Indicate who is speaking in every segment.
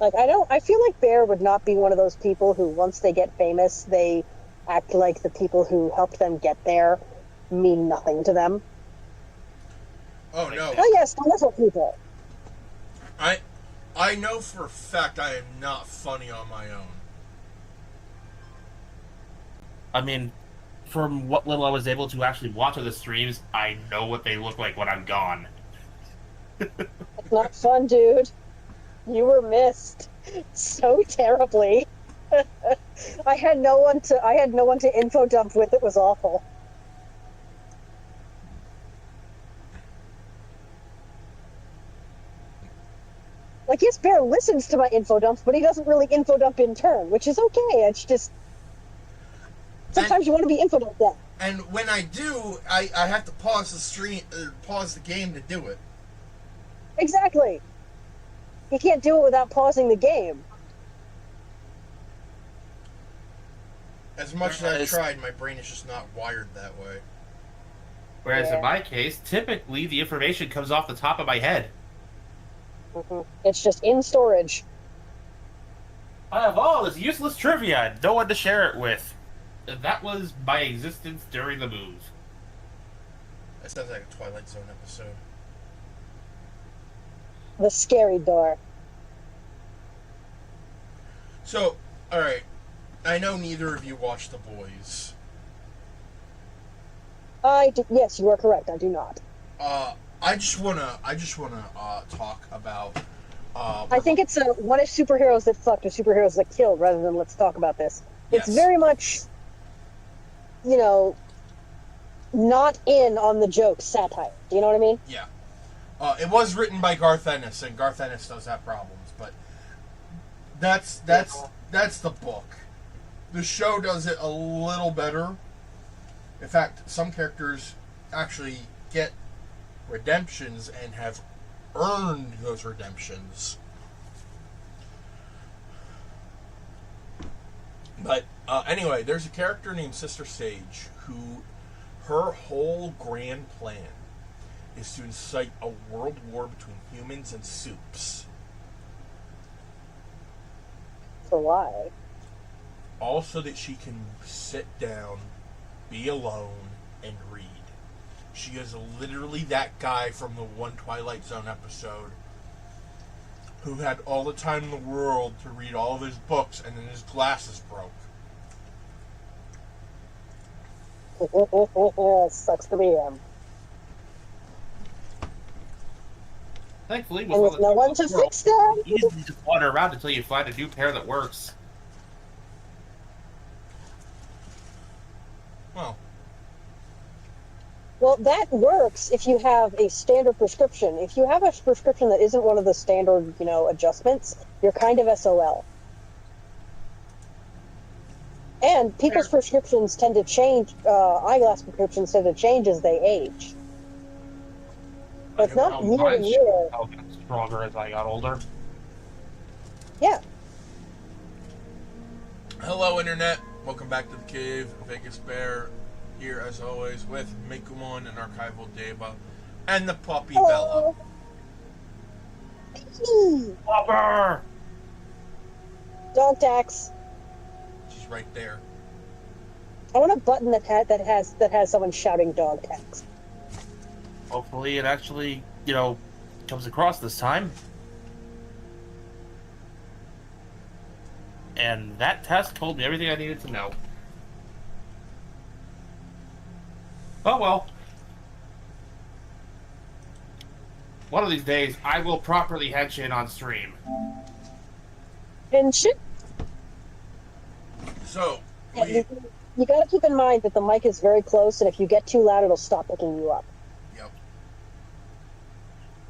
Speaker 1: Like, I feel like Bear would not be one of those people who, once they get famous, they act like the people who helped them get there mean nothing to them.
Speaker 2: Oh
Speaker 3: Like
Speaker 2: no,
Speaker 1: Oh,
Speaker 3: Nick.
Speaker 1: yes, wonderful people.
Speaker 2: I I know for a fact I am not funny on my own.
Speaker 3: I mean, from what little I was able to actually watch of the streams, I know what they look like when I'm gone.
Speaker 1: It's not fun, dude. You were missed so terribly. I had no one to info dump with. It was awful. Like, yes, Bear listens to my info dumps, but he doesn't really info dump in turn, which is okay. It's just
Speaker 2: And
Speaker 1: sometimes you want to be info dumped. Then
Speaker 2: and when I do, I have to pause the stream, pause the game to do it.
Speaker 1: exactly, you can't do it without pausing the game.
Speaker 2: As much as I've
Speaker 3: Whereas-
Speaker 2: tried, my brain is just not wired that way.
Speaker 3: Whereas
Speaker 1: Yeah.
Speaker 3: in my case, typically the information comes off the top of my head.
Speaker 1: It's just in storage.
Speaker 3: I have all this useless trivia and no one to share it with. And that was my existence during the move.
Speaker 2: That sounds like a Twilight Zone episode.
Speaker 1: The scary door.
Speaker 2: So, all right, I know neither of you watched The Boys.
Speaker 1: Yes, you are correct. I do not.
Speaker 2: I just wanna talk about.
Speaker 1: I think it's what if superheroes that fucked or superheroes that killed rather than let's talk about this. It's
Speaker 2: Yes.
Speaker 1: very much, you know, not in on the joke satire. Do you know what I mean?
Speaker 2: Yeah. It was written by Garth Ennis, and Garth Ennis does have problems, but that's the book. The show does it a little better. In fact, some characters actually get redemptions and have earned those redemptions. But anyway, there's a character named Sister Sage who her whole grand plan is to incite a world war between humans and supes.
Speaker 1: For why?
Speaker 2: All so that she can sit down, be alone, and read. She is literally that guy from the one Twilight Zone episode who had all the time in the world to read all of his books and then his glasses broke.
Speaker 1: Sucks to be him.
Speaker 3: Thankfully, with
Speaker 1: And
Speaker 3: all
Speaker 1: with
Speaker 3: the
Speaker 1: no one to
Speaker 3: world,
Speaker 1: fix them.
Speaker 3: you easily just wander around until you find a new pair that works.
Speaker 2: Well,
Speaker 1: Well, that works if you have a standard prescription. If you have a prescription that isn't one of the standard, adjustments, you're kind of SOL. And people's prescriptions tend to change. Eyeglass prescriptions tend to change as they age. It's not year to
Speaker 3: Mine
Speaker 1: year.
Speaker 3: got stronger as I got older.
Speaker 1: Yeah.
Speaker 2: hello Internet. Welcome back to the cave. Vegas Bear here as always with Mikumon and Archival Deba and the puppy Bella.
Speaker 1: Hey,
Speaker 3: Whopper!
Speaker 1: dog tax.
Speaker 2: She's right there.
Speaker 1: I want a button that has someone shouting dog tax.
Speaker 3: Hopefully it actually, comes across this time. And that test told me everything I needed to know. Oh well. One of these days, I will properly hench on stream.
Speaker 1: And shit.
Speaker 2: So,
Speaker 1: You got to keep in mind that the mic is very close, and if you get too loud, it'll stop picking you up.
Speaker 2: yep.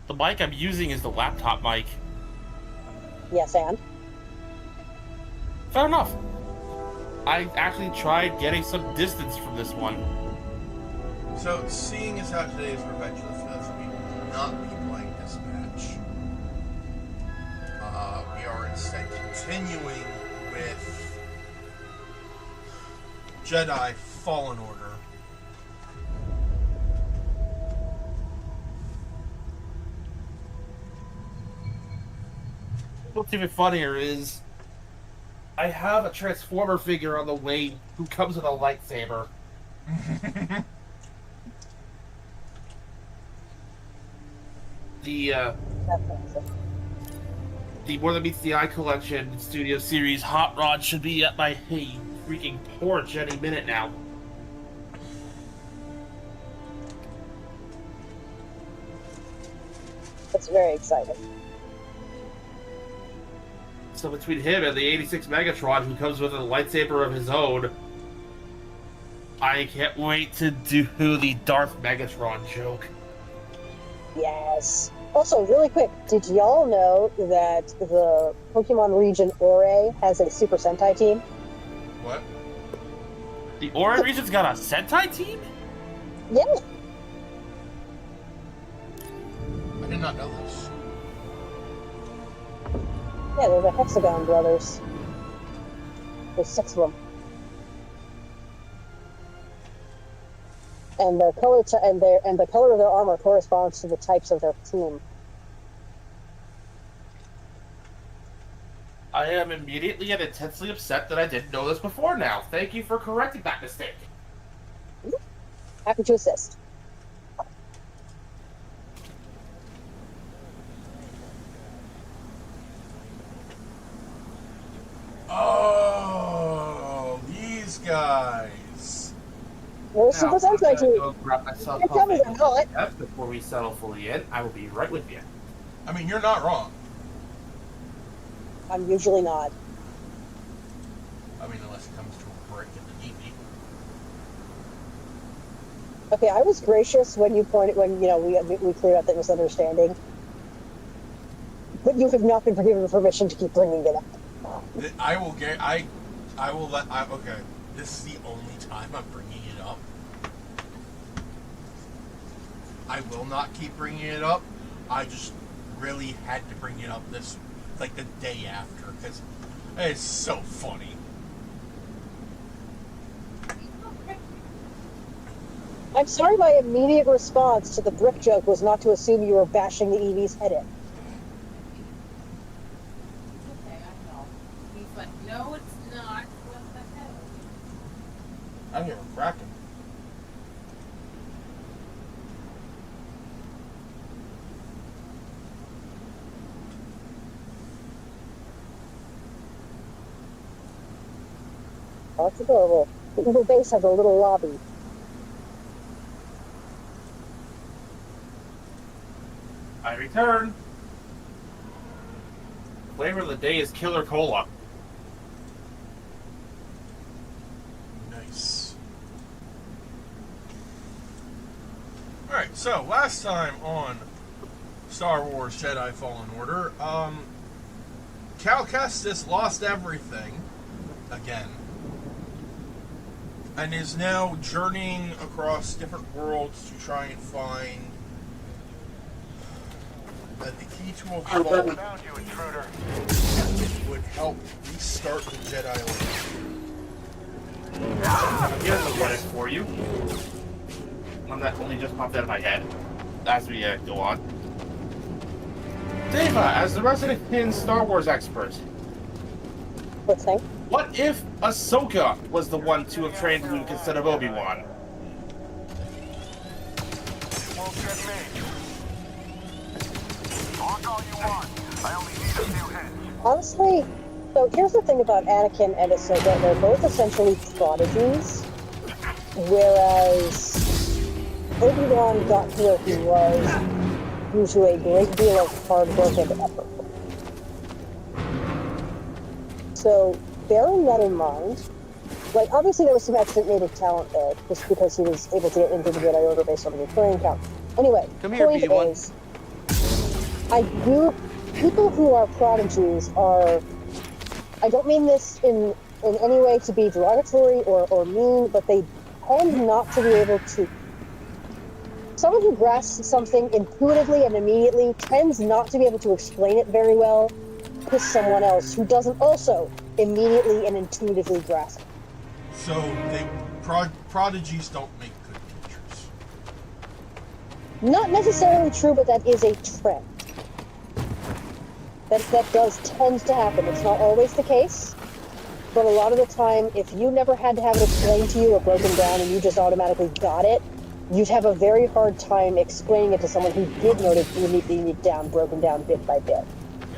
Speaker 3: The mic I'm using is the laptop mic.
Speaker 1: Yes, and?
Speaker 3: Fair enough. I actually tried getting some distance from this one.
Speaker 2: So, seeing as how today is Revenge of the Fifth, we will not be playing Dispatch. We are instead continuing with Jedi Fallen Order.
Speaker 3: what's even funnier is I have a Transformer figure on the way who comes with a lightsaber. The More Than Meets the Eye collection Studio Series Hot Rod should be at my freaking porch any minute now.
Speaker 1: That's very exciting.
Speaker 3: So between him and the 86 Megatron, who comes with a lightsaber of his own, I can't wait to do the Darth Megatron joke.
Speaker 1: Yes. Also, really quick, did y'all know that the Pokemon region Ore has a Super Sentai team?
Speaker 2: What?
Speaker 3: The Ore region's got a Sentai team?
Speaker 1: Yeah.
Speaker 2: I did not know this.
Speaker 1: Yeah, they're the Hexagon brothers. There's 6 of them. And their color and the color of their armor corresponds to the types of their team.
Speaker 3: I am immediately and intensely upset that I didn't know this before now. Thank you for correcting that mistake.
Speaker 1: Happy to assist.
Speaker 2: Oh, these guys.
Speaker 1: There's Super Sentai team.
Speaker 3: Go grab myself
Speaker 1: Tell me they're not.
Speaker 3: before we settle fully in. I will be right with you.
Speaker 2: I mean, you're not wrong.
Speaker 1: I'm usually not.
Speaker 2: I mean, unless it comes to a break in the evening.
Speaker 1: Okay, I was gracious when you pointed when we cleared up that misunderstanding, but you have not been given permission to keep bringing it up.
Speaker 2: I will get. I will let. Okay, this is the only time I'm bringing it up. I will not keep bringing it up. I just really had to bring it up the day after, because it's so funny.
Speaker 1: I'm sorry my immediate response to the brick joke was not to assume you were bashing the Eevee's head in.
Speaker 4: Okay, I know. He's like, no, it's not. What the hell?
Speaker 2: I'm here cracking.
Speaker 1: Oh, that's adorable. The Eagle base has a little lobby.
Speaker 3: I return. Flavor of the day is Killer Cola.
Speaker 2: Nice. Alright, so last time on Star Wars Jedi Fallen Order, Cal Kestis lost everything again, and is now journeying across different worlds to try and find the key to a vault which would help restart the Jedi Order.
Speaker 3: Here's a what for you. One that only just popped out of my head as we go on. Deva, as the resident Star Wars expert,
Speaker 1: Let's think.
Speaker 3: what if Ahsoka was the one to have trained Luke instead of Obi-Wan?
Speaker 5: Won't get me. Talk all you want. I only need a few hits.
Speaker 1: Honestly, so here's the thing about Anakin and Ahsoka. They're both essentially prodigies, whereas Obi-Wan got to where he was due to a great deal of hard work and effort. So, bearing that in mind, like, obviously there was some extra-native talent there, just because he was able to get into the Jedi Order based on the Turing count. Anyway,
Speaker 6: Come here,
Speaker 1: point
Speaker 6: BD1.
Speaker 1: is, people who are prodigies are, I don't mean this in any way to be derogatory or mean, but they tend not to be able to. Someone who grasps something intuitively and immediately tends not to be able to explain it very well to someone else who doesn't also immediately and intuitively grasp it.
Speaker 2: So prodigies don't make good teachers.
Speaker 1: Not necessarily true, but that is a trend. That does tend to happen. It's not always the case, but a lot of the time, if you never had to have it explained to you or broken down and you just automatically got it, you'd have a very hard time explaining it to someone who did need it down, broken down bit by bit.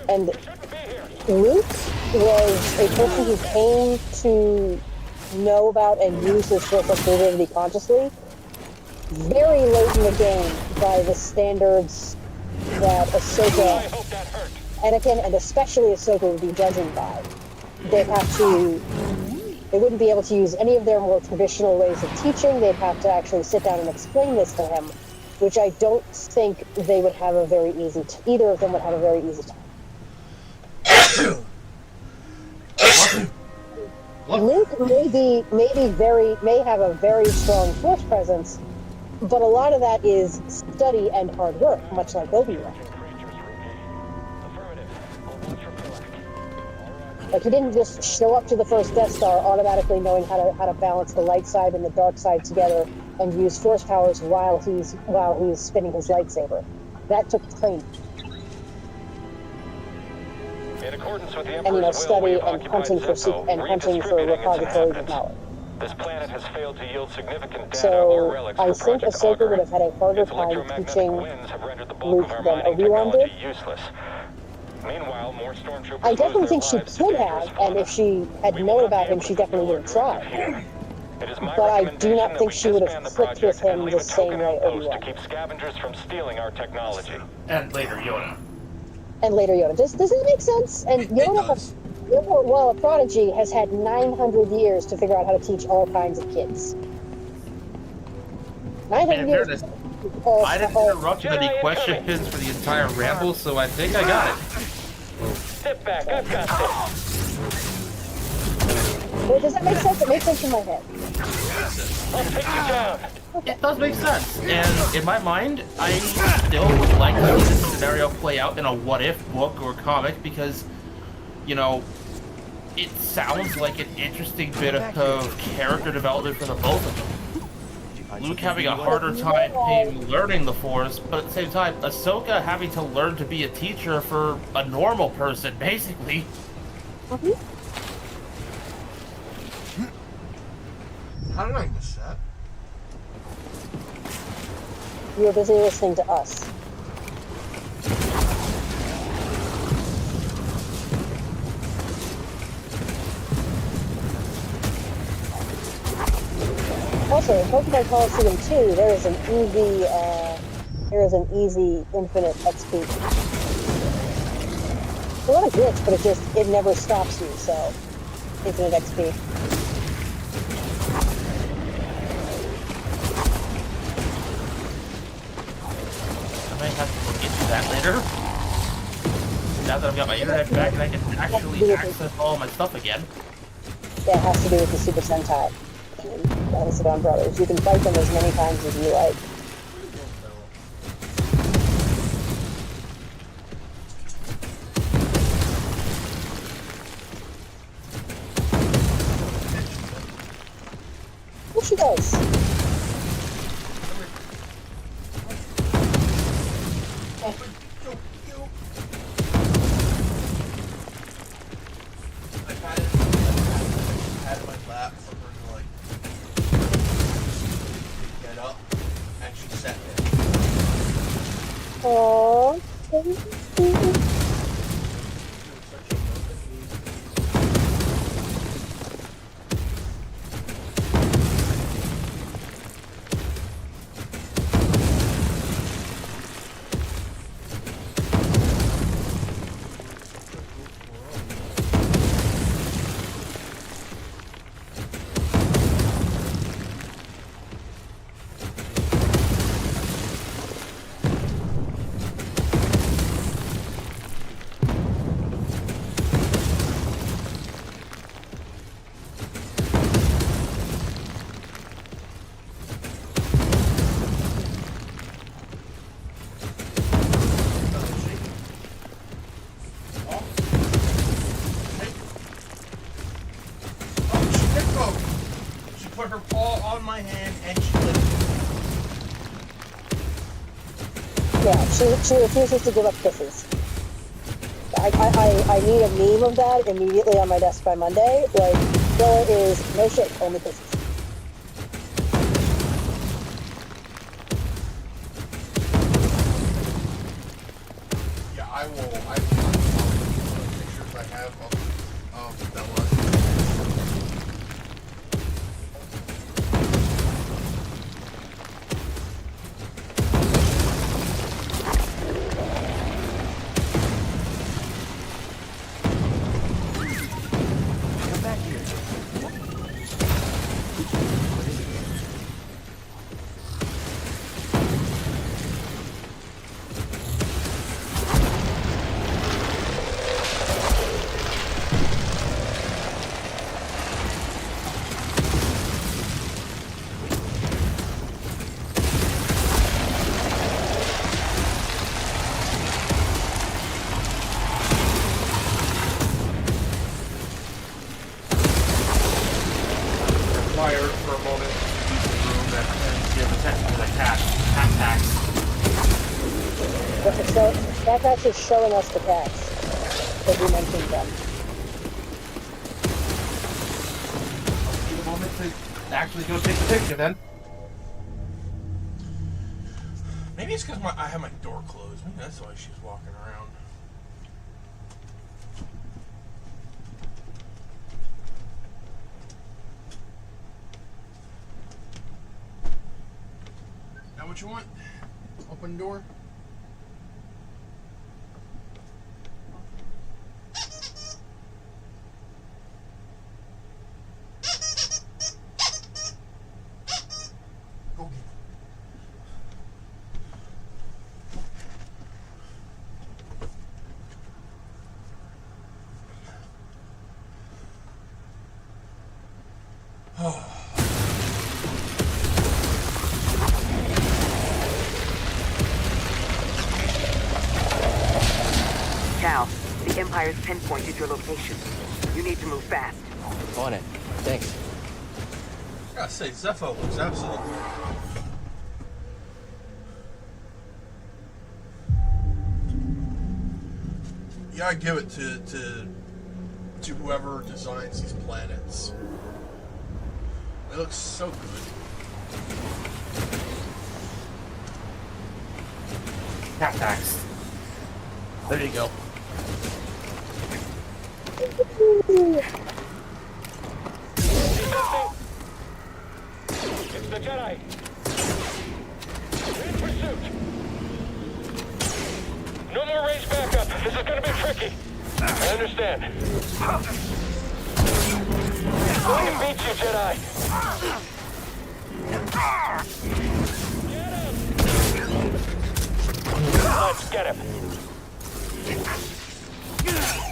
Speaker 1: And Luke was a person who came to know about and use his force sensitivity consciously very late in the game by the standards that Ahsoka, Anakin, and especially Ahsoka would be judging by. They wouldn't be able to use any of their more traditional ways of teaching. They'd have to actually sit down and explain this to him, which I don't think they would have a very easy, either of them would have a very easy time. Luke may have a very strong force presence, but a lot of that is study and hard work, much like Obi-Wan. Like, he didn't just show up to the first Death Star automatically knowing how to balance the light side and the dark side together and use force powers while he's spinning his lightsaber. That took training.
Speaker 5: In accordance with the
Speaker 1: And
Speaker 5: Emperor's will,
Speaker 1: study
Speaker 5: we have
Speaker 1: and
Speaker 5: occupied
Speaker 1: hunting for
Speaker 5: Zepho,
Speaker 1: repositories of knowledge.
Speaker 5: This planet has failed to yield significant data
Speaker 1: So
Speaker 5: or relics
Speaker 1: I
Speaker 5: for
Speaker 1: think
Speaker 5: Project
Speaker 1: Ahsoka
Speaker 5: Augur.
Speaker 1: would have had a harder
Speaker 5: Its
Speaker 1: time
Speaker 5: electromagnetic
Speaker 1: teaching
Speaker 5: winds have rendered the bulk
Speaker 1: Luke
Speaker 5: of our
Speaker 1: than
Speaker 5: mining
Speaker 1: Obi-Wan
Speaker 5: technology
Speaker 1: did.
Speaker 5: useless. Meanwhile, more stormtroopers
Speaker 1: I definitely
Speaker 5: lose
Speaker 1: think
Speaker 5: their
Speaker 1: she
Speaker 5: lives to
Speaker 1: could
Speaker 5: dangerous
Speaker 1: have, and if
Speaker 5: fauna.
Speaker 1: she had
Speaker 5: We will
Speaker 1: known
Speaker 5: not
Speaker 1: about
Speaker 5: be
Speaker 1: him,
Speaker 5: able
Speaker 1: she
Speaker 5: to
Speaker 1: definitely
Speaker 5: fulfill
Speaker 1: would have
Speaker 5: our
Speaker 1: tried.
Speaker 5: directive here. It is my
Speaker 1: But I do
Speaker 5: recommendation
Speaker 1: not
Speaker 5: that
Speaker 1: think
Speaker 5: we
Speaker 1: she would have
Speaker 5: disband the
Speaker 1: clicked with
Speaker 5: project and
Speaker 1: him
Speaker 5: leave
Speaker 1: the
Speaker 5: a
Speaker 1: same
Speaker 5: token
Speaker 1: way
Speaker 5: outpost to
Speaker 1: Obi-Wan.
Speaker 5: keep scavengers from stealing our technology.
Speaker 3: And later Yoda.
Speaker 1: And later Yoda. Does that make sense? And
Speaker 2: It
Speaker 1: Yoda,
Speaker 2: does.
Speaker 1: while a prodigy, has had 900 years to figure out how to teach all kinds of kids. 900
Speaker 3: In
Speaker 1: years.
Speaker 3: fairness, I didn't interrupt with any questions for the entire ramble, so I think I got it.
Speaker 5: Step back, I've got this.
Speaker 1: Wait, does that make sense? It makes sense in my head.
Speaker 5: I'll take you down.
Speaker 3: It does make sense, and in my mind, I still would like to see this scenario play out in a what-if book or comic, because, you know, it sounds like an interesting bit of character development for the both of them. Luke having a harder time learning the Force, but at the same time, Ahsoka having to learn to be a teacher for a normal person, basically.
Speaker 2: How did I miss that?
Speaker 1: You were busy listening to us. Also, in Pokemon Coliseum 2, there is an easy infinite XP. It's not a glitch, but it never stops you, so infinite XP.
Speaker 3: I might have to look into that later. Now that I've got my internet back and I can actually access all my stuff again.
Speaker 1: Yeah, it has to do with the Super Sentai. The Hexagon Brothers. You can fight them as many times as you like. What she does?
Speaker 2: Had it in my lap for her to like get up, and she sat there.
Speaker 1: Aww.
Speaker 2: She put her paw on my hand and she licked it.
Speaker 1: Yeah, she refuses to give up kisses. I need a meme of that immediately on my desk by Monday. Like, Dilla is no shit, only pussies.
Speaker 2: Yeah, I will. I will the pictures I have of Bella.
Speaker 3: Come back here. Fired for a moment to use the room and give attention to the cat tax.
Speaker 1: So that's actually showing us the cats, because we mentioned them.
Speaker 3: I'll give a moment to actually go take the picture then.
Speaker 2: Maybe it's because I have my door closed. Maybe that's why she's walking around. That what you want? Open door? Go get it.
Speaker 6: Cal, the Empire's pinpointed your location. You need to move fast.
Speaker 7: On it. Thanks.
Speaker 2: I gotta say, Zepho looks absolutely. Yeah, I give it to whoever designs these planets. It looks so good.
Speaker 3: Cat tax. There you go.
Speaker 5: It's the Jedi. In pursuit. No more range backup. This is gonna be tricky. I understand. I can beat you, Jedi. Let's get him.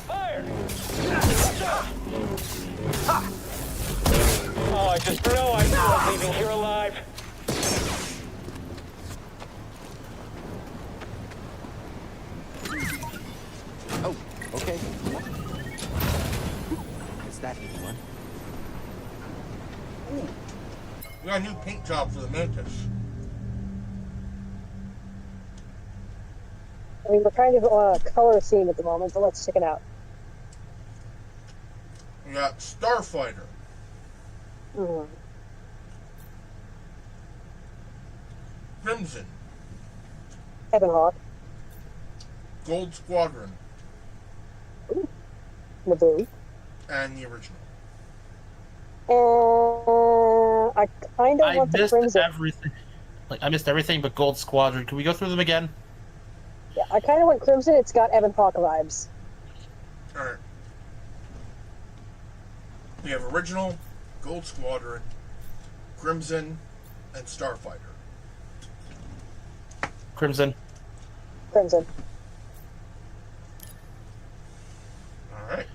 Speaker 5: Fire! Watch out! Oh, I just know I'm not leaving here alive.
Speaker 7: Oh, okay. Is that new one?
Speaker 2: We got a new paint job for the Mantis.
Speaker 1: I mean, we're kind of on a color theme at the moment, so let's check it out.
Speaker 2: We got Starfighter,
Speaker 1: Mm.
Speaker 2: Crimson,
Speaker 1: Evan Hawk,
Speaker 2: Gold Squadron,
Speaker 1: Naboo.
Speaker 2: and the original.
Speaker 1: And I kind of
Speaker 3: I
Speaker 1: want the
Speaker 3: missed
Speaker 1: Crimson.
Speaker 3: everything. Like I missed everything but Gold Squadron. Can we go through them again?
Speaker 1: Yeah, I kind of want Crimson. It's got Evan Hawk vibes.
Speaker 2: Alright. We have original, Gold Squadron, Crimson, and Starfighter.
Speaker 3: Crimson.
Speaker 1: Crimson.
Speaker 2: Alright.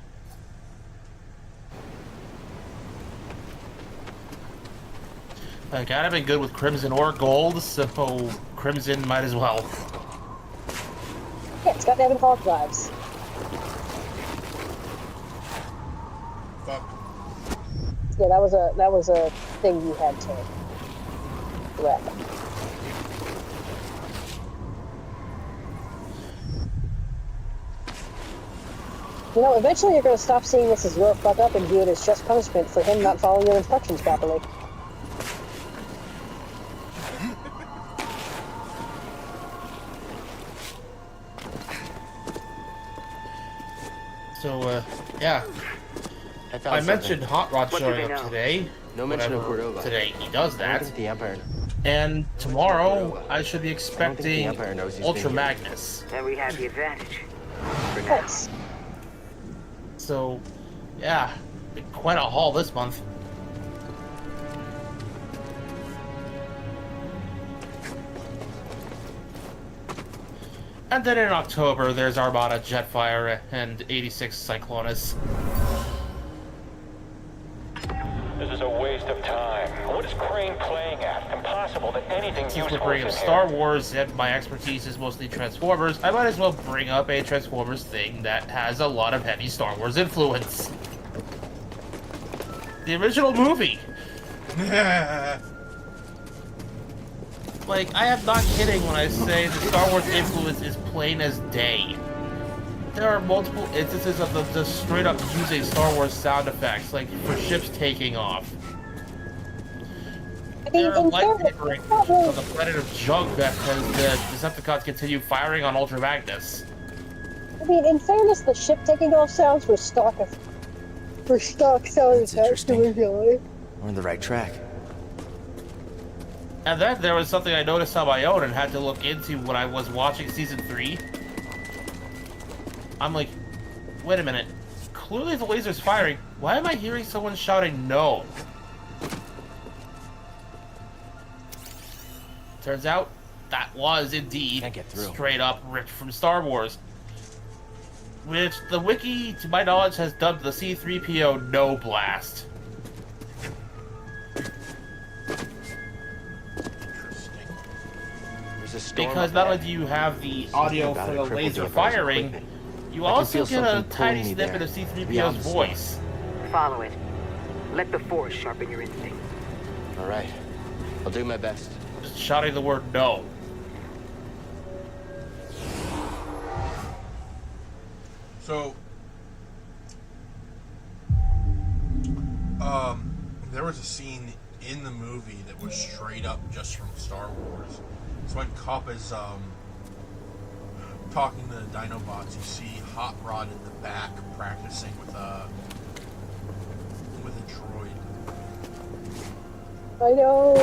Speaker 3: I kind of been good with Crimson or Gold, so Crimson might as well.
Speaker 1: Yeah, it's got Evan Hawk vibes.
Speaker 2: Fuck.
Speaker 1: Yeah, that was a thing you had to rep. You know, eventually you're going to stop seeing this as your fuck up and view it as just punishment for him not following your instructions properly.
Speaker 3: So, yeah.
Speaker 7: found
Speaker 3: I mentioned
Speaker 7: something.
Speaker 3: Hot Rod
Speaker 6: What do
Speaker 3: showing
Speaker 6: they
Speaker 3: up
Speaker 6: know?
Speaker 3: today.
Speaker 7: No mention of
Speaker 3: Whatever,
Speaker 7: Cordova.
Speaker 3: today he does
Speaker 7: I don't
Speaker 3: that.
Speaker 7: think the Empire.
Speaker 3: And tomorrow I should be
Speaker 7: the
Speaker 3: expecting
Speaker 7: Empire knows he's
Speaker 3: Ultra
Speaker 7: been here.
Speaker 6: And
Speaker 3: Magnus.
Speaker 6: we have the advantage. For now.
Speaker 1: Nice.
Speaker 3: So, yeah, quite a haul this month. And then in October, there's Armada Jetfire and 86 Cyclonus.
Speaker 5: This is a waste of time. What is Crane playing at? Impossible that anything
Speaker 3: Since
Speaker 5: useful
Speaker 3: we're bringing
Speaker 5: is
Speaker 3: up
Speaker 5: in
Speaker 3: Star
Speaker 5: here.
Speaker 3: Wars and my expertise is mostly Transformers, I might as well bring up a Transformers thing that has a lot of heavy Star Wars influence. The original movie. Like, I am not kidding when I say the Star Wars influence is plain as day. There are multiple instances of them just straight up using Star Wars sound effects, like for ships taking off.
Speaker 1: I mean,
Speaker 3: There are
Speaker 1: in fairness,
Speaker 3: lightsaber
Speaker 1: it's not
Speaker 3: on
Speaker 1: really,
Speaker 3: the planet of Jugbeck as the Decepticons continue firing on Ultra Magnus.
Speaker 1: I mean, in fairness, the ship taking off sounds were stock sound
Speaker 7: That's
Speaker 1: effects
Speaker 7: interesting.
Speaker 1: originally.
Speaker 7: We're on the right track.
Speaker 3: And then there was something I noticed on my own and had to look into when I was watching Season 3. I'm like, wait a minute. Clearly the laser's firing. Why am I hearing someone shouting no? Turns out, that was indeed
Speaker 7: Can't get through.
Speaker 3: straight up ripped from Star Wars. Which the wiki, to my knowledge, has dubbed the C-3PO No Blast.
Speaker 2: Interesting.
Speaker 7: There's a storm
Speaker 3: Because
Speaker 7: up
Speaker 3: not only
Speaker 7: ahead.
Speaker 3: do you have the
Speaker 7: Something
Speaker 3: audio
Speaker 7: about
Speaker 3: for
Speaker 7: it
Speaker 3: the
Speaker 7: crippled
Speaker 3: laser
Speaker 7: the Empire's
Speaker 3: firing,
Speaker 7: equipment.
Speaker 3: you
Speaker 7: I can
Speaker 3: also
Speaker 7: feel
Speaker 3: get a
Speaker 7: something pulling
Speaker 3: tiny
Speaker 7: me
Speaker 3: snippet
Speaker 7: there,
Speaker 3: of C-3PO's
Speaker 7: beyond the storm.
Speaker 3: voice.
Speaker 6: Follow it. Let the Force sharpen your instinct.
Speaker 7: All right. I'll do my best.
Speaker 3: Just shouting the word no.
Speaker 2: So, there was a scene in the movie that was straight up just from Star Wars. So when Cop is talking to the Dinobots, you see Hot Rod in the back practicing with a droid.
Speaker 1: I know.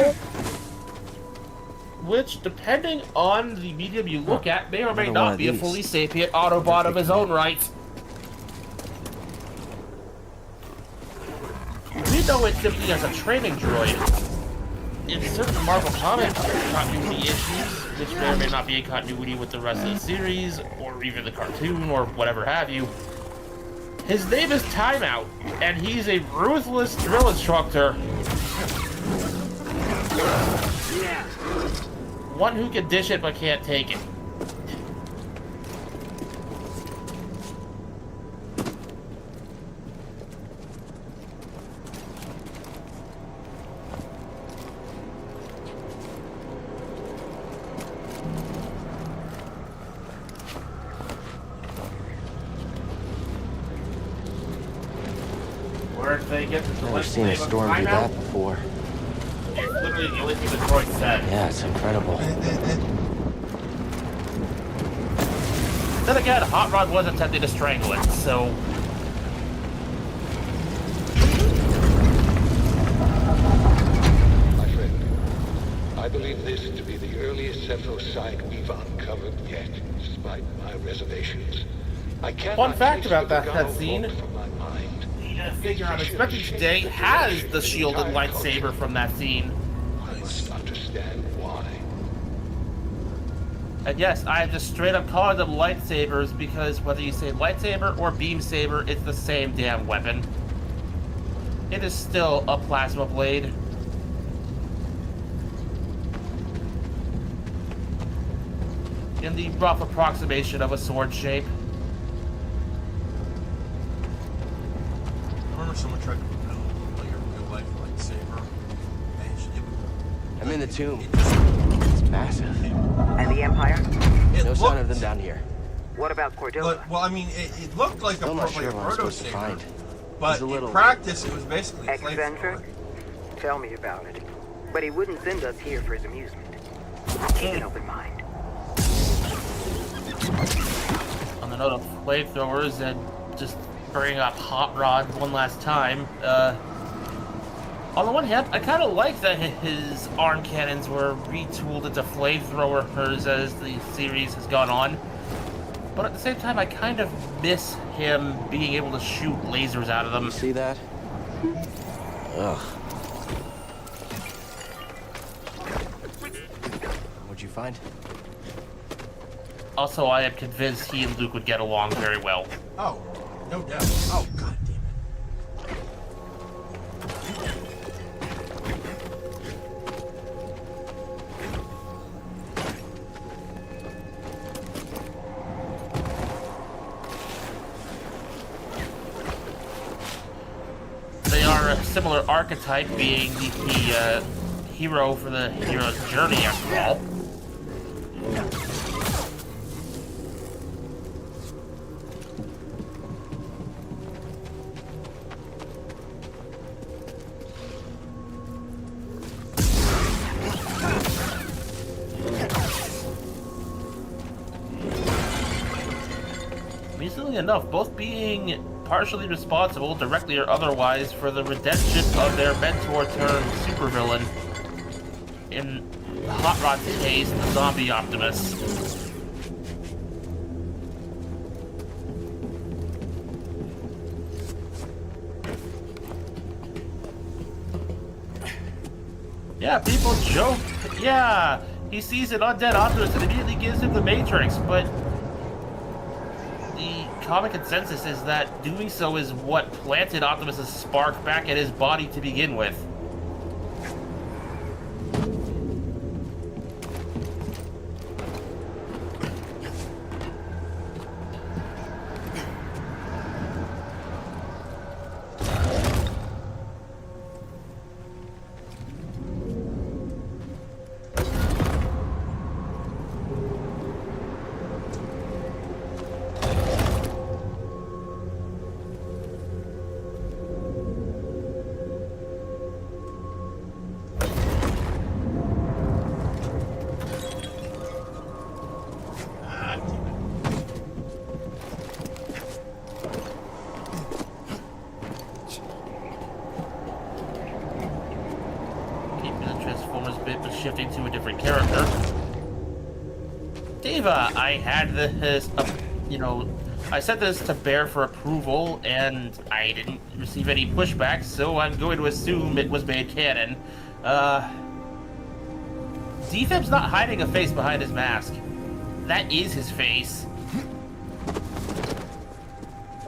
Speaker 3: Which, depending on the medium you look at, may or may
Speaker 7: Another one
Speaker 3: not
Speaker 7: of
Speaker 3: be a
Speaker 7: these.
Speaker 3: fully sapient Autobot of his own right. We know it simply as a training droid. In certain Marvel comic continuity issues, which may or may not be in continuity with the rest of the series, or even the cartoon, or whatever have you, his name is Timeout, and he's a ruthless drill instructor. One who can dish it but can't take it. Where did they get the
Speaker 7: Never seen a storm do that before.
Speaker 3: It's literally the only thing the droid said.
Speaker 7: Yeah, it's incredible.
Speaker 3: Then again, Hot Rod was attempting to strangle it, so...
Speaker 8: My friend, I believe this to be the earliest Zepho site we've uncovered yet, despite my reservations. I cannot
Speaker 3: Fun fact
Speaker 8: chase
Speaker 3: about
Speaker 8: the
Speaker 3: that
Speaker 8: Gargano
Speaker 3: cutscene.
Speaker 8: bolt from my mind.
Speaker 3: The figure I'm expecting today has the shielded lightsaber from that scene.
Speaker 8: I must understand why.
Speaker 3: And yes, I am just straight up calling them lightsabers because whether you say lightsaber or beam saber, it's the same damn weapon. It is still a plasma blade. In the rough approximation of a sword shape.
Speaker 2: I remember someone tried to build like a real life lightsaber, and
Speaker 7: I'm in the tomb.
Speaker 2: it just
Speaker 7: It's massive.
Speaker 6: And the Empire?
Speaker 2: it
Speaker 7: No sign of
Speaker 2: looked-
Speaker 7: them down here.
Speaker 6: What about Cordova?
Speaker 2: Well, I mean, it looked like
Speaker 7: Still not sure
Speaker 2: a
Speaker 7: what I'm
Speaker 2: proto
Speaker 7: supposed to
Speaker 2: saber,
Speaker 7: find.
Speaker 2: but
Speaker 7: He's a little-
Speaker 2: in practice, it was basically a
Speaker 6: Eccentric?
Speaker 2: flamethrower.
Speaker 6: Tell me about it. But he wouldn't send us here for his amusement. Keep an open mind.
Speaker 3: On the note of flamethrowers and just bringing up Hot Rod one last time, on the one hand, I kind of like that his arm cannons were retooled into flamethrowers as the series has gone on. But at the same time, I kind of miss him being able to shoot lasers out of them.
Speaker 7: You see that? Ugh. What'd you find?
Speaker 3: Also, I am convinced he and Luke would get along very well.
Speaker 2: Oh, no doubt. Oh, god damn it.
Speaker 3: They are a similar archetype, being the hero for the hero's journey, after all. Amusingly enough, both being partially responsible, directly or otherwise, for the redemption of their mentor turned supervillain. In Hot Rod's case, the zombie Optimus. Yeah, people joke. Yeah, he sees an undead Optimus and immediately gives him the Matrix, but the comic consensus is that doing so is what planted Optimus's spark back in his body to begin with. Shifting to a different character. Diva, I had this, I sent this to Bear for approval, and I didn't receive any pushback, so I'm going to assume it was made canon. Defib's not hiding a face behind his mask. That is his face.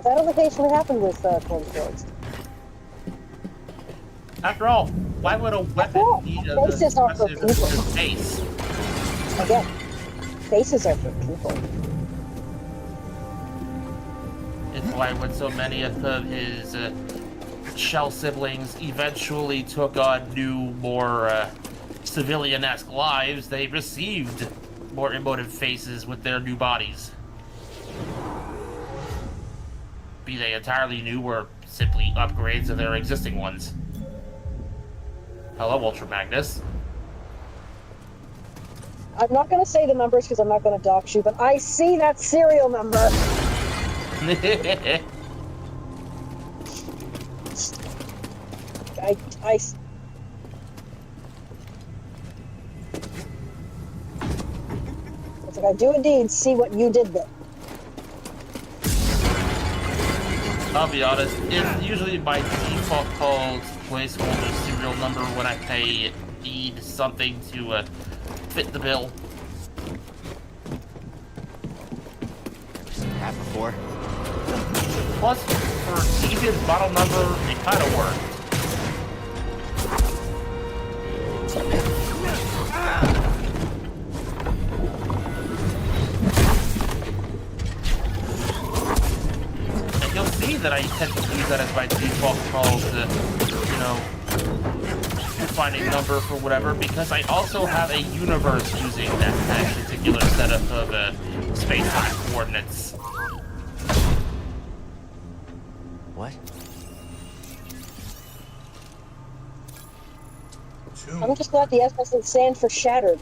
Speaker 1: That occasionally happened with Cornfields.
Speaker 3: After all, why would a weapon need a
Speaker 1: faces are for people.
Speaker 3: face?
Speaker 1: Again, faces are for people.
Speaker 3: It's why when so many of his shell siblings eventually took on new, more civilian-esque lives, they received more emotive faces with their new bodies. Be they entirely new or simply upgrades of their existing ones. Hello, Ultra Magnus.
Speaker 1: I'm not going to say the numbers because I'm not going to dox you, but I see that serial number. It's like I do indeed see what you did there.
Speaker 3: I'll be honest, it's usually by default called placeholder serial number when I need something to fit the bill.
Speaker 7: Half before.
Speaker 3: Plus, for Deviant's model number, it kind of worked. You'll see that I tend to use that as my default call to, find a number for whatever, because I also have a universe using that particular setup of space-time coordinates.
Speaker 7: What?
Speaker 1: I'm just glad the S doesn't stand for shattered.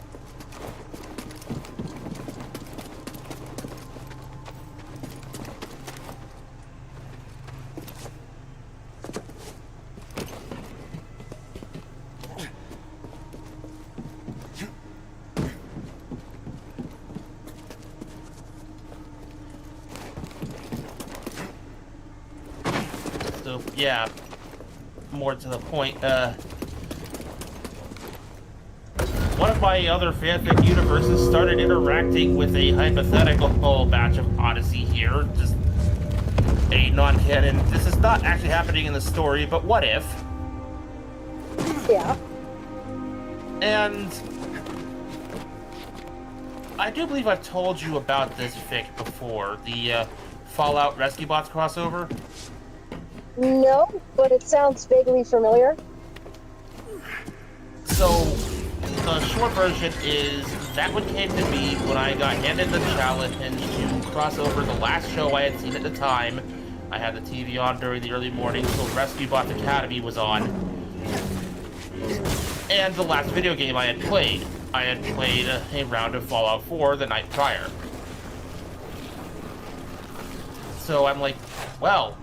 Speaker 3: So, yeah, more to the point, one of my other fanfic universes started interacting with a hypothetical batch of Odyssey here, just a non-canon. This is not actually happening in the story, but what if?
Speaker 1: Yeah.
Speaker 3: And I do believe I've told you about this fic before, the Fallout Rescue Bots crossover.
Speaker 1: No, but it sounds vaguely familiar.
Speaker 3: So, the short version is that one came to me when I got handed the challenge to cross over the last show I had seen at the time. I had the TV on during the early morning, so Rescue Bots Academy was on. And the last video game I had played. I had played a round of Fallout 4 the night prior. So I'm like, well,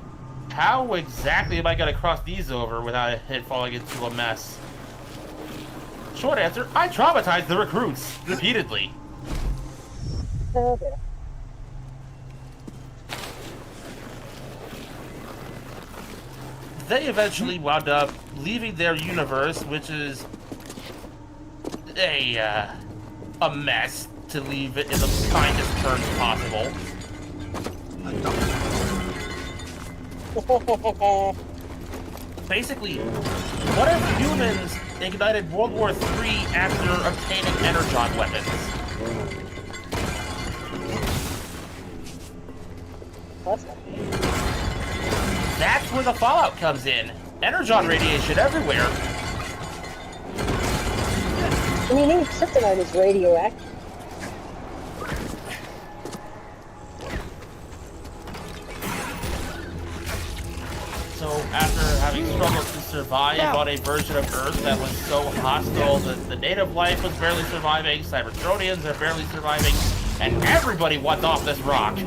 Speaker 3: how exactly am I going to cross these over without it falling into a mess? Short answer, I traumatized the recruits repeatedly.
Speaker 1: Oh, dear.
Speaker 3: They eventually wound up leaving their universe, which is a mess, to leave it in the kindest terms possible. Basically, what if humans ignited World War III after obtaining energon weapons? That's where the Fallout comes in. Energon radiation everywhere.
Speaker 1: I mean, even kryptonite is radioactive.
Speaker 3: So after having struggled to survive on a version of Earth that was so hostile that the native life was barely surviving, Cybertronians are barely surviving, and everybody wants off this rock.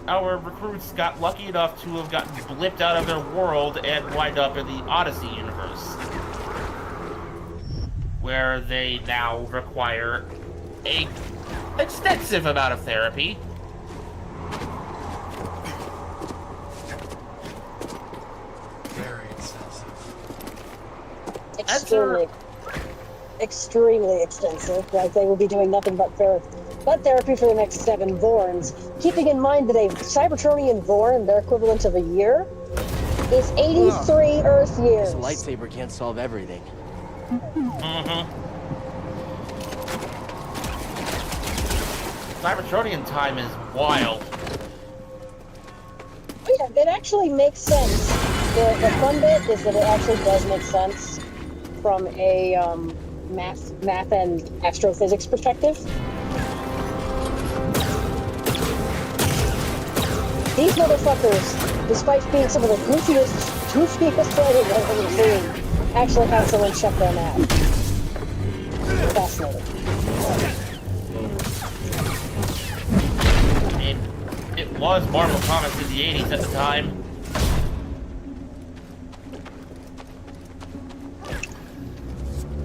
Speaker 3: Our recruits got lucky enough to have gotten blipped out of their world and wind up in the Odyssey universe, where they now require a extensive amount of therapy.
Speaker 2: Very extensive.
Speaker 1: Extremely extensive. Like they will be doing nothing but therapy for the next 7 Vorns. Keeping in mind that a Cybertronian Vorn, their equivalent of a year, is 83 Earth years.
Speaker 7: This lightsaber can't solve everything.
Speaker 3: Cybertronian time is wild.
Speaker 1: Oh, yeah, it actually makes sense. The fun bit is that it actually does make sense from a math and astrophysics perspective. These motherfuckers, despite being some of the goofiest writers I've ever seen, actually have someone check their math. Fascinating.
Speaker 3: I mean, it was Marvel Comics in the 80s at the time.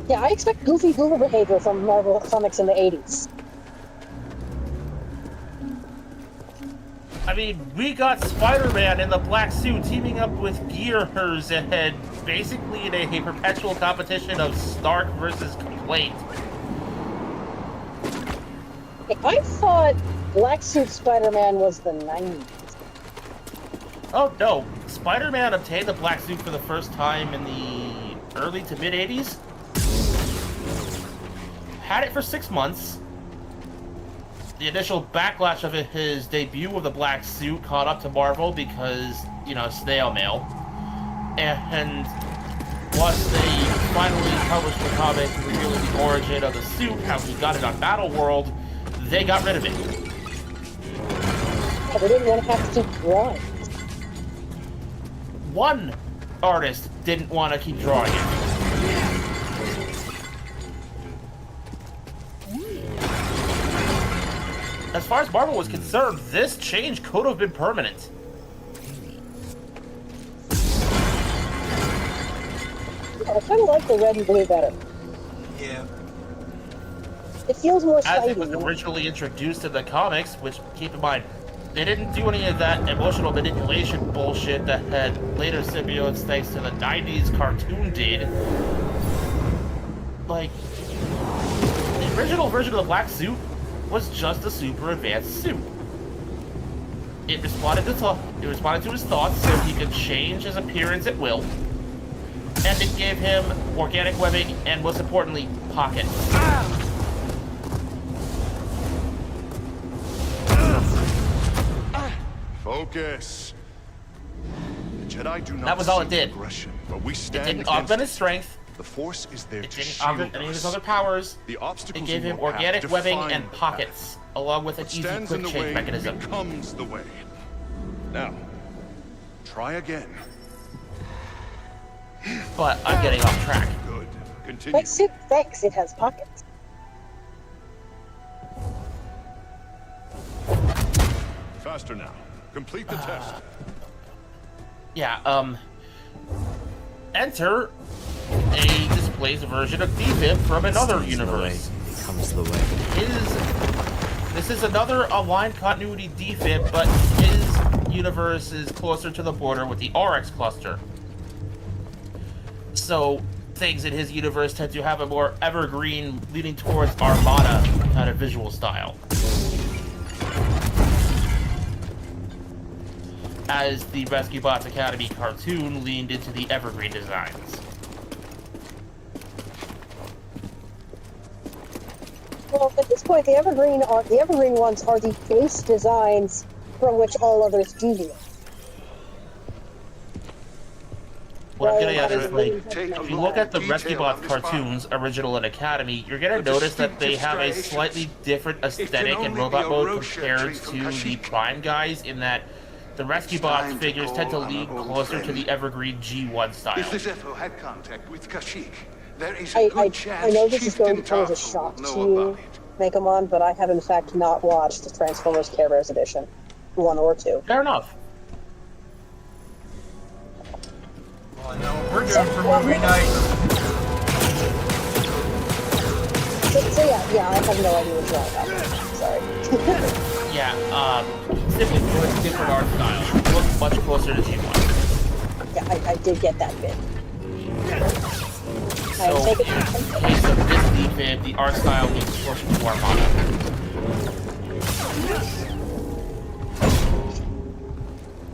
Speaker 1: Yeah, I expect goofy Google behavior from Marvel Comics in the 80s.
Speaker 3: I mean, we got Spider-Man in the black suit teaming up with Gears and basically in a perpetual competition of Stark versus Complaint.
Speaker 1: I thought Black Suit Spider-Man was the 90s.
Speaker 3: Oh no, Spider-Man obtained the black suit for the first time in the early to mid-80s. Had it for 6 months. The initial backlash of his debut of the black suit caught up to Marvel because, you know, snail mail. And once they finally published the comic revealing the origin of the suit, how he got it on Battle World, they got rid of it.
Speaker 1: Yeah, they didn't want to have to keep drawing.
Speaker 3: One artist didn't want to keep drawing it. As far as Marvel was concerned, this change could have been permanent.
Speaker 1: I kind of like the red and blue better.
Speaker 2: Yeah.
Speaker 1: It feels more
Speaker 3: As
Speaker 1: shiny.
Speaker 3: it was originally introduced in the comics, which, keep in mind, they didn't do any of that emotional manipulation bullshit that had later symbiotes thanks to the 90s cartoon did. Like, the original version of the black suit was just a super advanced suit. It responded to his thoughts so he could change his appearance at will. And it gave him organic webbing and, most importantly, pockets.
Speaker 9: Focus. The Jedi do not
Speaker 3: That was all it
Speaker 9: seek
Speaker 3: did.
Speaker 9: aggression, but we
Speaker 3: It
Speaker 9: stand
Speaker 3: didn't
Speaker 9: against
Speaker 3: augment his
Speaker 9: it.
Speaker 3: strength.
Speaker 9: The Force is there
Speaker 3: It
Speaker 9: to
Speaker 3: didn't
Speaker 9: shield
Speaker 3: augment any of his
Speaker 9: us.
Speaker 3: other powers.
Speaker 9: The obstacles
Speaker 3: It gave
Speaker 9: in
Speaker 3: him
Speaker 9: your path
Speaker 3: organic webbing
Speaker 9: define
Speaker 3: and
Speaker 9: the
Speaker 3: pockets, along with an
Speaker 9: What
Speaker 3: easy
Speaker 9: stands in
Speaker 3: quick
Speaker 9: the way
Speaker 3: change mechanism.
Speaker 9: becomes the way. Now, try again.
Speaker 3: But I'm getting off track.
Speaker 9: Good. Continue.
Speaker 1: That suit, thanks, it has pockets.
Speaker 9: Faster now. Complete the test.
Speaker 3: Yeah, enter a displays version of Defib from another universe.
Speaker 7: Comes the way.
Speaker 3: This is another aligned continuity Defib, but his universe is closer to the border with the RX cluster. So things in his universe tend to have a more evergreen, leaning towards Armada kind of visual style. As the Rescue Bots Academy cartoon leaned into the evergreen designs.
Speaker 1: Well, at this point, the evergreen ones are the base designs from which all others deviate.
Speaker 3: What I'm getting
Speaker 1: Right,
Speaker 3: at is, like,
Speaker 8: Take a
Speaker 3: if you look at the
Speaker 8: long
Speaker 3: Rescue
Speaker 8: detail
Speaker 3: Bots
Speaker 8: of this
Speaker 3: cartoons, original and Academy, you're gonna
Speaker 8: The
Speaker 3: notice that they
Speaker 8: distinctive
Speaker 3: have a
Speaker 8: striations.
Speaker 3: slightly different aesthetic
Speaker 8: can
Speaker 3: in
Speaker 8: only
Speaker 3: robot
Speaker 8: be a
Speaker 3: mode
Speaker 8: Roshan
Speaker 3: compared
Speaker 8: tree
Speaker 3: to
Speaker 8: from
Speaker 3: the
Speaker 8: Kashyyyk.
Speaker 3: Prime guys, in that the Rescue
Speaker 8: It's
Speaker 3: Bots
Speaker 8: time to
Speaker 3: figures tend to
Speaker 8: call on
Speaker 3: lean
Speaker 8: our old
Speaker 3: closer to
Speaker 8: friend.
Speaker 3: the evergreen G1 style.
Speaker 8: If the Zepho had contact with Kashyyyk, there is a
Speaker 1: I
Speaker 8: good chance
Speaker 1: know this is going to
Speaker 8: Chieftain
Speaker 1: come as a
Speaker 8: Tarful
Speaker 1: shock
Speaker 8: will
Speaker 1: to
Speaker 8: know
Speaker 1: you,
Speaker 8: about it.
Speaker 1: Megamon, but I have in fact not watched the Transformers Care Bears edition, 1 or 2.
Speaker 3: Fair enough.
Speaker 2: Well, I know what we're doing for movie night.
Speaker 1: So yeah, I have no idea what you're on about. Sorry.
Speaker 3: Yeah, simply put, different art style. Look much closer to G1.
Speaker 1: Yeah, I did get that bit.
Speaker 3: So,
Speaker 1: I take
Speaker 3: in
Speaker 1: it.
Speaker 3: the case of this Defib, the art style leans closer to Armada.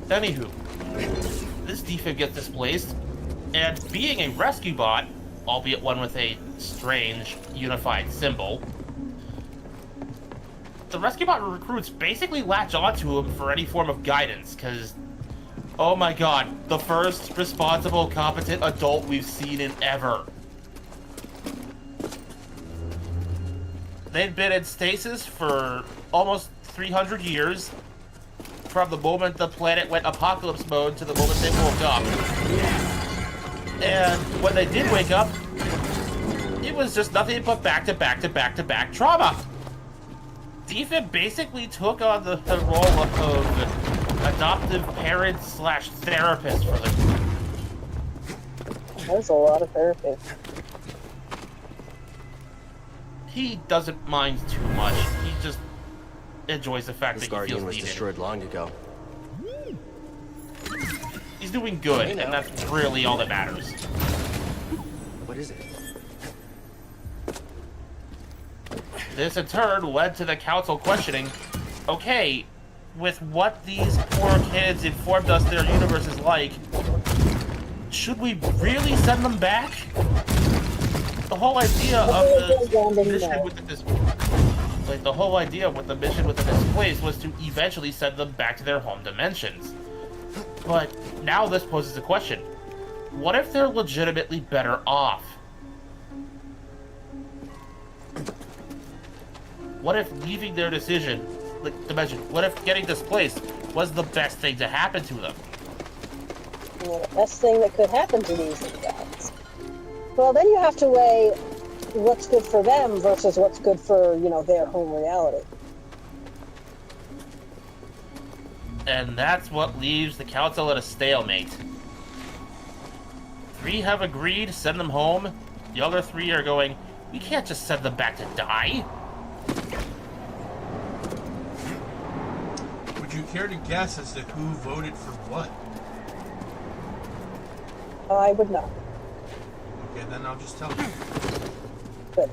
Speaker 3: Anywho, this Defib gets displaced, and being a rescue bot, albeit one with a strange, unified symbol, the rescue bot recruits basically latch onto him for any form of guidance, because, oh my god, the first responsible, competent adult we've seen in ever. They'd been in stasis for almost 300 years, from the moment the planet went apocalypse mode to the moment they woke up. And when they did wake up, it was just nothing but back-to-back-to-back-to-back trauma. Defib basically took on the role of adoptive parent slash therapist for them.
Speaker 1: That's a lot of therapy.
Speaker 3: He doesn't mind too much. He just enjoys the fact
Speaker 7: This
Speaker 3: that he feels
Speaker 7: Guardian was
Speaker 3: needed.
Speaker 7: destroyed long ago.
Speaker 3: He's doing good, and that's really all that matters.
Speaker 7: What is it?
Speaker 3: This in turn led to the council questioning, okay, with what these poor kids informed us their universe is like, should we really send them back? The whole idea of the mission with this, like the whole idea with the mission within this place was to eventually send them back to their home dimensions. But now this poses a question. What if they're legitimately better off? What if leaving their dimension, what if getting displaced was the best thing to happen to them?
Speaker 1: The best thing that could happen to these guys. Well, then you have to weigh what's good for them versus what's good for, their home reality.
Speaker 3: And that's what leaves the council at a stalemate. 3 have agreed to send them home. The other 3 are going, we can't just send them back to die.
Speaker 2: Would you care to guess as to who voted for what?
Speaker 1: I would not.
Speaker 2: Okay, then I'll just tell you.
Speaker 1: Good.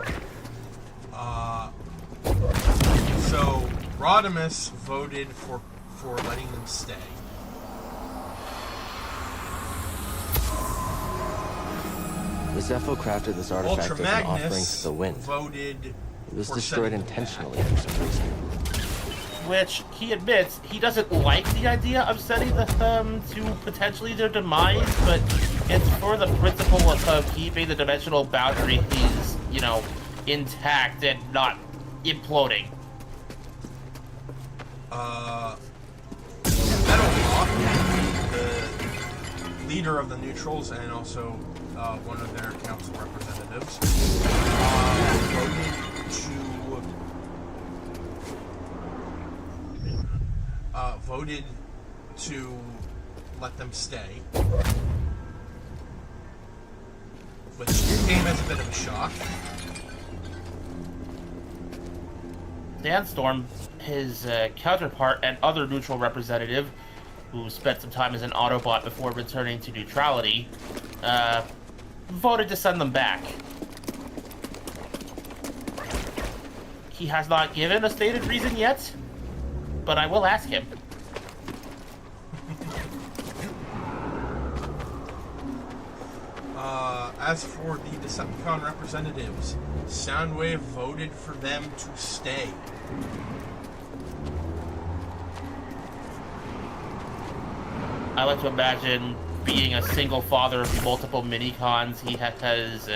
Speaker 2: So Rodimus voted for letting them stay.
Speaker 7: The Zepho crafted this artifact as an offering to
Speaker 2: Ultramagnus
Speaker 7: the wind.
Speaker 2: voted
Speaker 7: It was
Speaker 2: for
Speaker 7: destroyed
Speaker 2: sending them
Speaker 7: intentionally
Speaker 2: back.
Speaker 7: for some reason.
Speaker 3: Which he admits he doesn't like the idea of sending them to potentially their demise, but it's for the principle of keeping the dimensional boundaries, intact and not imploding.
Speaker 2: Metalhawk, the leader of the neutrals and also one of their council representatives, voted to let them stay, which came as a bit of a shock.
Speaker 3: Sandstorm, his counterpart and other neutral representative, who spent some time as an Autobot before returning to neutrality, voted to send them back. He has not given a stated reason yet, but I will ask him.
Speaker 2: As for the Decepticon representatives, Soundwave voted for them to stay.
Speaker 3: I like to imagine, being a single father of multiple mini-cons, he has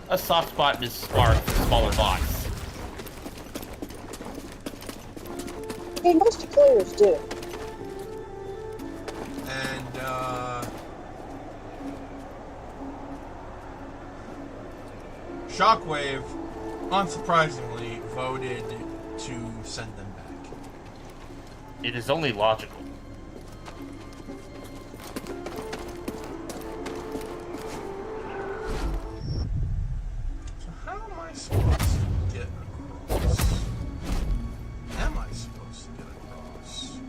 Speaker 3: a soft spot in his heart for smaller bots.
Speaker 1: I mean, most players do.
Speaker 2: And, Shockwave, unsurprisingly, voted to send them back.
Speaker 3: It is only logical.
Speaker 2: So how am I supposed to get across? Am I supposed to get across?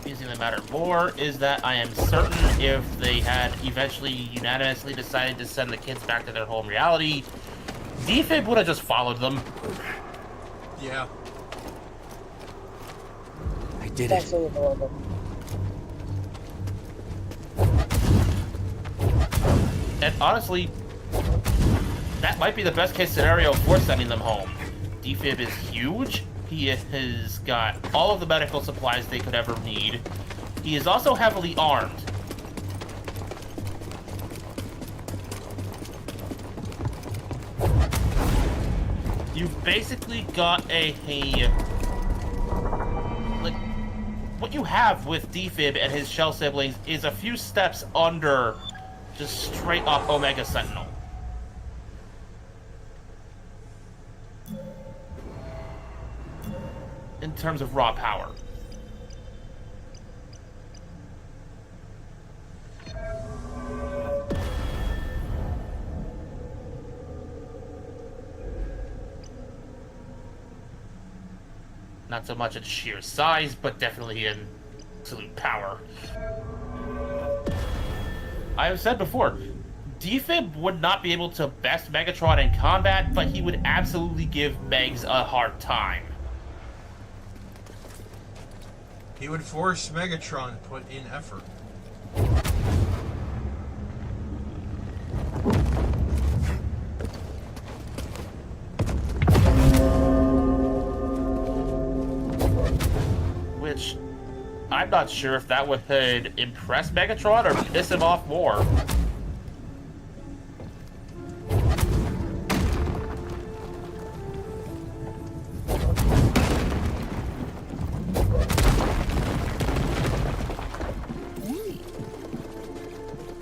Speaker 3: Using the matter more is that I am certain if they had eventually unanimously decided to send the kids back to their home reality, DFib would have just followed them.
Speaker 2: Yeah.
Speaker 7: I did
Speaker 1: It's
Speaker 7: it.
Speaker 1: actually adorable.
Speaker 3: And honestly, that might be the best case scenario for sending them home. DFib is huge. He has got all of the medical supplies they could ever need. He is also heavily armed. You've basically got like, what you have with DFib and his shell siblings is a few steps under just straight up Omega Sentinel. In terms of raw power. Not so much in sheer size, but definitely in absolute power. I have said before, Defib would not be able to best Megatron in combat, but he would absolutely give Megs a hard time.
Speaker 2: He would force Megatron to put in effort.
Speaker 3: Which, I'm not sure if that would impress Megatron or piss him off more.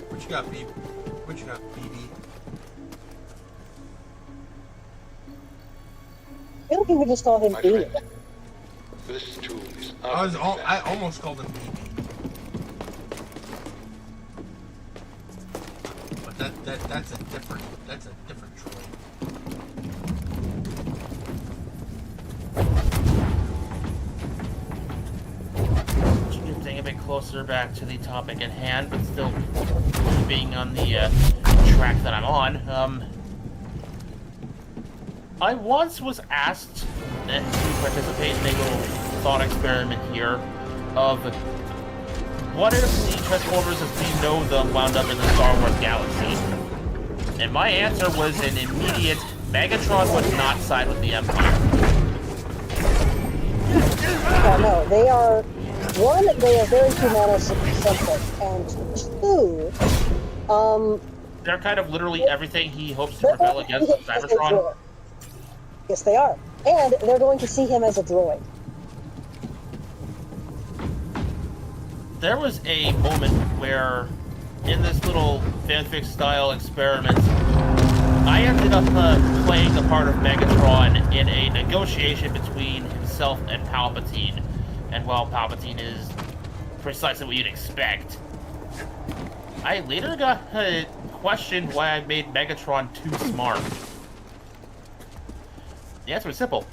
Speaker 2: What you got, BB? What you got, BB?
Speaker 1: I don't think we just call him
Speaker 8: My
Speaker 1: B.
Speaker 8: friend, this tool is
Speaker 2: I almost called him BB. But that's a different droid.
Speaker 3: Getting a bit closer back to the topic at hand, but still being on the track that I'm on. I once was asked to participate in a little thought experiment here of what if the Transformers as we know them wound up in the Star Wars galaxy? And my answer was an immediate Megatron would not side with the Empire.
Speaker 1: No, they are, one, they are very humanist-centric, and two,
Speaker 3: They're kind of literally everything he hopes to rebel against Cybertron.
Speaker 1: Yes, they are. And they're going to see him as a droid.
Speaker 3: There was a moment where, in this little fanfic-style experiment, I ended up playing the part of Megatron in a negotiation between himself and Palpatine. And while Palpatine is precisely what you'd expect, I later got questioned why I made Megatron too smart. The answer is simple.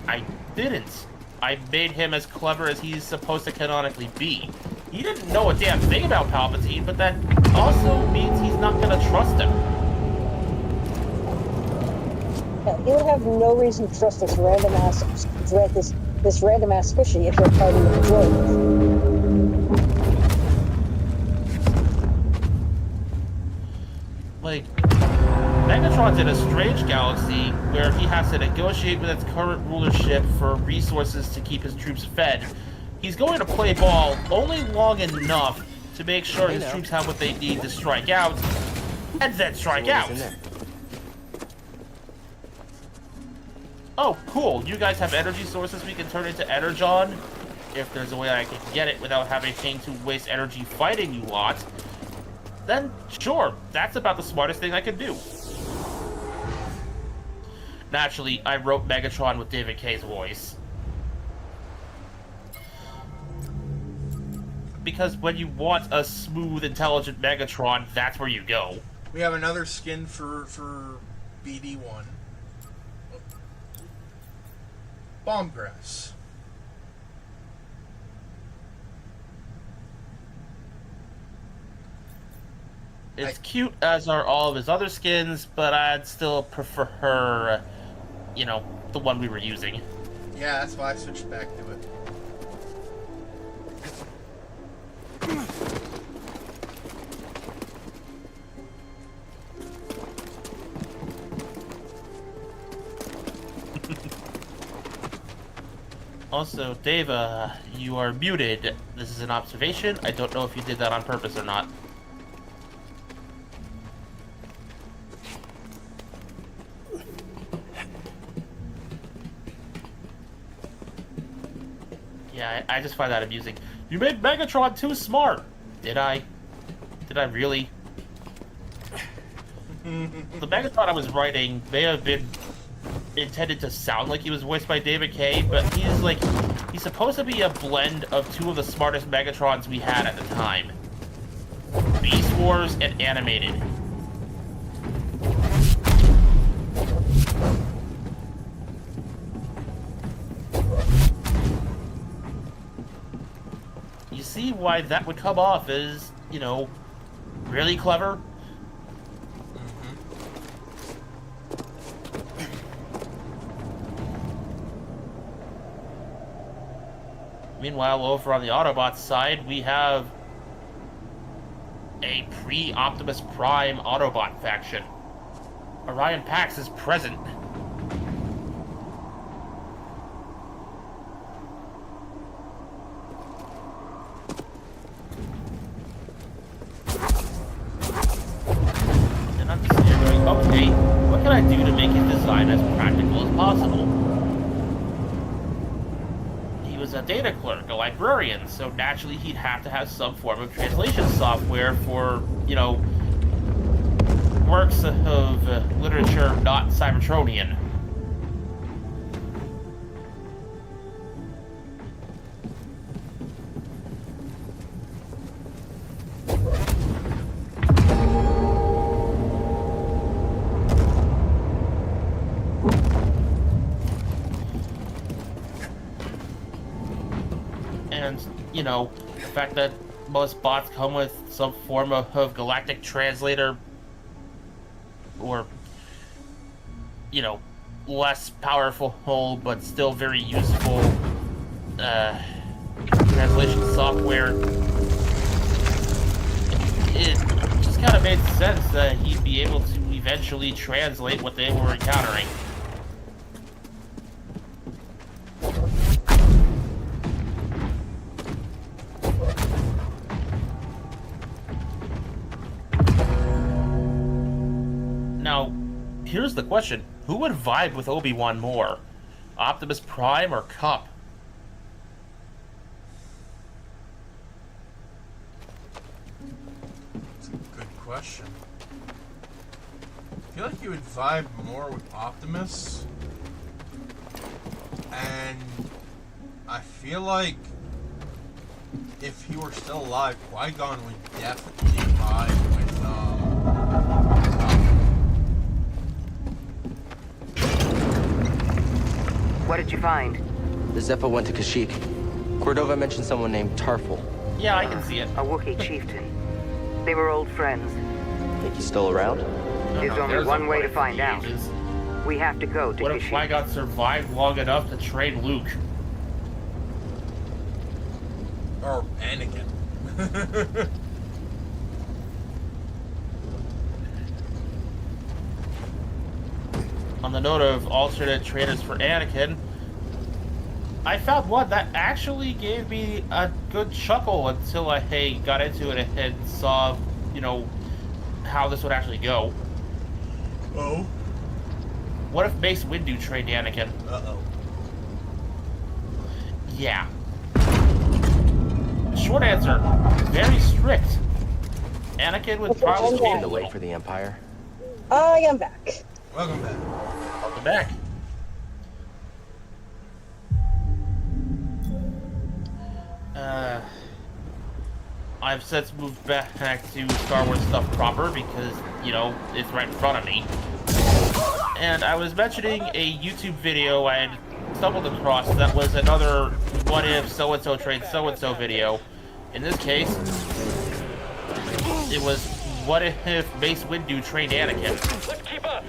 Speaker 3: I didn't. I made him as clever as he's supposed to canonically be. He didn't know a damn thing about Palpatine, but that also means he's not gonna trust him.
Speaker 1: Yeah, he would have no reason to trust this random ass this random ass squishy if you're fighting with a droid.
Speaker 3: Like, Megatron's in a strange galaxy where he has to negotiate with its current rulership for resources to keep his troops fed. He's going to play ball only long enough to make sure his troops have what they need to strike out, and then strike out. Oh, cool. You guys have energy sources we can turn into Energon? If there's a way I can get it without having to waste energy fighting you lot, then sure, that's about the smartest thing I could do. Naturally, I wrote Megatron with David Kay's voice. Because when you want a smooth, intelligent Megatron, that's where you go.
Speaker 2: We have another skin for BD1. Bombgrass.
Speaker 3: It's cute, as are all of his other skins, but I'd still prefer her, you know, the one we were using.
Speaker 2: Yeah, that's why I switched back to it.
Speaker 3: Also, Dave, you are muted. This is an observation. I don't know if you did that on purpose or not. Yeah, I just find that amusing. You made Megatron too smart! Did I? Did I really? The Megatron I was writing may have been intended to sound like he was voiced by David Kay, but he's supposed to be a blend of two of the smartest Megatrons we had at the time. Beast Wars and Animated. You see why that would come off as, you know, really clever? Meanwhile, over on the Autobots side, we have a pre-Optimus Prime Autobot faction. Orion Pax is present. And I'm just here going, okay, what can I do to make his design as practical as possible? He was a data clerk, a librarian, so naturally he'd have to have some form of translation software for, you know, works of literature not Cybertronian. And, you know, the fact that most bots come with some form of galactic translator or, you know, less powerful but still very useful translation software, it just kind of made sense that he'd be able to eventually translate what they were encountering. Now, here's the question. Who would vibe with Obi-Wan more? Optimus Prime or Cup?
Speaker 2: That's a good question. I feel like you would vibe more with Optimus. And I feel like if he were still alive, Qui-Gon would definitely vibe with
Speaker 6: What did you find?
Speaker 7: The Zephyr went to Kashyyyk. Cordova mentioned someone named Tarful.
Speaker 3: Yeah, I can see it.
Speaker 6: A Wookiee chieftain. They were old friends.
Speaker 7: Think he's still around?
Speaker 6: There's only
Speaker 3: there's
Speaker 6: one
Speaker 3: a
Speaker 6: way to
Speaker 3: way
Speaker 6: find out.
Speaker 3: ages.
Speaker 6: We have to go to
Speaker 3: What if
Speaker 6: Kashyyyk.
Speaker 3: Qui-Gon survived long enough to train Luke?
Speaker 2: or Anakin.
Speaker 3: On the note of alternate trainers for Anakin, I found one that actually gave me a good chuckle until I got into it and saw, you know, how this would actually go.
Speaker 2: Oh?
Speaker 3: What if Mace Windu trained Anakin?
Speaker 2: Uh-oh.
Speaker 3: Yeah. Short answer, very strict. Anakin would probably
Speaker 7: Paved the way for the Empire.
Speaker 1: I am back.
Speaker 2: Welcome back.
Speaker 3: Welcome back. I've since moved back to Star Wars stuff proper because, you know, it's right in front of me. And I was mentioning a YouTube video I had stumbled across that was another what if so-and-so trained so-and-so video. In this case, it was what if Mace Windu trained Anakin.
Speaker 5: Let's keep up.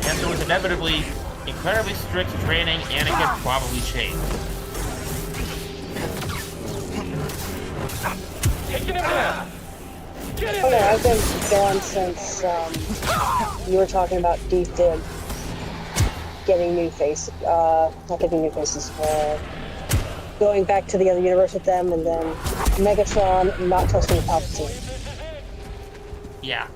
Speaker 3: And there was inevitably incredibly strict training Anakin probably changed.
Speaker 5: Taking him down. Get in
Speaker 1: Okay,
Speaker 5: there.
Speaker 1: I've been gone since you were talking about D-Fib getting new faces, not getting new faces, going back to the other universe with them, and then Megatron not trusting Palpatine.
Speaker 3: Yeah.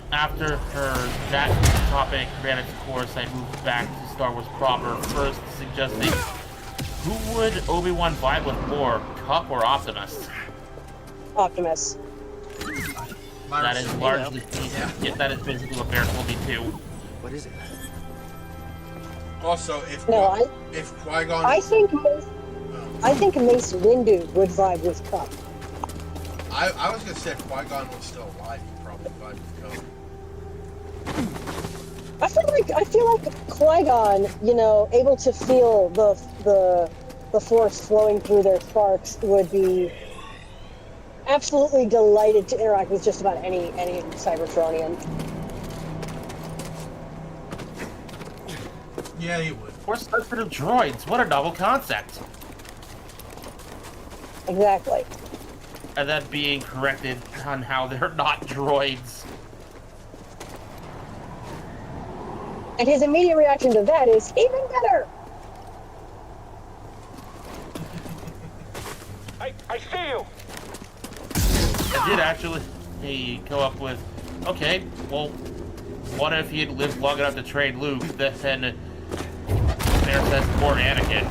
Speaker 3: After that topic ran its course, I moved back to Star Wars proper, first suggesting who would Obi-Wan vibe with more, Cup or Optimus?
Speaker 1: Optimus.
Speaker 3: That is largely, yeah, that is basically what Bear told me too.
Speaker 7: What is it?
Speaker 2: Also, if
Speaker 1: No,
Speaker 2: if Qui-Gon,
Speaker 1: I think Mace Windu would vibe with Cup.
Speaker 2: I was gonna say if Qui-Gon was still alive, he'd probably vibe with Coke.
Speaker 1: I feel like Qui-Gon, you know, able to feel the Force flowing through their sparks would be absolutely delighted to interact with just about any Cybertronian.
Speaker 2: Yeah, you would.
Speaker 3: Or sensitive droids. What a novel concept.
Speaker 1: Exactly.
Speaker 3: And then being corrected on how they're not droids.
Speaker 1: And his immediate reaction to that is even better.
Speaker 5: I see you.
Speaker 3: I did actually come up with, okay, well, what if he had lived long enough to train Luke, then there says poor Anakin.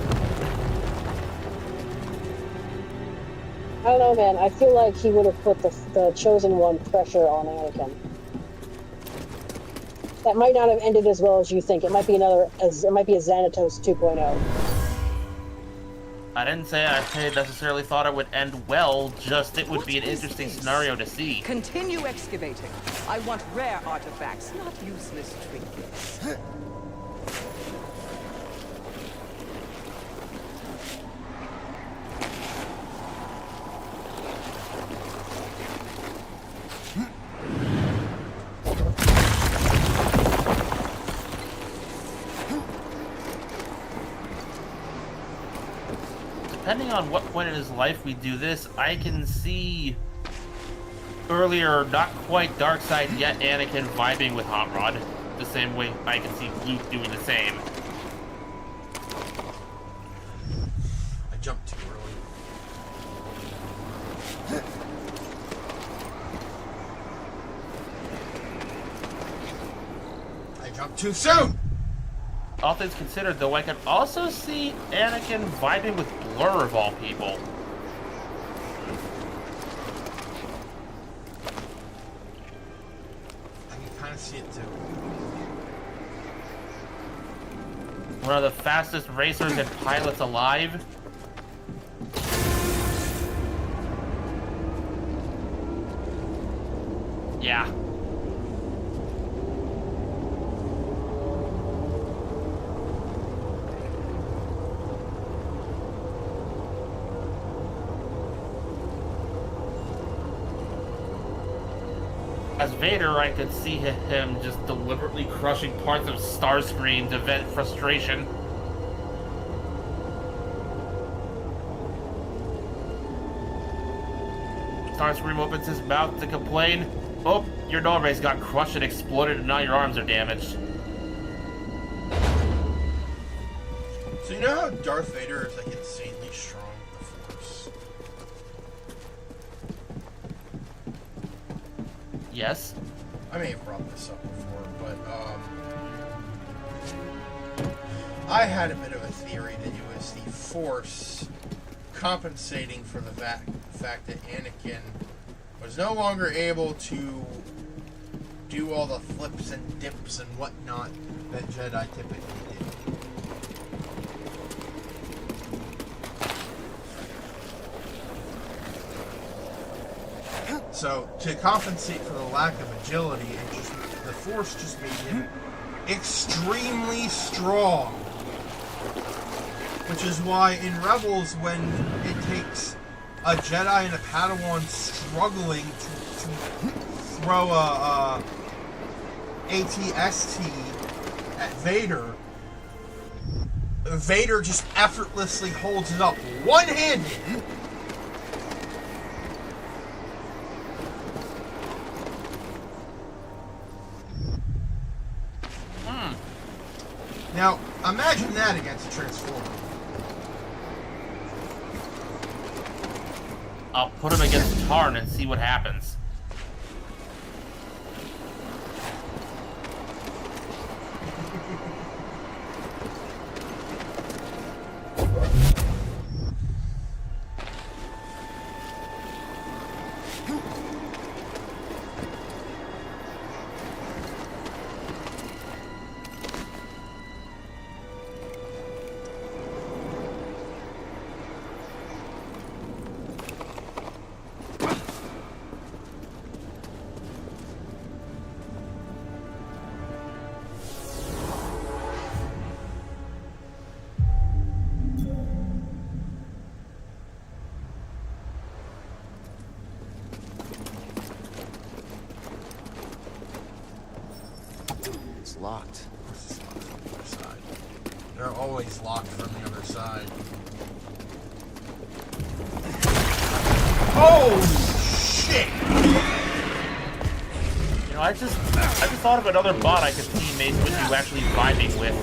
Speaker 1: I don't know, man. I feel like he would have put the Chosen One pressure on Anakin. That might not have ended as well as you think. It might be a Xanatos 2.0.
Speaker 3: I didn't say I necessarily thought it would end well, just it would be an interesting scenario to see.
Speaker 10: Continue excavating. I want rare artifacts, not useless trinkets.
Speaker 3: Depending on what point in his life we do this, I can see earlier, not quite dark side yet, Anakin vibing with Hot Rod, the same way I can see Luke doing the same.
Speaker 2: I jumped too early. I jumped too soon!
Speaker 3: All things considered, though, I can also see Anakin vibing with Blur of all people.
Speaker 2: I can kind of see it too.
Speaker 3: One of the fastest racers and pilots alive. Yeah. As Vader, I could see him just deliberately crushing parts of Starscream to vent frustration. Starscream opens his mouth to complain. Oh, your null rays got crushed and exploded and now your arms are damaged.
Speaker 2: So you know how Darth Vader is like insanely strong with the Force?
Speaker 3: Yes?
Speaker 2: I may have brought this up before, but I had a bit of a theory that it was the Force compensating for the fact that Anakin was no longer able to do all the flips and dips and whatnot that Jedi typically did. So, to compensate for the lack of agility, the Force just made him extremely strong. Which is why in Rebels, when it takes a Jedi and a Padawan struggling to throw a AT-ST at Vader, Vader just effortlessly holds it up one-handed. Now, imagine that against a Transformer.
Speaker 3: I'll put him against Tarn and see what happens.
Speaker 7: locked.
Speaker 2: What's this locked from the other side? They're always locked from the other side. Oh shit!
Speaker 3: You know, I just thought of another bot I could see Mace with you actually vibing with.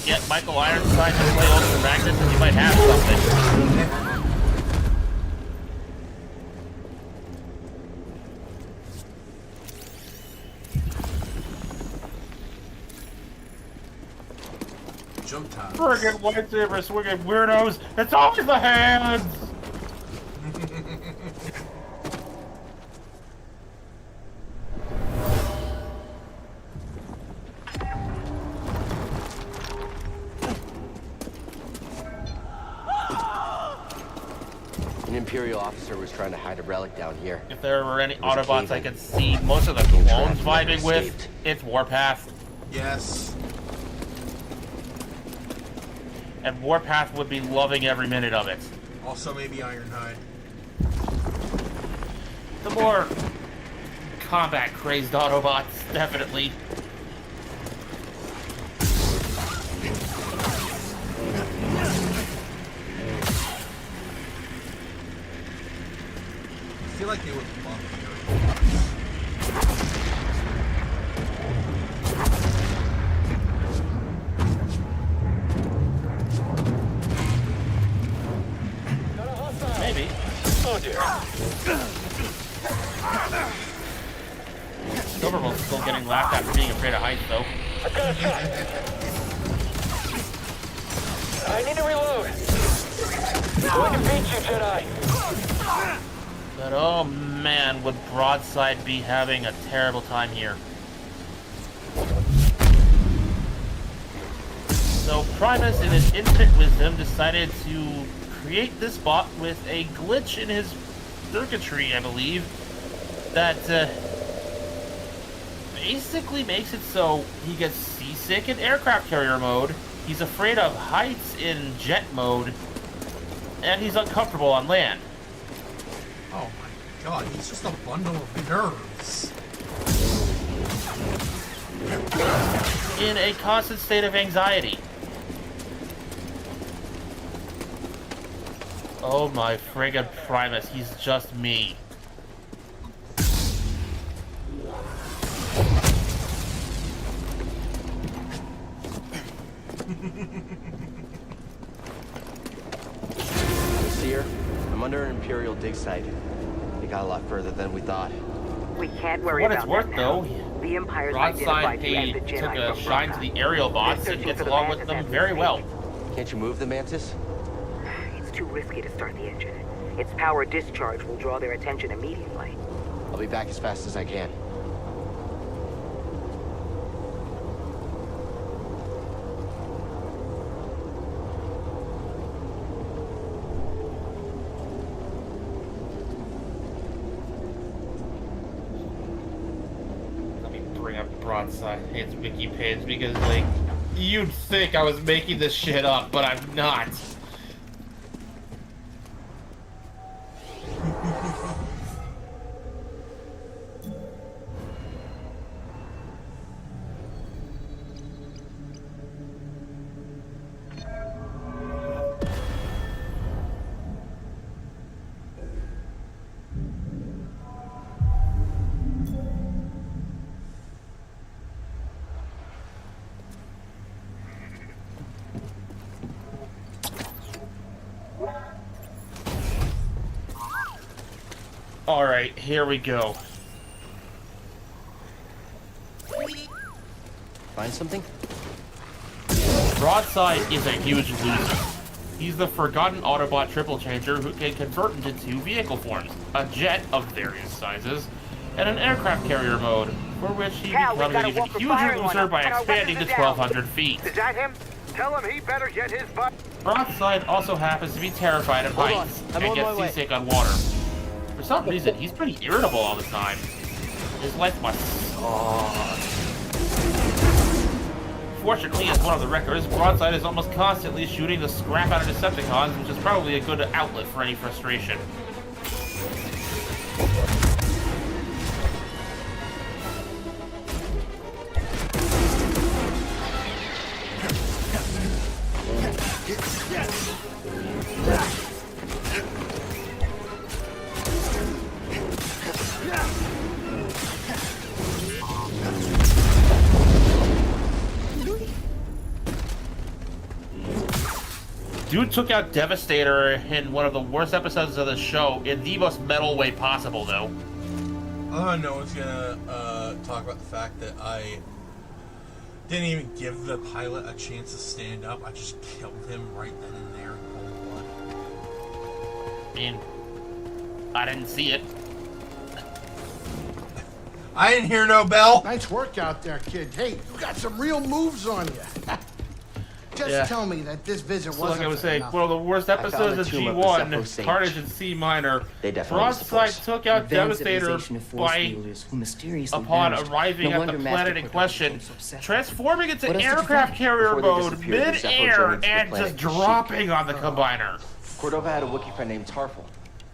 Speaker 3: Get Michael Ironside to play Ultra Magnus and you might have something.
Speaker 2: Jump time.
Speaker 3: Friggin' lightsaber swinging weirdos! It's always the hands!
Speaker 7: An Imperial officer was trying to hide a relic down here.
Speaker 3: If there were any
Speaker 7: was a
Speaker 3: Autobots I
Speaker 7: cave-in.
Speaker 3: could see most of the
Speaker 7: Being
Speaker 3: clones
Speaker 7: trapped and
Speaker 3: vibing with,
Speaker 7: escaped.
Speaker 3: it's Warpath.
Speaker 2: Yes.
Speaker 3: And Warpath would be loving every minute of it.
Speaker 2: Also maybe Ironhide.
Speaker 3: The more combat-crazed Autobots, definitely.
Speaker 2: I feel like they would love hearing.
Speaker 3: Maybe.
Speaker 5: Oh dear.
Speaker 3: Silverbone's still getting laughed at for being afraid of heights, though.
Speaker 5: I've got a shot. I need to reload. I can beat you, Jedi.
Speaker 3: But oh man, would Broadside be having a terrible time here. So Primus, in his infinite wisdom, decided to create this bot with a glitch in his circuitry, I believe, that basically makes it so he gets seasick in aircraft carrier mode, he's afraid of heights in jet mode, and he's uncomfortable on land.
Speaker 2: Oh my god, he's just a bundle of nerves.
Speaker 3: In a constant state of anxiety. Oh my friggin' Primus, he's just me.
Speaker 7: Seer, I'm under an Imperial dig site. It got a lot further than we thought.
Speaker 6: We can't worry
Speaker 3: What
Speaker 6: about
Speaker 3: it's worth,
Speaker 6: that now.
Speaker 3: though,
Speaker 6: The Empire's
Speaker 3: Broadside
Speaker 6: identified the
Speaker 3: paid,
Speaker 6: exit
Speaker 3: took
Speaker 6: Jedi
Speaker 3: a
Speaker 6: from
Speaker 3: shine to
Speaker 6: Raqqa.
Speaker 3: the aerial bots
Speaker 6: They're
Speaker 3: and
Speaker 6: searching
Speaker 3: gets
Speaker 6: for the
Speaker 3: along with
Speaker 6: Mantis
Speaker 3: them
Speaker 6: as we
Speaker 3: very
Speaker 6: speak.
Speaker 3: well.
Speaker 7: Can't you move the Mantis?
Speaker 6: It's too risky to start the engine. Its power discharge will draw their attention immediately.
Speaker 7: I'll be back as fast as I can.
Speaker 3: Let me bring up Broadside, its wiki page, because, like, you'd think I was making this shit up, but I'm not. Alright, here we go.
Speaker 7: Find something?
Speaker 3: Broadside is a huge loser. He's the forgotten Autobot triple changer who can convert into two vehicle forms, a jet of various sizes, and an aircraft carrier mode, for which he
Speaker 6: Cal, we've
Speaker 3: becomes
Speaker 6: got
Speaker 3: an
Speaker 6: a
Speaker 3: even
Speaker 6: Walker
Speaker 3: huger
Speaker 6: firing on
Speaker 3: loser
Speaker 6: him,
Speaker 3: by
Speaker 6: and our
Speaker 3: expanding to
Speaker 6: weapons are down.
Speaker 3: 1,200 feet.
Speaker 5: Is that him? Tell him he better get his butt.
Speaker 3: Broadside also happens to be terrified of
Speaker 7: Hold on,
Speaker 3: heights
Speaker 7: I'm
Speaker 3: and
Speaker 7: on
Speaker 3: gets
Speaker 7: my way.
Speaker 3: seasick on water. For some reason, he's pretty irritable all the time. His life must suck. Fortunately, as one of the wreckers, Broadside is almost constantly shooting the scrap out of Decepticons, which is probably a good outlet for any frustration. Dude took out Devastator in one of the worst episodes of the show in the most metal way possible, though.
Speaker 2: No one's gonna talk about the fact that I didn't even give the pilot a chance to stand up. I just killed him right then and there in cold blood.
Speaker 3: I mean, I didn't see it.
Speaker 2: I didn't hear no bell.
Speaker 11: Nice work out there, kid. Hey, you got some real moves on you. Just tell me that this visit
Speaker 3: So
Speaker 11: wasn't
Speaker 3: like I was
Speaker 11: for
Speaker 3: saying,
Speaker 11: nothing.
Speaker 3: one of the worst episodes of
Speaker 7: tomb of
Speaker 3: G1,
Speaker 7: Persephone
Speaker 3: Carnage in C minor.
Speaker 7: They definitely used the
Speaker 3: Frostbite
Speaker 7: Force.
Speaker 3: took out Devastator upon arriving at the planet in question, transforming into aircraft carrier
Speaker 7: Before they
Speaker 3: mode
Speaker 7: disappeared, the Zephyr
Speaker 3: mid-air
Speaker 7: journeyed to the
Speaker 3: and
Speaker 7: planet
Speaker 3: just
Speaker 7: Kashyyyk.
Speaker 3: dropping on the combiner.
Speaker 7: Cordova had a Wookiee friend named Tarful.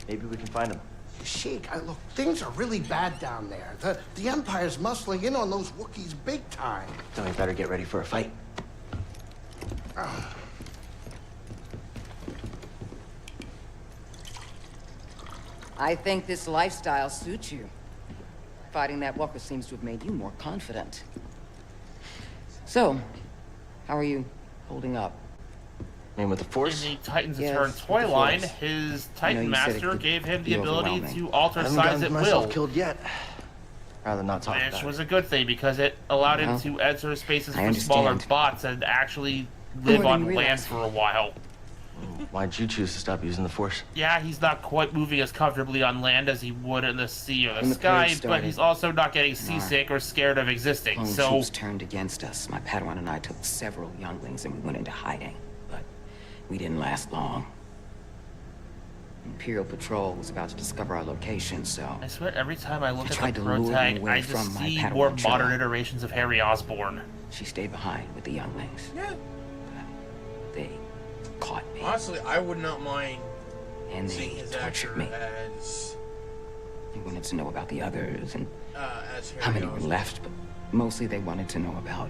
Speaker 7: Maybe we can find him.
Speaker 11: Sheik, look, things are really bad down there. The Empire's muscling in on those Wookiees big time.
Speaker 7: Then we better get ready for a fight.
Speaker 10: I think this lifestyle suits you. Fighting that walker seems to have made you more confident. So, how are you holding up?
Speaker 7: I mean, with the
Speaker 3: In
Speaker 7: Force?
Speaker 3: the Titans
Speaker 10: Yes,
Speaker 3: Return
Speaker 10: with
Speaker 3: toy
Speaker 10: the
Speaker 3: line,
Speaker 10: Force.
Speaker 3: his
Speaker 10: I know
Speaker 3: Titan
Speaker 10: you said it
Speaker 3: Master
Speaker 10: could
Speaker 3: gave him
Speaker 10: be
Speaker 3: the ability
Speaker 10: overwhelming.
Speaker 3: to alter
Speaker 7: I haven't
Speaker 3: size
Speaker 7: gotten
Speaker 3: at
Speaker 7: myself
Speaker 3: will.
Speaker 7: killed yet. Rather not talk
Speaker 3: Which
Speaker 7: about
Speaker 3: was
Speaker 7: it.
Speaker 3: a good thing because it allowed him
Speaker 10: Well,
Speaker 3: to enter spaces
Speaker 10: I
Speaker 3: for smaller
Speaker 10: understand.
Speaker 3: bots and actually live
Speaker 10: More
Speaker 3: on
Speaker 10: than you
Speaker 3: land
Speaker 10: realize.
Speaker 3: for a while.
Speaker 7: Why'd you choose to stop using the Force?
Speaker 3: Yeah, he's not quite moving as comfortably on land as he would in the sea or the
Speaker 10: When the
Speaker 3: sky,
Speaker 10: purge
Speaker 3: but
Speaker 10: started,
Speaker 3: he's also not getting seasick or scared of existing,
Speaker 10: Clone
Speaker 3: so...
Speaker 10: troops turned against us. My Padawan and I took several younglings and we went into hiding. But we didn't last long. Imperial Patrol was about to discover our location, so...
Speaker 3: I swear every time I look
Speaker 10: I
Speaker 3: at
Speaker 10: tried
Speaker 3: the
Speaker 10: to
Speaker 3: pro
Speaker 10: lure them
Speaker 3: tag,
Speaker 10: away
Speaker 3: I just
Speaker 10: from my
Speaker 3: see
Speaker 10: Padawan
Speaker 3: more
Speaker 10: Trilla.
Speaker 3: modern iterations of Harry Osborn.
Speaker 10: She stayed behind with the younglings.
Speaker 2: Yeah.
Speaker 10: They caught me.
Speaker 2: Honestly, I would not mind
Speaker 10: And
Speaker 2: seeing
Speaker 10: they
Speaker 2: his
Speaker 10: tortured
Speaker 2: actor
Speaker 10: me.
Speaker 2: as
Speaker 10: They wanted to know about the others and
Speaker 2: as
Speaker 10: how
Speaker 2: Harry
Speaker 10: many were
Speaker 2: Osborn.
Speaker 10: left, but mostly they wanted to know about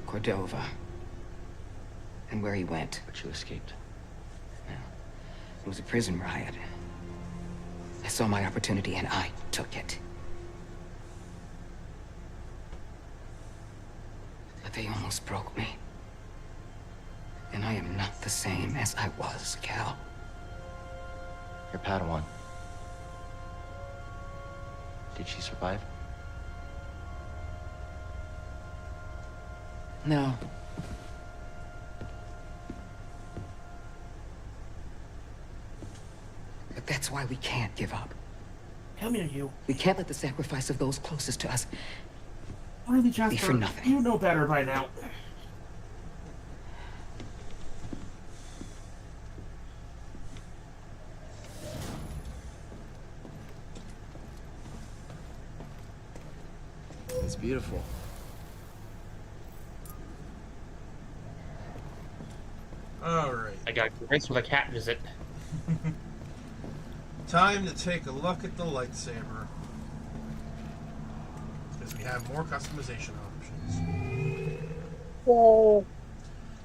Speaker 10: Cordova and where he went.
Speaker 7: But you escaped.
Speaker 10: It was a prison riot. I saw my opportunity and I took it. But they almost broke me. And I am not the same as I was, Cal.
Speaker 7: Your Padawan. Did she survive?
Speaker 10: No. But that's why we can't give up.
Speaker 3: Come here, you.
Speaker 10: We can't let the sacrifice of those closest to us
Speaker 3: Really,
Speaker 10: be
Speaker 3: Jasper,
Speaker 10: for nothing.
Speaker 3: you know better by now.
Speaker 7: It's beautiful.
Speaker 2: Alright.
Speaker 3: I got grace with a cat visit.
Speaker 2: Time to take a look at the lightsaber. Because we have more customization options.
Speaker 1: Yay.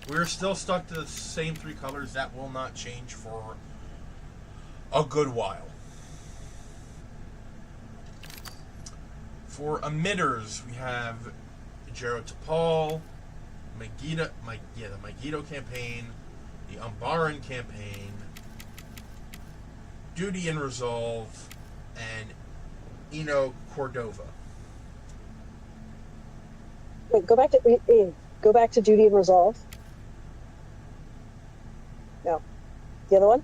Speaker 2: We're still stuck to the same three colors. That will not change for a good while. For emitters, we have Jero Tapal, the Megiddo campaign, the Umbaran campaign, Duty and Resolve, and Eno Cordova.
Speaker 1: Wait, go back to Duty and Resolve. No. The other one?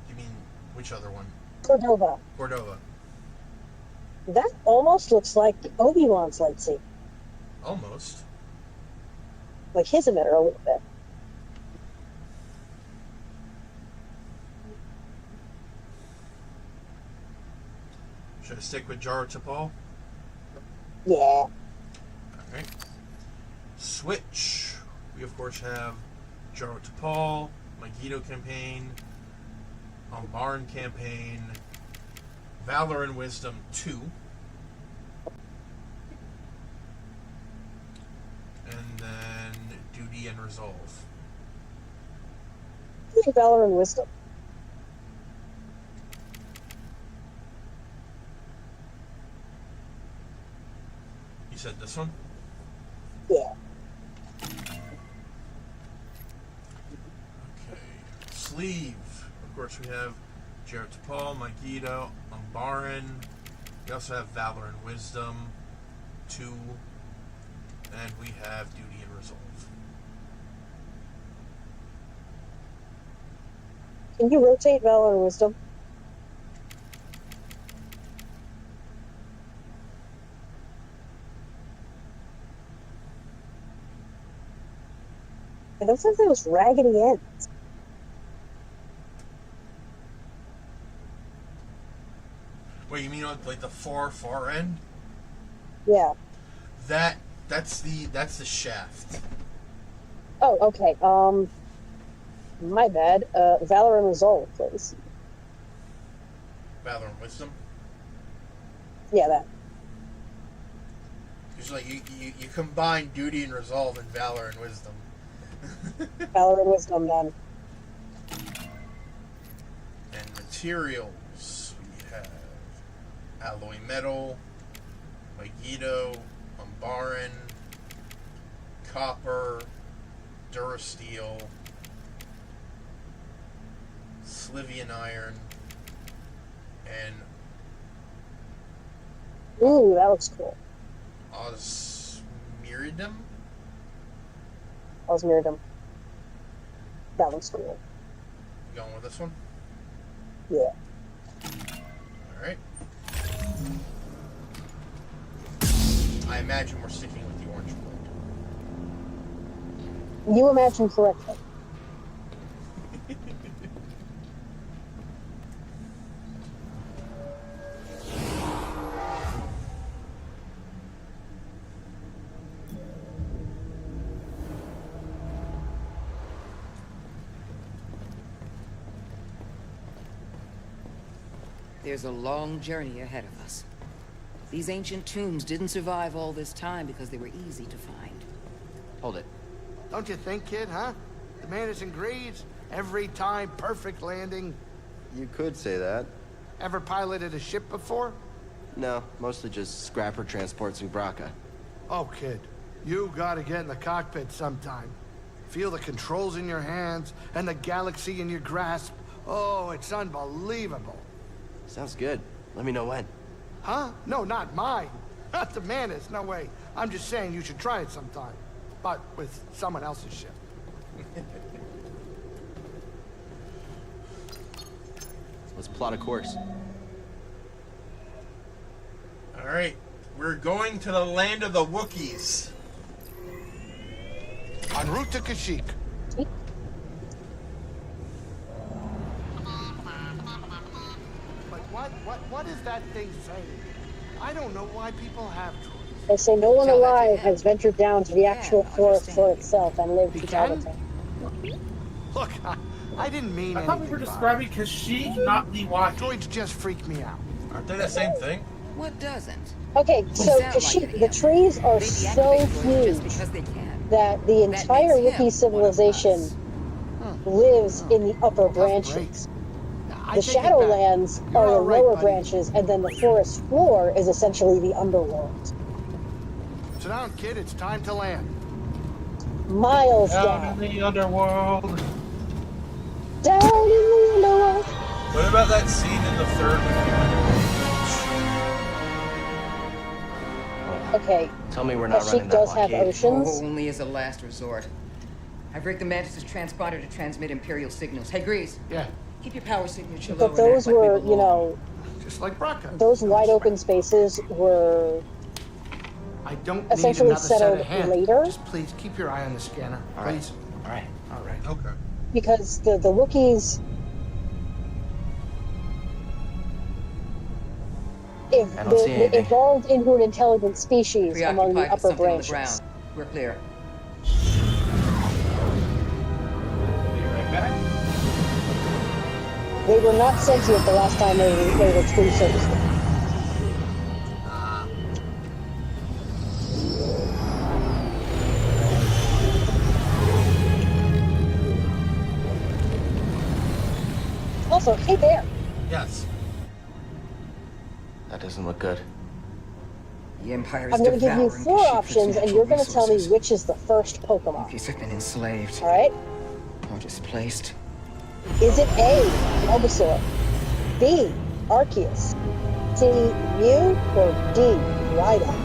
Speaker 2: You mean which other one?
Speaker 1: Cordova.
Speaker 2: Cordova.
Speaker 1: That almost looks like Obi-Wan's lightsaber.
Speaker 2: Almost.
Speaker 1: Like his emitter a little bit.
Speaker 2: Should I stick with Jaro Tapal?
Speaker 1: Yeah.
Speaker 2: Alright. Switch. We of course have Jaro Tapal, Megiddo campaign, Umbaran campaign, Valor and Wisdom 2. And then Duty and Resolve.
Speaker 1: I think Valor and Wisdom.
Speaker 2: You said this one?
Speaker 1: Yeah.
Speaker 2: Sleeve. Of course, we have Jared T'Pol, Megiddo, Umbaran. We also have Valor and Wisdom, 2. And we have Duty and Resolve.
Speaker 1: Can you rotate Valor and Wisdom? It looks like those raggedy ends.
Speaker 2: Wait, you mean like the far end?
Speaker 1: Yeah.
Speaker 2: That's the shaft.
Speaker 1: Oh, okay. My bad. Valor and Resolve, please.
Speaker 2: Valor and Wisdom.
Speaker 1: Yeah, that.
Speaker 2: It's like you combine Duty and Resolve and Valor and Wisdom.
Speaker 1: Valor and Wisdom, then.
Speaker 2: And materials, we have alloy metal, Megiddo, Umbaran, copper, Durasteel, Slivian iron, and
Speaker 1: Ooh, that looks cool.
Speaker 2: Osmiridum.
Speaker 1: Osmiridum. That looks cool.
Speaker 2: You going with this one?
Speaker 1: Yeah.
Speaker 2: Alright. I imagine we're sticking with the orange blade.
Speaker 1: You imagine correctly.
Speaker 10: There's a long journey ahead of us. These ancient tombs didn't survive all this time because they were easy to find.
Speaker 7: Hold it.
Speaker 11: Don't you think, kid, huh? The Mantis agrees. Every time, perfect landing.
Speaker 7: You could say that.
Speaker 11: Ever piloted a ship before?
Speaker 7: No, mostly just scrapper transports in Braca.
Speaker 11: Oh, kid, you gotta get in the cockpit sometime. Feel the controls in your hands and the galaxy in your grasp. Oh, it's unbelievable.
Speaker 7: Sounds good. Let me know when.
Speaker 11: Huh? No, not mine. Not the Mantis, no way. I'm just saying you should try it sometime. But with someone else's ship.
Speaker 7: Let's plot a course.
Speaker 2: Alright, we're going to the land of the Wookiees.
Speaker 11: En route to Kashyyyk. But what is that thing saying? I don't know why people have droids.
Speaker 1: They say no one
Speaker 10: Tell that to
Speaker 1: alive
Speaker 10: him.
Speaker 1: has ventured down to the actual
Speaker 10: Yeah,
Speaker 1: forest for
Speaker 10: understand.
Speaker 1: itself and lived to tell the
Speaker 11: Again?
Speaker 1: tale.
Speaker 11: Look, I didn't mean
Speaker 3: I thought we
Speaker 11: anything
Speaker 3: were
Speaker 11: by it.
Speaker 3: describing Kashyyyk, not the Wookiees.
Speaker 11: Droids just freak me out.
Speaker 2: Aren't they the same thing?
Speaker 10: What doesn't?
Speaker 1: Okay,
Speaker 10: You
Speaker 1: so
Speaker 10: sound like
Speaker 1: Kashyyyk,
Speaker 10: an
Speaker 1: the
Speaker 10: imp.
Speaker 1: trees are
Speaker 10: They
Speaker 1: so
Speaker 10: deactivate droids just
Speaker 1: huge
Speaker 10: because they can.
Speaker 1: that the
Speaker 10: That
Speaker 1: entire
Speaker 10: makes him
Speaker 1: Wookiee
Speaker 10: one of
Speaker 1: civilization
Speaker 10: us.
Speaker 1: lives in the upper
Speaker 11: Tough
Speaker 1: branches.
Speaker 11: break. I
Speaker 1: The
Speaker 11: take it back.
Speaker 1: Shadowlands
Speaker 11: You're
Speaker 1: are the
Speaker 11: all right,
Speaker 1: lower
Speaker 11: buddy.
Speaker 1: branches, and then the forest floor is essentially the underworld.
Speaker 11: Sit down, kid. It's time to land.
Speaker 1: Miles
Speaker 3: Down
Speaker 1: down.
Speaker 3: in the underworld.
Speaker 1: Down in the underworld.
Speaker 2: What about that scene in the third movie?
Speaker 1: Okay,
Speaker 7: Tell me we're not running
Speaker 1: Kashyyyk
Speaker 7: that
Speaker 1: does have
Speaker 7: blockade.
Speaker 1: oceans.
Speaker 10: Only as a last resort. I've rigged the Mantis' transponder to transmit Imperial signals. Hey, Grease,
Speaker 11: Yeah,
Speaker 10: keep your power signature low
Speaker 1: But
Speaker 10: and act
Speaker 1: those
Speaker 10: like we
Speaker 1: were,
Speaker 10: belong.
Speaker 11: just like Braca.
Speaker 1: those wide open spaces were
Speaker 11: I don't
Speaker 1: essentially
Speaker 11: need another set
Speaker 1: settled
Speaker 11: of hands.
Speaker 1: later.
Speaker 11: Just please keep your eye on the scanner,
Speaker 7: All right.
Speaker 11: please.
Speaker 7: All right.
Speaker 11: All right.
Speaker 2: Okay.
Speaker 1: because the Wookiees
Speaker 7: I don't see anything.
Speaker 1: evolved into an intelligent species among the
Speaker 10: Preoccupied with
Speaker 1: upper
Speaker 10: something on the
Speaker 1: branches.
Speaker 10: ground. We're clear.
Speaker 3: Be right back.
Speaker 1: They were not sentient the last time they were true, so to speak. Also, hey there.
Speaker 2: Yes.
Speaker 7: That doesn't look good.
Speaker 10: The Empire is
Speaker 1: I'm going to give you
Speaker 10: devouring
Speaker 1: 4
Speaker 10: Kashyyyk for
Speaker 1: options,
Speaker 10: its
Speaker 1: and you're going to
Speaker 10: natural
Speaker 1: tell me
Speaker 10: resources.
Speaker 1: which is the first Pokemon.
Speaker 10: Wookiees have been enslaved
Speaker 1: All right?
Speaker 10: or displaced
Speaker 1: Is it A, Bulbasaur, B, Arceus, C, Mew, or D, Rhydon?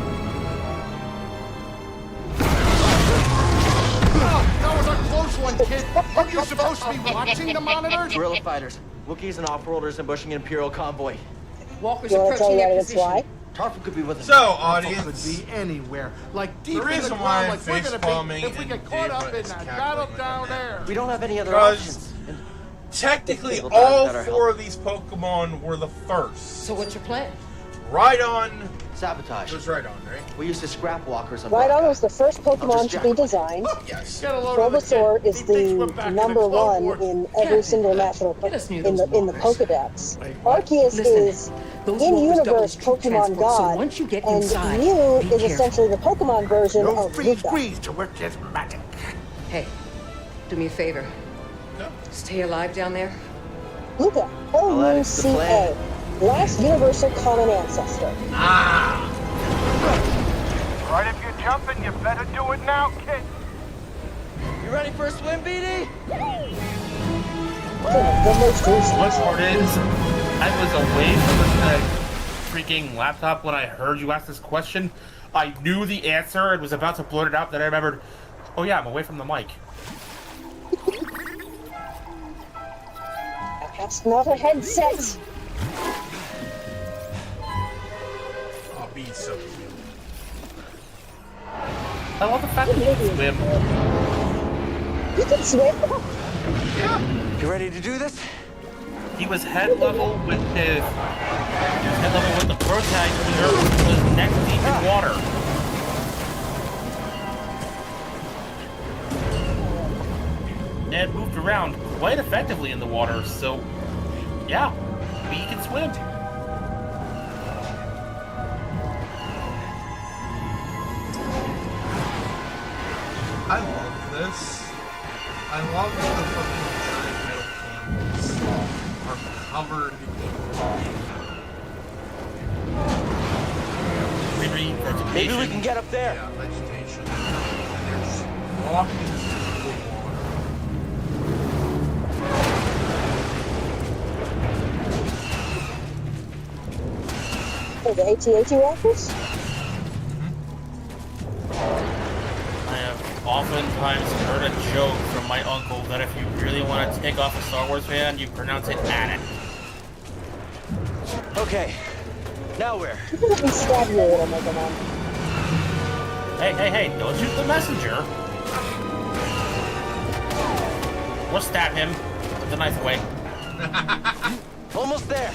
Speaker 11: That was a close one, kid. Aren't you supposed to be watching the monitors?
Speaker 7: Guerrilla fighters, Wookiees and off-worlders ambushing an Imperial convoy.
Speaker 10: Walker's
Speaker 1: You want to tell
Speaker 10: approaching
Speaker 1: me
Speaker 10: their
Speaker 1: that's
Speaker 10: position.
Speaker 1: why?
Speaker 7: Tarful could be with us.
Speaker 2: So, audience,
Speaker 11: Could be anywhere, like deep
Speaker 2: the
Speaker 11: in the
Speaker 2: reason
Speaker 11: ground,
Speaker 2: why I'm
Speaker 11: like we're gonna
Speaker 2: face-palming
Speaker 11: be if we
Speaker 2: and
Speaker 11: get caught up
Speaker 2: Diva
Speaker 11: in
Speaker 2: is
Speaker 11: that
Speaker 2: cackling
Speaker 11: battle
Speaker 2: like
Speaker 11: down
Speaker 2: a man.
Speaker 11: there.
Speaker 7: We don't have any other
Speaker 2: Because-
Speaker 7: options. And
Speaker 2: technically
Speaker 7: People die
Speaker 2: all
Speaker 7: without our
Speaker 2: 4
Speaker 7: help.
Speaker 2: of these Pokemon were the first.
Speaker 10: So what's your plan?
Speaker 2: Rhydon,
Speaker 7: sabotage.
Speaker 2: there's Rhydon, right?
Speaker 7: We used to scrap walkers on
Speaker 1: Rhydon
Speaker 7: Barca.
Speaker 1: was the first Pokemon to be designed.
Speaker 2: Yes.
Speaker 11: Get a load of the
Speaker 1: Bulbasaur
Speaker 11: kid.
Speaker 1: is
Speaker 11: He thinks we're
Speaker 1: the
Speaker 11: back in
Speaker 1: number
Speaker 11: the Clone
Speaker 1: 1
Speaker 11: Wars.
Speaker 1: in every single national
Speaker 10: Get us near
Speaker 1: in
Speaker 10: those
Speaker 1: the
Speaker 10: walkers.
Speaker 1: Pokedex.
Speaker 11: Wait, what?
Speaker 1: Arceus
Speaker 10: Listen,
Speaker 1: is
Speaker 10: those
Speaker 1: in-universe
Speaker 10: walkers double
Speaker 1: Pokemon
Speaker 10: transport, so
Speaker 1: God,
Speaker 10: once you get
Speaker 1: and
Speaker 10: inside,
Speaker 1: Mew
Speaker 10: be
Speaker 1: is
Speaker 10: careful.
Speaker 1: essentially the Pokemon version
Speaker 11: No
Speaker 1: of
Speaker 11: free
Speaker 1: Luca.
Speaker 11: squeeze to work his magic.
Speaker 10: Hey, do me a favor.
Speaker 2: No.
Speaker 10: Stay alive down there.
Speaker 1: Luca,
Speaker 7: I'll add it to the
Speaker 1: L-U-C-A,
Speaker 7: plan.
Speaker 1: last universal common ancestor.
Speaker 5: Right, if you're jumping, you better do it now, kid.
Speaker 7: You ready for a swim, BD?
Speaker 1: The most recent.
Speaker 3: What's hard is, I was away from the freaking laptop when I heard you ask this question. I knew the answer and was about to blurt it out, then I remembered, oh yeah, I'm away from the mic.
Speaker 1: That's not a headset.
Speaker 2: I'll be so cute.
Speaker 3: I love the fact that you can swim.
Speaker 1: You can swim.
Speaker 7: You ready to do this?
Speaker 3: He was head level with the prototype when Earth was neck deep in water. And moved around quite effectively in the water, so yeah, he can swim.
Speaker 2: I love this. I love that the fucking giant metal candles are covered in
Speaker 3: Vegetation.
Speaker 7: Maybe we can get up there.
Speaker 2: vegetation. And they're just walking through the water.
Speaker 1: Oh, the AT-AT walkers?
Speaker 3: I have oftentimes heard a joke from my uncle that if you really want to take off a Star Wars fan, you pronounce it Anik.
Speaker 7: Okay. Now where?
Speaker 1: You can let me stab you a little, Mega Man.
Speaker 3: Hey, don't shoot the messenger. Or stab him with the knife away.
Speaker 7: Almost there.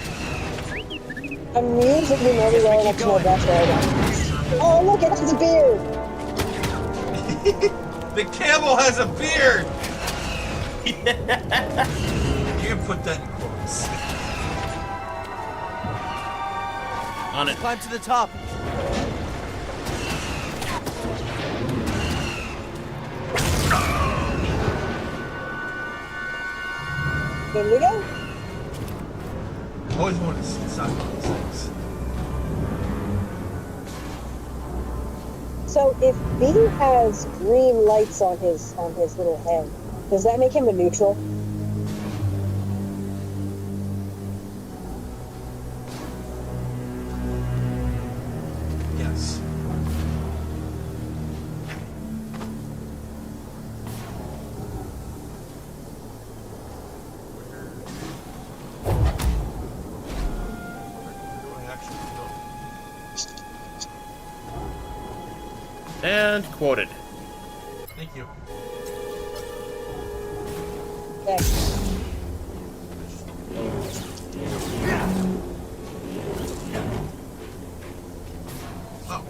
Speaker 1: I'm musically maybe well enough to know that's Rhydon. Oh, look, it has a beard!
Speaker 2: The camel has a beard! You can put that in quotes.
Speaker 3: On it.
Speaker 7: Climb to the top.
Speaker 1: Here we go.
Speaker 2: I always wanted to see inside of these things.
Speaker 1: So if B has green lights on his little head, does that make him a neutral?
Speaker 2: Yes. Where do I actually go?
Speaker 3: And quoted.
Speaker 2: Thank you.
Speaker 1: Yes.
Speaker 2: Oh,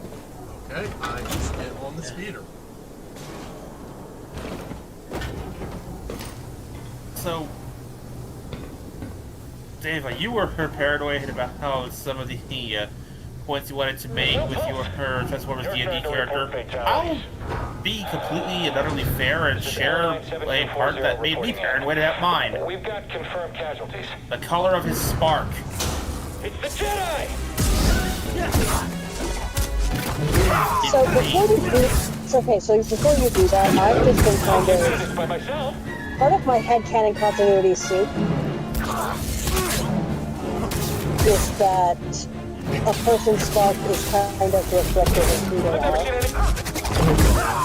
Speaker 2: okay. I just get on the speeder.
Speaker 3: So, Dave, you were paranoid about how some of the points you wanted to make with your Transformers D&D character. I'll be completely and utterly fair and share a part that made me paranoid about mine.
Speaker 5: We've got confirmed casualties.
Speaker 3: The color of his spark.
Speaker 5: It's the Jedi!
Speaker 1: So before you do, so before you do that, I've just been kind
Speaker 5: I
Speaker 1: of
Speaker 5: can do this by myself.
Speaker 1: part of my headcanon continuity soup is that a person's spark is kind of reflective of who they are.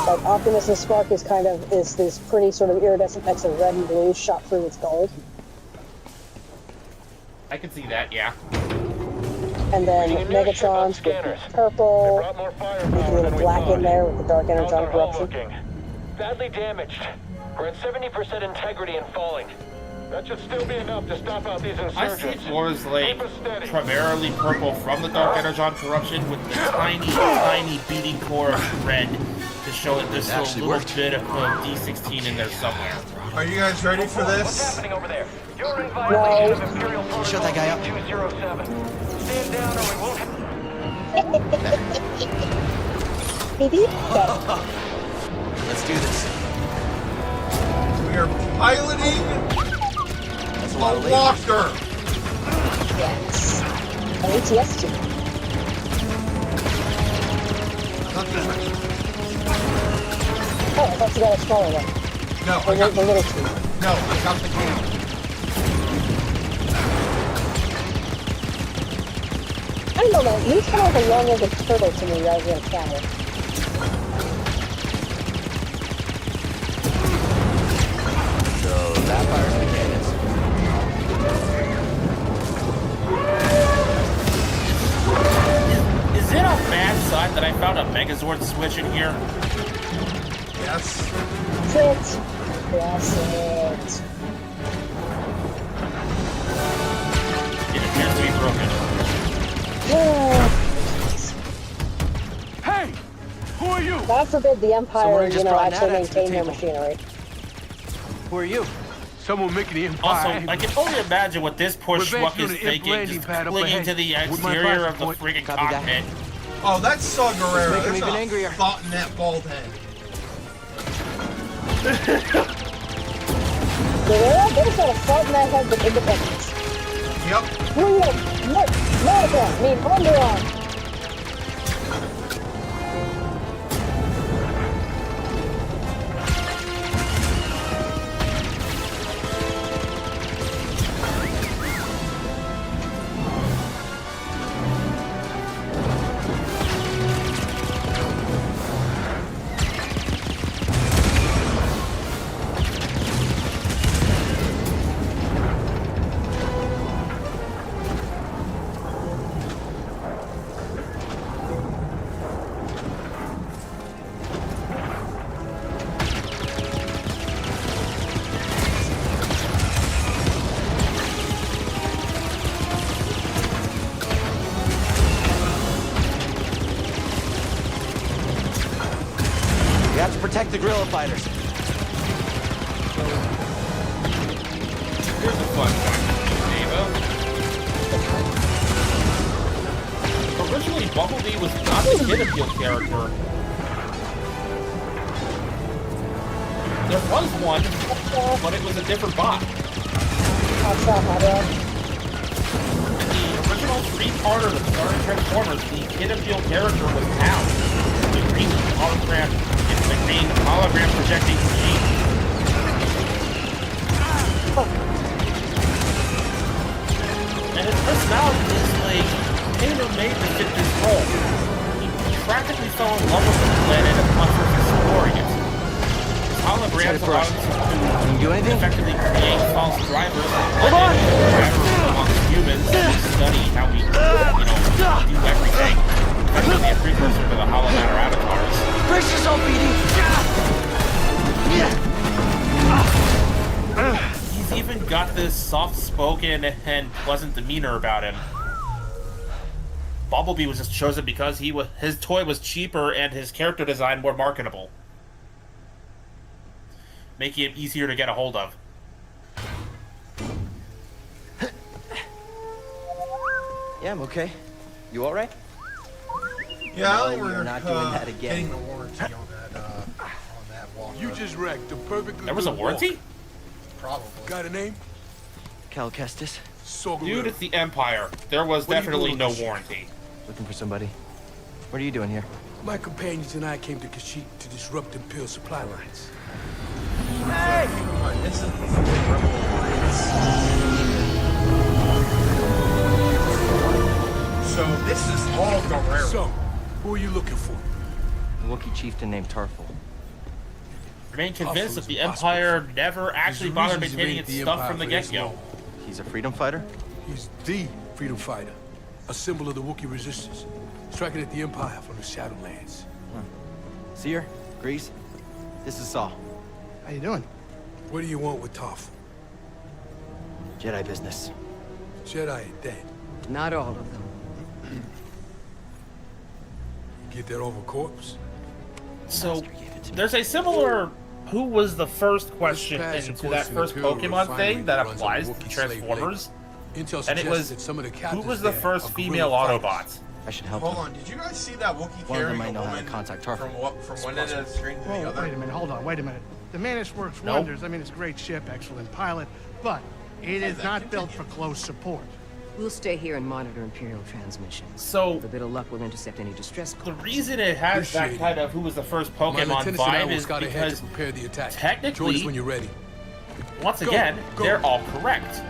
Speaker 1: Like Optimus' spark is this pretty sort of iridescent mix of red and blue shot through with gold.
Speaker 3: I can see that, yeah.
Speaker 1: And then Megatron's with purple, with a little black in there with the dark energon corruption.
Speaker 5: Badly damaged. We're at 70% integrity and falling. That should still be enough to stop out these insurgents.
Speaker 3: I see it more as like primarily purple from the dark energon corruption with the tiny beating core of red to show that there's still a little bit of D16 in there somewhere.
Speaker 2: Are you guys ready for this?
Speaker 5: What's happening over there? You're in violation of Imperial Protocol
Speaker 7: Shut that guy up.
Speaker 5: 207. Stand down or we won't have...
Speaker 7: Let's do this.
Speaker 2: We are piloting
Speaker 7: That's a
Speaker 2: a
Speaker 7: lot of
Speaker 2: walker.
Speaker 1: Yes. An ATS-2.
Speaker 2: Not this one.
Speaker 1: Oh, I thought you got a smaller one.
Speaker 2: No,
Speaker 1: The little two.
Speaker 2: No, I got the camera.
Speaker 1: I don't know, man. He's kind of like a long-legged turtle to me rather than a camel.
Speaker 7: So that fires the cannons.
Speaker 3: Is it a bad sign that I found a Megazord switch in here?
Speaker 2: Yes.
Speaker 1: That's it. That's it.
Speaker 3: It appears to be broken.
Speaker 5: Hey! Who are you?
Speaker 1: God forbid the Empire,
Speaker 7: Someone just brought an
Speaker 1: actually
Speaker 7: axe to the
Speaker 1: maintain their
Speaker 7: table.
Speaker 1: machinery.
Speaker 7: Who are you?
Speaker 5: Someone making the
Speaker 3: Also,
Speaker 5: Empire.
Speaker 3: I can only imagine what this poor
Speaker 5: We're
Speaker 3: schmuck
Speaker 5: based on
Speaker 3: is
Speaker 5: an imp
Speaker 3: thinking,
Speaker 5: landing
Speaker 3: just
Speaker 5: pad up
Speaker 3: clinging
Speaker 5: ahead
Speaker 3: to the
Speaker 5: with my
Speaker 3: exterior of the
Speaker 5: passport.
Speaker 3: friggin'
Speaker 7: Copy that.
Speaker 3: cockpit.
Speaker 2: Oh, that's Saw Gerrera.
Speaker 7: Making me
Speaker 2: There's
Speaker 7: even
Speaker 2: a
Speaker 7: angrier.
Speaker 2: thought in that bald head.
Speaker 1: There's got a fault in that head with independence.
Speaker 2: Yep.
Speaker 1: Who are you? Look, Monica, I mean, Onderon.
Speaker 7: We have to protect the guerrilla fighters.
Speaker 3: Here's a fun one, Ava. Originally, Bumblebee was not the Kid Appeal character. There was one, but it was a different bot. The original three-parter that started Transformers, the Kid Appeal character was Hal, the green hologram, it's the green hologram projecting machine. And his personality is like tailor-made to fit this role. He practically fell in love with the planet upon first exploring it. His holograms allowed him to effectively create false drivers amongst humans and study how we, do everything. Especially a precursor to the Hollow Matter avatars.
Speaker 7: Brace yourself, BD!
Speaker 3: He's even got this soft-spoken and pleasant demeanor about him. Bumblebee was just chosen because his toy was cheaper and his character design more marketable, making him easier to get a hold of.
Speaker 7: Yeah, I'm okay. You all right?
Speaker 2: Yeah,
Speaker 7: No,
Speaker 2: I think
Speaker 7: we're
Speaker 2: we're
Speaker 7: not doing that again.
Speaker 2: getting the warranty on that walker.
Speaker 5: You just wrecked a perfectly
Speaker 3: There was a
Speaker 5: good
Speaker 3: warranty?
Speaker 5: walk.
Speaker 2: Probably.
Speaker 5: Got a name?
Speaker 7: Cal Kestis.
Speaker 3: Dude, it's the Empire. There was
Speaker 5: What are you
Speaker 3: definitely
Speaker 5: doing
Speaker 3: no
Speaker 5: with this shit?
Speaker 3: warranty.
Speaker 7: Looking for somebody. What are you doing here?
Speaker 5: My companions and I came to Kashyyyk to disrupt Imperial supply lines.
Speaker 2: Come on, this is
Speaker 12: were you looking for?
Speaker 7: A Wookiee chieftain named Tarful.
Speaker 3: Remain convinced that the Empire never actually bothered maintaining its stuff from the get-go.
Speaker 7: He's a freedom fighter?
Speaker 12: He's the freedom fighter. A symbol of the Wookiee resistance. Striking at the Empire from the Shadowlands.
Speaker 7: Seer, Grease, this is Saul.
Speaker 11: How you doing?
Speaker 12: What do you want with Toph?
Speaker 7: Jedi business.
Speaker 12: Jedi are dead.
Speaker 10: Not all of them.
Speaker 12: Get that over corpse?
Speaker 3: So, there's a similar who was the first question into that first Pokemon thing that applies to Transformers. And it was, who was the first female Autobot?
Speaker 7: I should help
Speaker 2: Hold on, did you guys see that Wookiee carrying a woman from one end of the screen to the other?
Speaker 11: Wait a minute, hold on, wait a minute. The Mantis works wonders. I mean, it's a great ship, excellent pilot, but it is not built for close support.
Speaker 10: We'll stay here and monitor Imperial transmissions.
Speaker 3: So,
Speaker 10: with a bit of luck, we'll intercept any distress calls.
Speaker 3: The reason it has that kind of who was the first Pokemon vibe is because technically,
Speaker 12: when you're ready.
Speaker 3: Once again, they're all correct.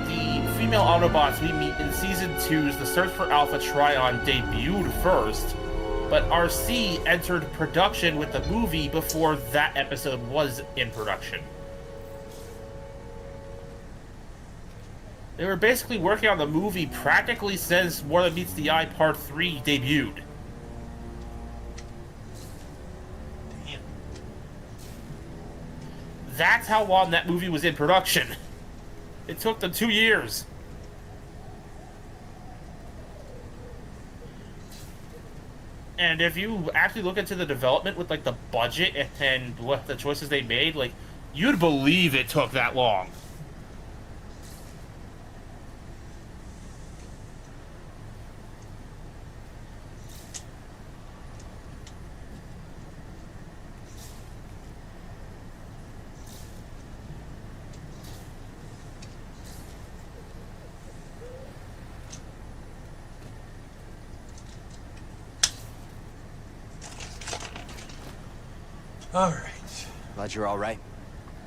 Speaker 3: The female Autobots we meet in Season 2's The Search for Alpha Trion debuted first, but RC entered production with the movie before that episode was in production. They were basically working on the movie practically since More Than Meets the Eye Part 3 debuted. Damn. That's how long that movie was in production. It took them 2 years. And if you actually look into the development with like the budget and what the choices they made, like, you'd believe it took that long.
Speaker 2: All right.
Speaker 7: Glad you're all right.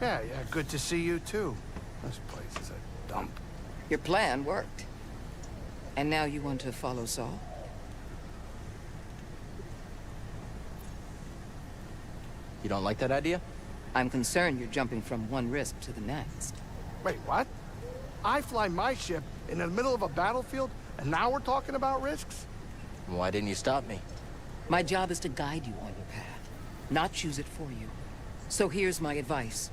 Speaker 11: Yeah, good to see you too. This place is a dump.
Speaker 10: Your plan worked. And now you want to follow Saul?
Speaker 7: You don't like that idea?
Speaker 10: I'm concerned you're jumping from one risk to the next.
Speaker 11: Wait, what? I fly my ship in the middle of a battlefield, and now we're talking about risks?
Speaker 7: Why didn't you stop me?
Speaker 10: My job is to guide you on your path, not choose it for you. So here's my advice.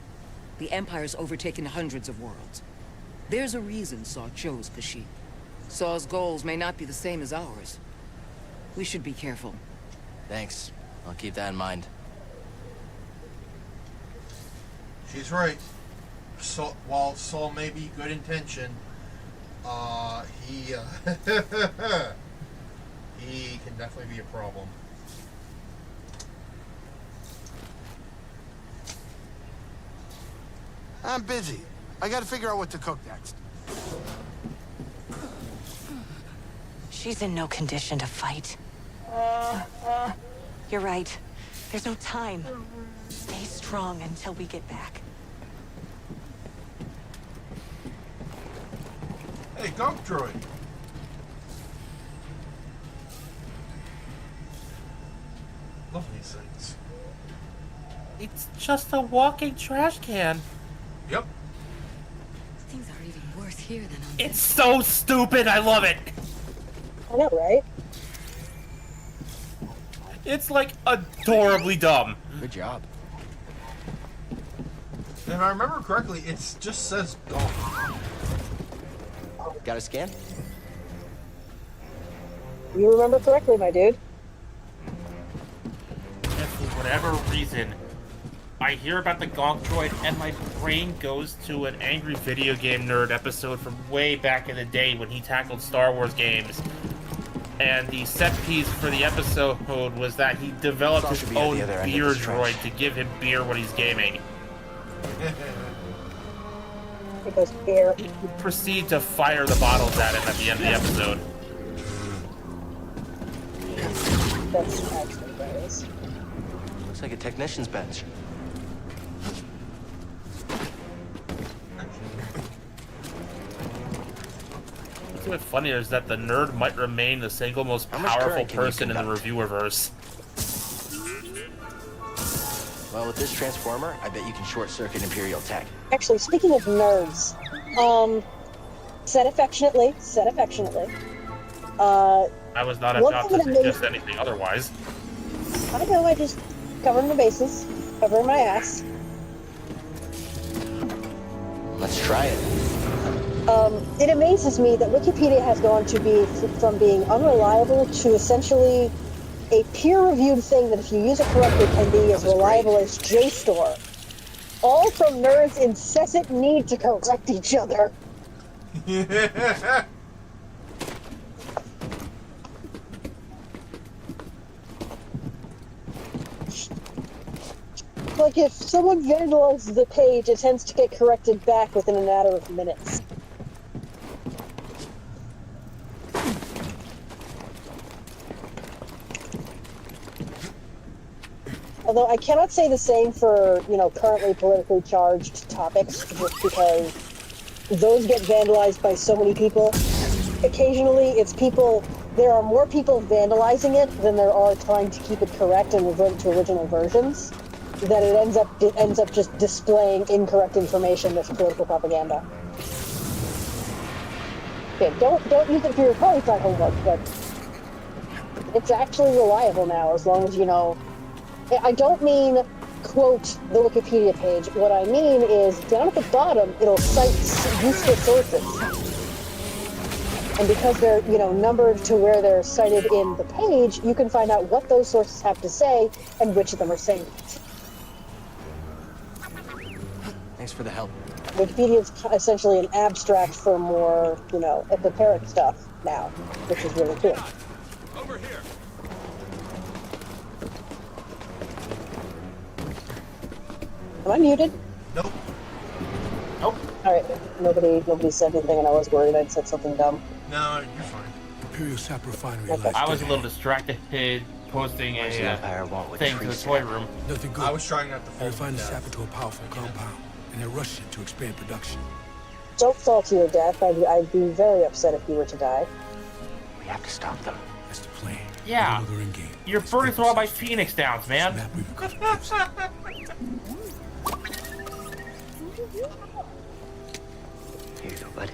Speaker 10: The Empire's overtaken hundreds of worlds. There's a reason Saul chose Kashyyyk. Saul's goals may not be the same as ours. We should be careful.
Speaker 7: Thanks. I'll keep that in mind.
Speaker 2: She's right. So, while Saul may be good intention, he he can definitely be a problem.
Speaker 11: I'm busy. I gotta figure out what to cook next.
Speaker 13: She's in no condition to fight. You're right. There's no time. Stay strong until we get back.
Speaker 2: Hey, Gunk Droid. Love these things.
Speaker 3: It's just a walking trash can.
Speaker 2: Yep.
Speaker 13: Things are even worse here than on
Speaker 3: It's so stupid, I love it.
Speaker 1: I know, right?
Speaker 3: It's like adorably dumb.
Speaker 7: Good job.
Speaker 2: If I remember correctly, it just says Gunk.
Speaker 7: Got a scan?
Speaker 1: You remember correctly, my dude.
Speaker 3: And for whatever reason, I hear about the Gonk Droid and my brain goes to an Angry Video Game Nerd episode from way back in the day when he tackled Star Wars games. And the set piece for the episode was that he developed his own beer droid to give him beer when he's gaming.
Speaker 1: It goes beer.
Speaker 3: He would proceed to fire the bottles at him at the end of the episode.
Speaker 1: That's actually gross.
Speaker 7: Looks like a technician's bench.
Speaker 3: makes it even funnier is that the nerd might remain the single most
Speaker 7: How much
Speaker 3: powerful
Speaker 7: current can you
Speaker 3: person in the
Speaker 7: conduct?
Speaker 3: reviewerverse.
Speaker 7: Well, with this transformer, I bet you can short-circuit Imperial tech.
Speaker 1: Actually, speaking of nerds, said affectionately.
Speaker 3: I was not
Speaker 1: One
Speaker 3: about
Speaker 1: thing
Speaker 3: to
Speaker 1: that
Speaker 3: suggest anything otherwise.
Speaker 1: I know, I just covering my bases, covering my ass.
Speaker 7: Let's try it.
Speaker 1: It amazes me that Wikipedia has gone to be from being unreliable to essentially a peer-reviewed thing that, if you use it correctly, can be as reliable as JSTOR. All from nerds' incessant need to correct each other. Like, if someone vandalizes the page, it tends to get corrected back within a matter of minutes. Although I cannot say the same for, currently politically charged topics, just because those get vandalized by so many people. Occasionally, there are more people vandalizing it than there are trying to keep it correct and revert it to original versions, that it ends up just displaying incorrect information that's political propaganda. Okay, don't use it for your polytime homework, but it's actually reliable now, as long as I don't mean quote the Wikipedia page. What I mean is, down at the bottom, it'll cite useful sources. And because they're, numbered to where they're cited in the page, you can find out what those sources have to say and which of them are saying it.
Speaker 7: Thanks for the help.
Speaker 1: Wikipedia is essentially an abstract for more, esoteric stuff now, which is really cool.
Speaker 9: Over here.
Speaker 1: Am I muted?
Speaker 2: Nope.
Speaker 1: Alright, nobody said anything, and I was worried I'd said something dumb.
Speaker 2: No, you're fine.
Speaker 12: Imperial Sap Refinery.
Speaker 1: Okay.
Speaker 3: I was a little distracted posting a thing to the toy room.
Speaker 12: Nothing good.
Speaker 2: I was trying not to
Speaker 12: They
Speaker 2: fall
Speaker 12: refined the
Speaker 2: to
Speaker 12: sap
Speaker 2: death.
Speaker 12: into a powerful compound, and they rushed it to expand production.
Speaker 1: Don't fall to your death. I'd be very upset if you were to die.
Speaker 7: We have to stop them.
Speaker 12: That's the plan.
Speaker 3: Yeah.
Speaker 12: They're in game.
Speaker 3: You're burning through all my Phoenix downs, man.
Speaker 12: Map we recovered.
Speaker 7: Here you go, bud.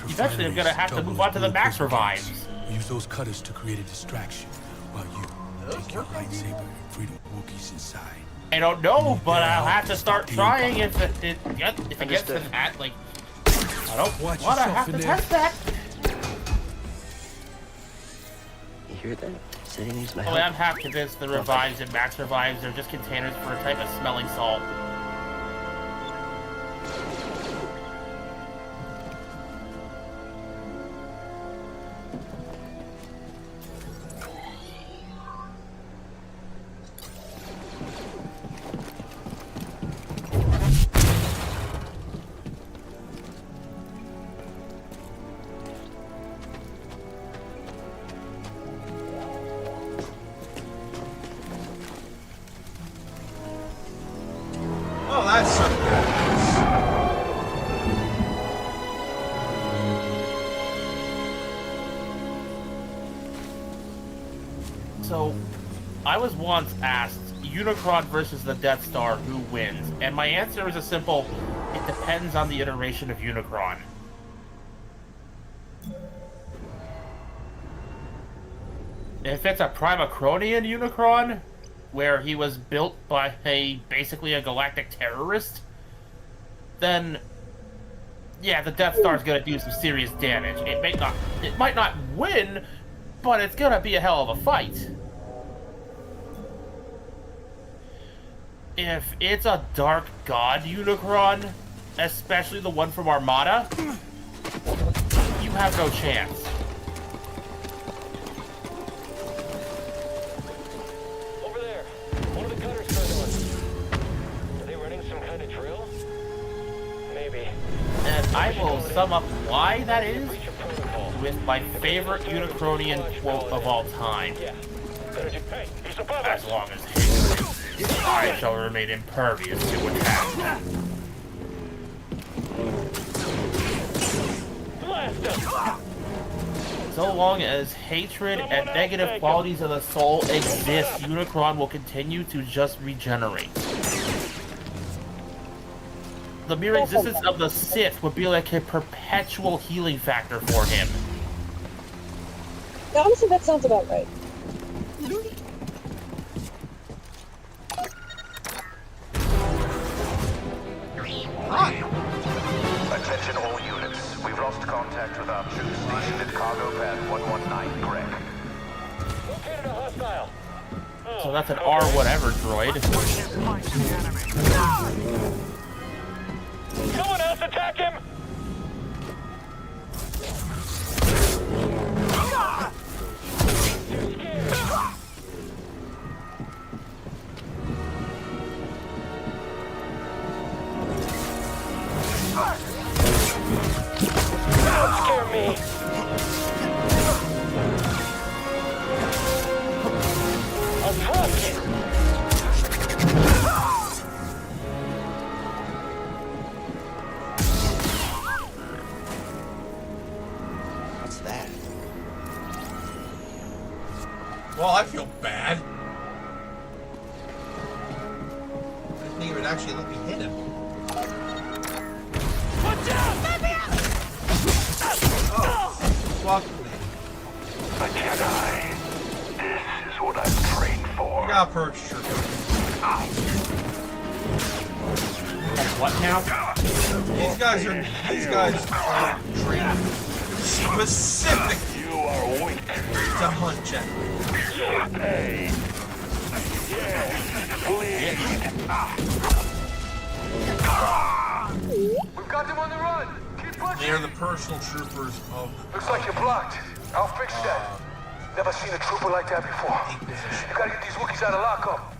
Speaker 3: Eventually, I'm gonna have to move on to the max revives.
Speaker 12: We use those cutters to create a distraction, while you take your lightsaber and free the Wookiees inside.
Speaker 3: I don't know, but I'll have to start trying if it gets to that. Like, I don't want to have to test that.
Speaker 7: You hear that? Said he needs my
Speaker 3: Oh,
Speaker 7: help.
Speaker 3: I'm half convinced the revives and max revives are just containers for a type of smelling salt.
Speaker 2: Oh, that's something.
Speaker 3: So, I was once asked, Unicron versus the Death Star, who wins? And my answer is a simple, it depends on the iteration of Unicron. If it's a Primacronian Unicron, where he was built by basically a galactic terrorist, then yeah, the Death Star's gonna do some serious damage. It might not win, but it's gonna be a hell of a fight. If it's a Dark God Unicron, especially the one from Armada, you have no chance.
Speaker 5: Over there. One of the cutters further on. Are they running some kind of drill? Maybe.
Speaker 3: And I will sum up why that is with my favorite Unicronian quote of all time.
Speaker 5: Hey, he's above
Speaker 3: As
Speaker 5: us.
Speaker 3: long as his I shall remain impervious to attack.
Speaker 5: Blast him!
Speaker 3: So long as hatred and negative qualities of the soul exist, Unicron will continue to just regenerate. The mere existence of the Sith would be like a perpetual healing factor for him.
Speaker 1: Yeah, honestly, that sounds about right.
Speaker 14: Attention all units. We've lost contact with our troops stationed at cargo pad 119 Greg.
Speaker 5: Located a hostile.
Speaker 3: So that's an R whatever droid.
Speaker 5: Someone else attack him! Don't scare me! I'll trust you!
Speaker 7: What's that?
Speaker 2: Well, I feel bad. I didn't even actually let me hit him.
Speaker 5: Watch out!
Speaker 2: Fuck me.
Speaker 14: A Jedi. This is what I've trained for.
Speaker 2: You got perched, sure.
Speaker 3: What now?
Speaker 2: These guys are trained specifically
Speaker 14: You are weak.
Speaker 2: to hunt Jedi.
Speaker 14: Hey. We've got them on the run. Keep pushing.
Speaker 2: They are the personal troopers of
Speaker 14: Looks like you're blocked. I'll fix that. Never seen a trooper like that before. You gotta get these Wookiees out of lockup.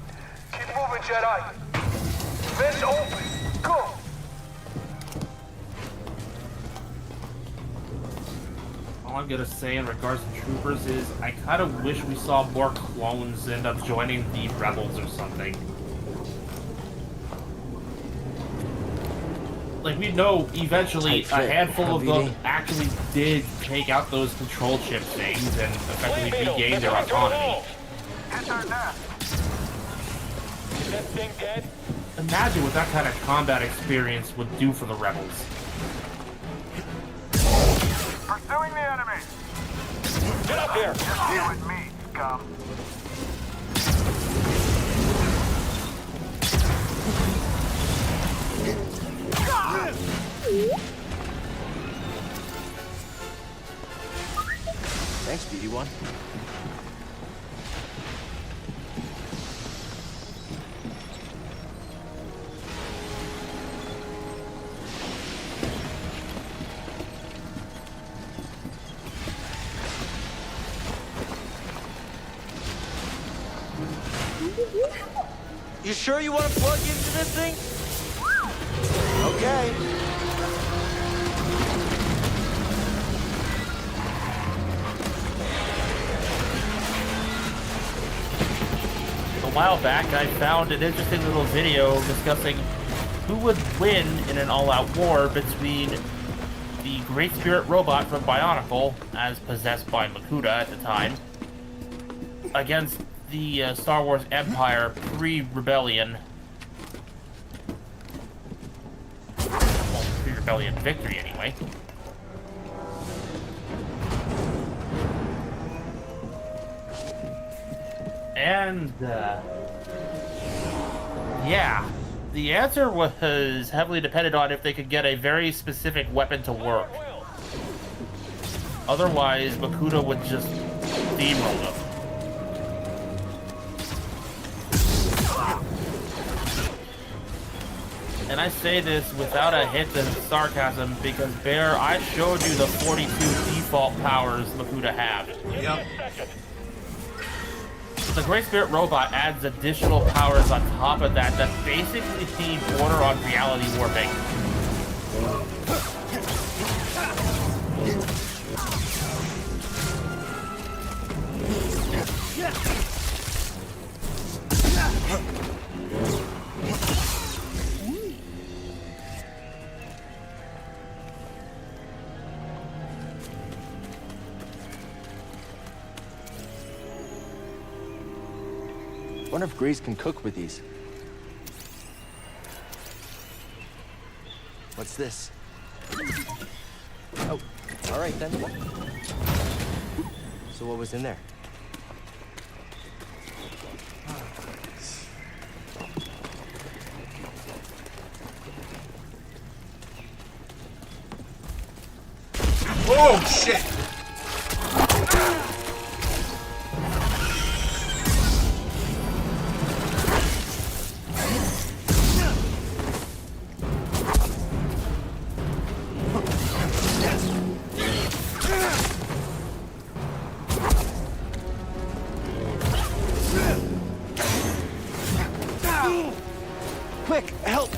Speaker 14: Keep moving, Jedi. Vents open. Go.
Speaker 3: All I'm gonna say in regards to troopers is I kind of wish we saw more clones end up joining the rebels or something. Like, we know eventually a handful of them actually did take out those control chip things and effectively regain their autonomy.
Speaker 5: Is that thing dead?
Speaker 3: Imagine what that kind of combat experience would do for the rebels.
Speaker 14: Pursuing the enemy.
Speaker 5: Get up here!
Speaker 14: Just deal with me, scum.
Speaker 7: Thanks, BD1. You sure you want to plug into this thing? Okay.
Speaker 3: A while back, I found an interesting little video discussing who would win in an all-out war between the Great Spirit robot from Bionicle, as possessed by Makuta at the time, against the Star Wars Empire pre-Rebellion. Well, pre-Rebellion victory, anyway. And, yeah, the answer was heavily dependent on if they could get a very specific weapon to work. Otherwise, Makuta would just steamroll them. And I say this without a hint of sarcasm because, Bear, I showed you the 42 default powers Makuta have.
Speaker 2: Yep.
Speaker 3: The Great Spirit robot adds additional powers on top of that basically border on reality warping.
Speaker 7: Wonder if Grease can cook with these. What's this? Oh, all right then. So what was in there?
Speaker 2: Oh shit!
Speaker 7: Quick, help!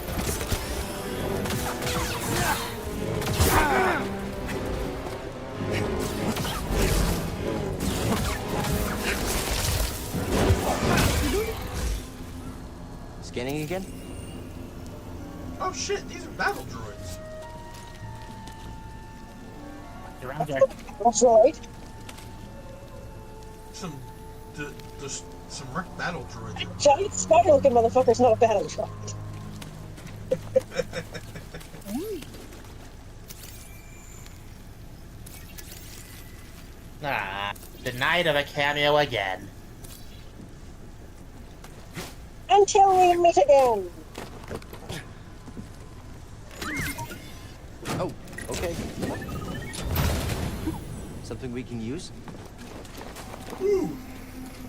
Speaker 7: Scanning again?
Speaker 2: Oh shit, these are battle droids.
Speaker 3: Around there.
Speaker 1: That's right.
Speaker 2: Some wrecked battle droids.
Speaker 1: Giant spider-looking motherfucker's not a battle droid.
Speaker 3: Ah, the night of a cameo again.
Speaker 1: Until we meet again.
Speaker 7: Oh, okay. Something we can use?
Speaker 2: Ooh,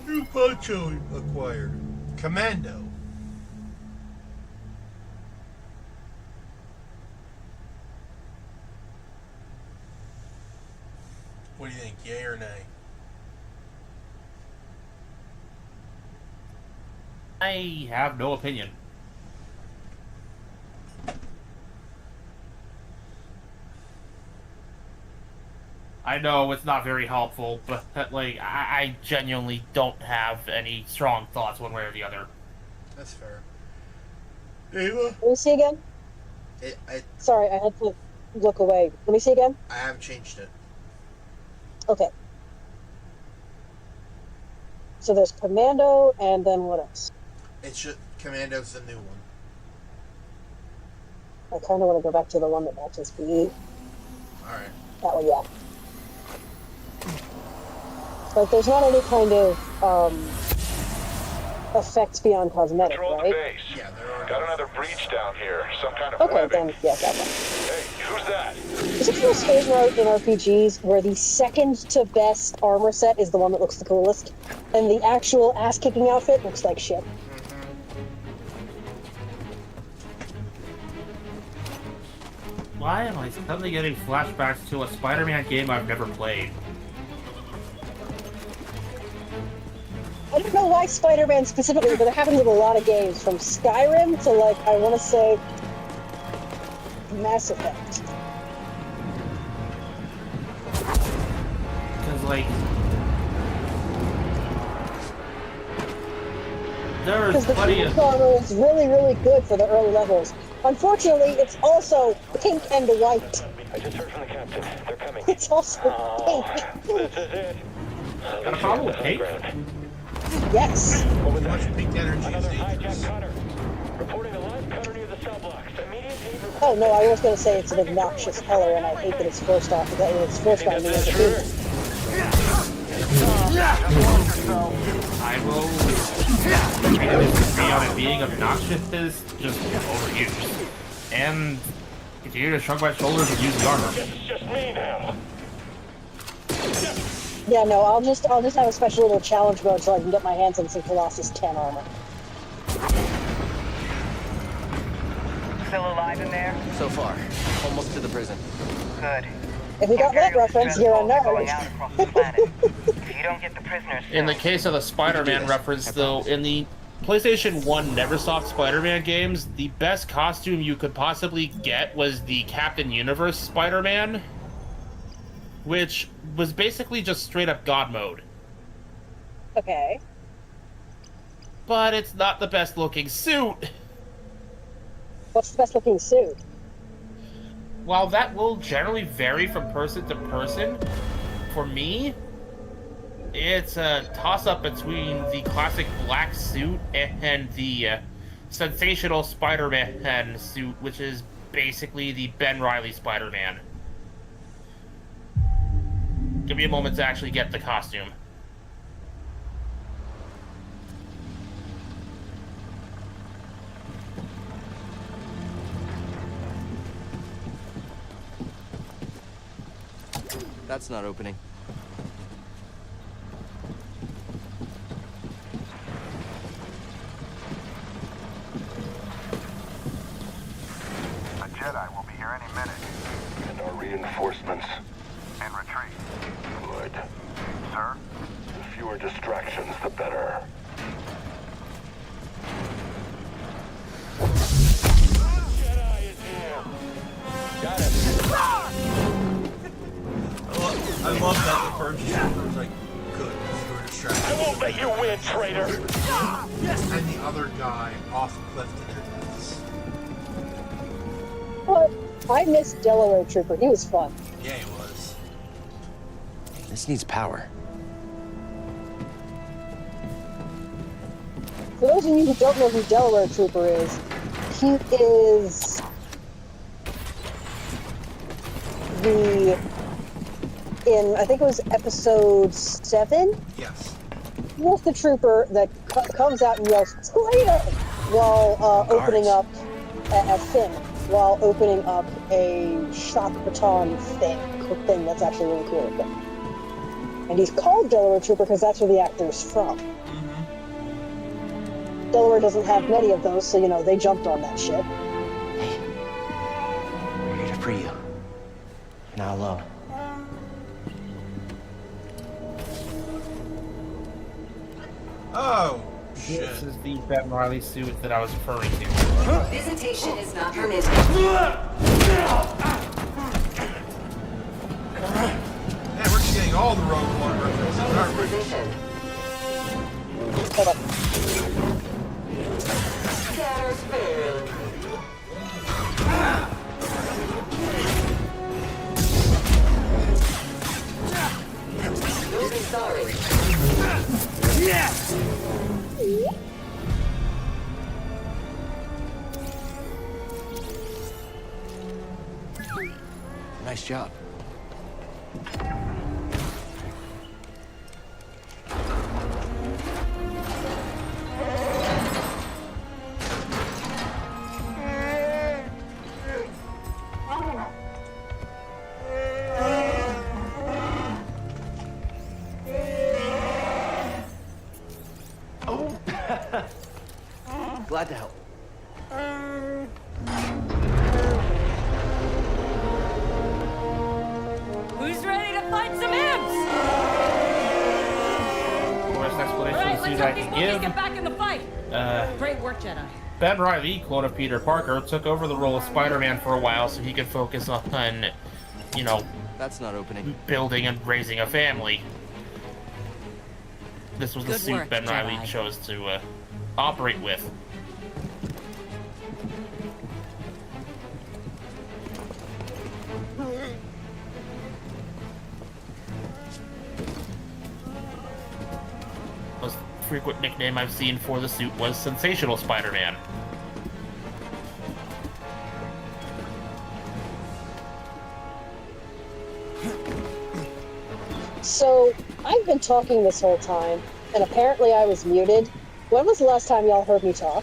Speaker 2: new poncho acquired. Commando. What do you think, yay or nay?
Speaker 3: I have no opinion. I know it's not very helpful, but like I genuinely don't have any strong thoughts one way or the other.
Speaker 2: That's fair. Ava?
Speaker 1: Let me see again. Sorry, I had to look away. Let me see again.
Speaker 2: I haven't changed it.
Speaker 1: Okay. So there's Commando, and then what else?
Speaker 2: It's just Commando's the new one.
Speaker 1: I kind of want to go back to the one that matches B.
Speaker 2: Alright.
Speaker 1: That one, yeah. Like, there's not any kind of effects beyond cosmetic,
Speaker 14: Control
Speaker 1: right?
Speaker 14: the base.
Speaker 2: Yeah, there are.
Speaker 14: Got another breach down here. Some kind of
Speaker 1: Okay,
Speaker 14: webbing.
Speaker 1: then, yeah, that one.
Speaker 14: Hey, who's that?
Speaker 1: Is it your favorite in RPGs where the second to best armor set is the one that looks the coolest, and the actual ass-kicking outfit looks like shit?
Speaker 3: Why am I suddenly getting flashbacks to a Spider-Man game I've never played?
Speaker 1: I don't know why Spider-Man specifically, but it happens with a lot of games, from Skyrim to, like, I want to say, Mass Effect.
Speaker 3: Because, like, there's
Speaker 1: Because the
Speaker 3: plenty of...
Speaker 1: armor is really, really good for the early levels. Unfortunately, it's also pink and white.
Speaker 14: I just heard from the captain. They're coming.
Speaker 1: It's also pink.
Speaker 14: This is it.
Speaker 3: Got a problem with pink?
Speaker 1: Yes.
Speaker 2: With much pink energy
Speaker 14: Another
Speaker 2: is
Speaker 14: hijack
Speaker 2: dangerous.
Speaker 14: cutter. Reporting a live cutter near the cell blocks. Immediate aid required.
Speaker 1: Oh no, I was going to say it's an obnoxious color, and I hate that it's forced on me as a thing.
Speaker 3: I will disagree on it being obnoxious is just overused. And continue to shrug my shoulders and use the armor.
Speaker 14: It's just me now.
Speaker 1: Yeah, no, I'll just have a special little challenge mode so I can get my hands on some Colossus 10 armor.
Speaker 6: Still alive in there?
Speaker 7: So far. Almost to the prison.
Speaker 6: Good.
Speaker 1: If we got that reference, you're a
Speaker 6: Going
Speaker 1: nerd.
Speaker 6: out across the planet. If you don't get the prisoners
Speaker 3: In the
Speaker 6: soon,
Speaker 3: case of the Spider-Man reference, though, in the PlayStation 1 Neversoft Spider-Man games, the best costume you could possibly get was the Captain Universe Spider-Man, which was basically just straight-up God mode.
Speaker 1: Okay.
Speaker 3: But it's not the best-looking suit.
Speaker 1: What's the best looking suit?
Speaker 3: While that will generally vary from person to person, for me, It's a toss-up between the classic black suit and the sensational Spider-Man suit, which is basically the Ben Reilly Spider-Man. Give me a moment to actually get the costume.
Speaker 7: That's not opening.
Speaker 15: A Jedi will be here any minute.
Speaker 8: And our reinforcements?
Speaker 15: In retreat.
Speaker 8: Good.
Speaker 15: Sir?
Speaker 8: The fewer distractions, the better.
Speaker 5: Jedi is here. Got it.
Speaker 2: I love that the first chapter was like, good, you were distracted.
Speaker 5: I won't let you win, traitor.
Speaker 2: And the other guy off the cliff to their deaths.
Speaker 1: But I missed Delaware Trooper. He was fun.
Speaker 2: Yeah, he was.
Speaker 7: This needs power.
Speaker 1: For those of you who don't know who Delaware Trooper is, he is I think it was episode 7?
Speaker 2: Yes.
Speaker 1: He was the trooper that comes out and yells, "Traitor!" while opening up a thing, while opening up a shock baton thing that's actually really cool looking. And he's called Delaware Trooper because that's where the actor's from.
Speaker 2: Mm-hmm.
Speaker 1: Delaware doesn't have many of those, so, they jumped on that shit.
Speaker 7: Hey, we're here to free you. You're not alone.
Speaker 2: Oh, shit.
Speaker 3: This is the Ben Reilly suit that I was referring to.
Speaker 16: Visitation is not permitted.
Speaker 2: Man, we're just getting all the Rogue One references, aren't we?
Speaker 1: Hold up.
Speaker 16: You'll be sorry.
Speaker 5: Yeah!
Speaker 7: Nice job. Glad to help.
Speaker 16: Who's ready to fight some imps?
Speaker 3: Worst explanation
Speaker 16: All
Speaker 3: of the
Speaker 16: right,
Speaker 3: suit
Speaker 16: let's
Speaker 3: I
Speaker 16: hope these
Speaker 3: can
Speaker 16: monkeys
Speaker 3: give.
Speaker 16: get back in the fight. Great work, Jedi.
Speaker 3: Ben Reilly, clone of Peter Parker, took over the role of Spider-Man for a while so he could focus on,
Speaker 7: That's not opening.
Speaker 3: building and raising a family. This was the
Speaker 16: Good
Speaker 3: suit
Speaker 16: work,
Speaker 3: Ben Reilly
Speaker 16: Jedi.
Speaker 3: chose to operate with. Most frequent nickname I've seen for the suit was Sensational Spider-Man.
Speaker 1: So, I've been talking this whole time, and apparently I was muted. When was the last time y'all heard me talk?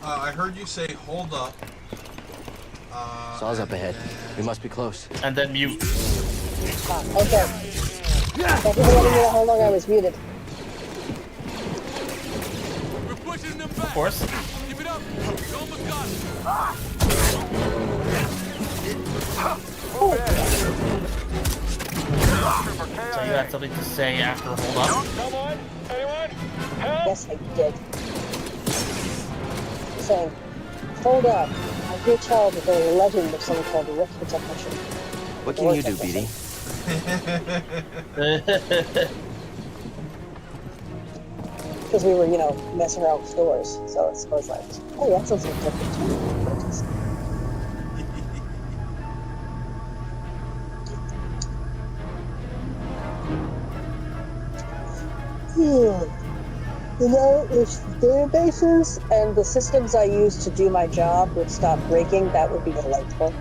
Speaker 2: I heard you say, hold up.
Speaker 7: Saw's up ahead. We must be close.
Speaker 3: And then mute.
Speaker 1: Okay. Thank you for letting me know how long I was muted.
Speaker 5: We're pushing them back.
Speaker 3: Of course.
Speaker 5: Keep it up. You almost got it.
Speaker 3: So you had something to say after hold up?
Speaker 5: Come on. Anyone? Help?
Speaker 1: Yes, I did. Saying, hold up. I hear tell that there's a legend of something called the Rift of Technician.
Speaker 7: What can you do, BD?
Speaker 1: Because we were, messing around with stores. So I was like, oh, that sounds like different. You know, if databases and the systems I use to do my job would stop breaking, that would be delightful.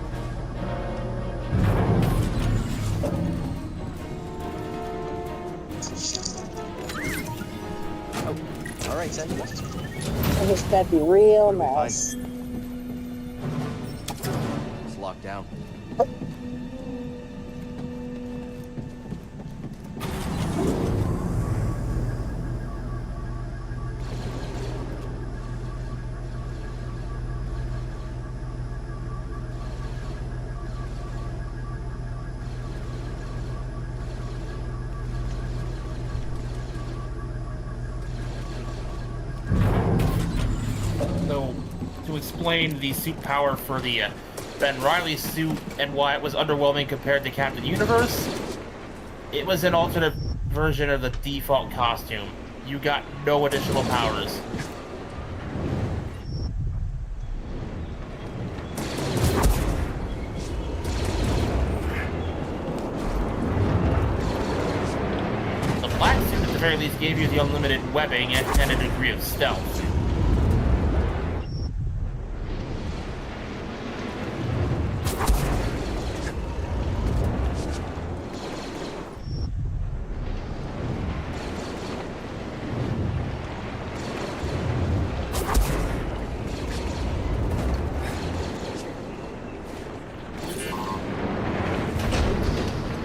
Speaker 7: Oh, all right, Sentinels.
Speaker 1: I wish that'd be real nice.
Speaker 7: It's locked down.
Speaker 3: So, to explain the suit power for the Ben Reilly suit and why it was underwhelming compared to Captain Universe, it was an alternate version of the default costume. You got no additional powers. The black suit at the very least gave you the unlimited webbing and a degree of stealth.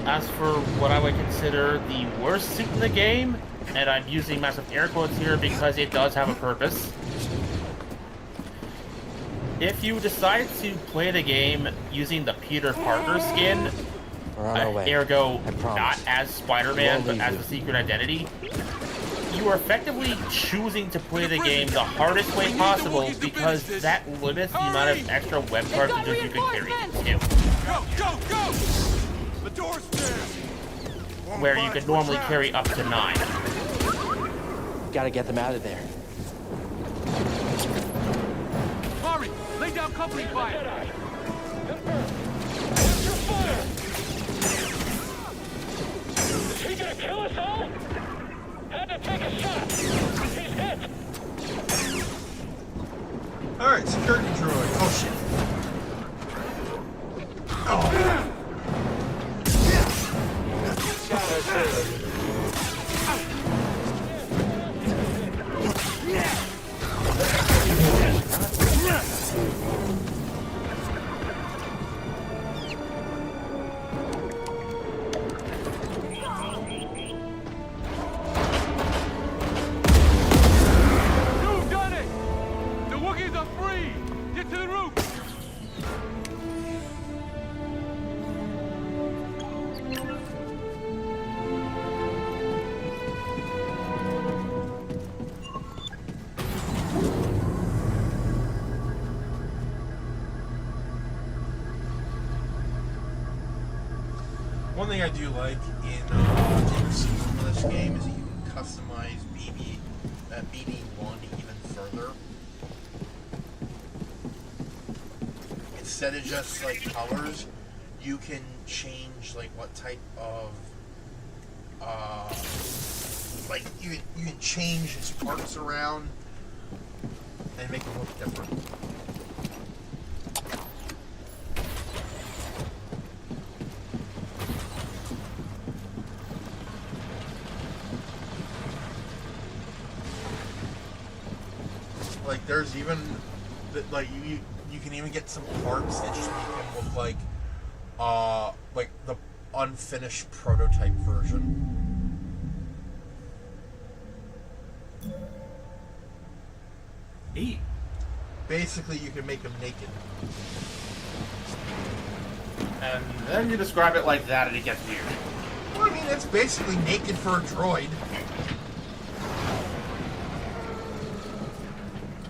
Speaker 3: As for what I would consider the worst suit in the game, and I'm using massive air quotes here because it does have a purpose. If you decide to play the game using the Peter Parker skin, ergo not as Spider-Man but as the secret identity, you are effectively choosing to play the game the hardest way possible because that limits the amount of extra web cartridges you can carry to.
Speaker 9: Go, go, go! The door's there!
Speaker 3: Where you could normally carry up to 9.
Speaker 7: Gotta get them out of there.
Speaker 9: Mari, lay down company fire!
Speaker 5: Is he gonna kill us all? Had to take a shot. He's hit.
Speaker 2: Alright, security droid. Oh shit. Oh.
Speaker 9: You've done it! The Wookiees are free! Get to the roof!
Speaker 2: One thing I do like in the season of this game is that you can customize BB1 even further. Instead of just like colors, you can change like what type of like you can change his parts around and make them look different. Like there's even like you can even get some parts that just make him look like the unfinished prototype version.
Speaker 3: Neat.
Speaker 2: Basically, you can make him naked.
Speaker 3: And then you describe it like that and it gets weird.
Speaker 2: Well, I mean, it's basically naked for a droid.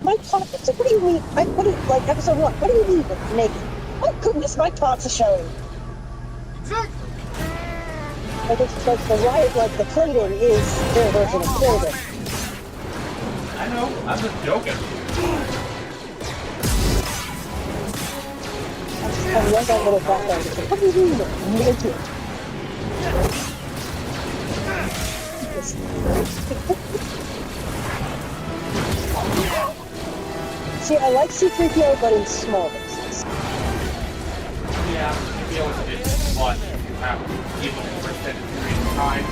Speaker 1: My tots, what do you mean? What do you, like episode 1, what do you mean with naked? My goodness, my tots are showing.
Speaker 2: Exactly.
Speaker 1: Like it's like the riot, like the clothing is their version of clothing.
Speaker 3: I know, I'm just joking.
Speaker 1: I love that little background. It's like, what do you mean with naked? The See, I like C-3PO, but in small doses.
Speaker 3: Yeah, it was a bit fun if you have to give him for extended period of time.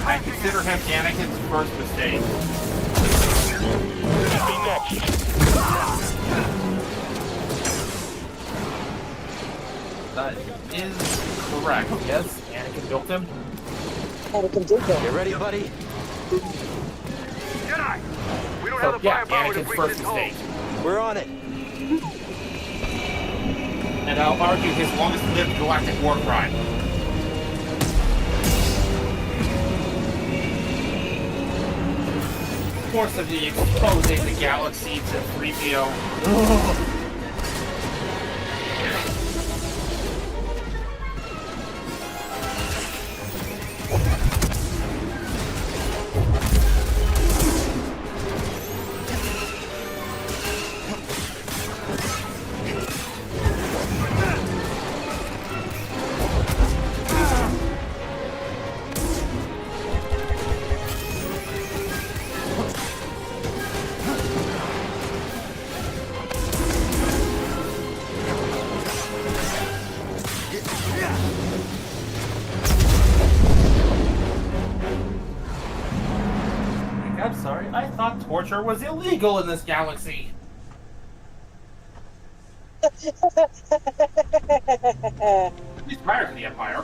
Speaker 3: I consider him Anakin's first mistake.
Speaker 5: Be next.
Speaker 3: That is correct. Yes, Anakin built him.
Speaker 1: Anakin did that.
Speaker 7: You ready, buddy?
Speaker 14: Jedi! We don't
Speaker 3: So,
Speaker 14: have the
Speaker 3: yeah,
Speaker 14: firepower to
Speaker 3: Anakin's
Speaker 14: breach
Speaker 3: first
Speaker 14: this hole.
Speaker 3: mistake.
Speaker 7: We're on it.
Speaker 3: And I'll argue his longest-lived galactic war crime. Of course, of the exposing the galaxy to 3PO. I'm sorry, I thought torture was illegal in this galaxy. At least prior to the Empire.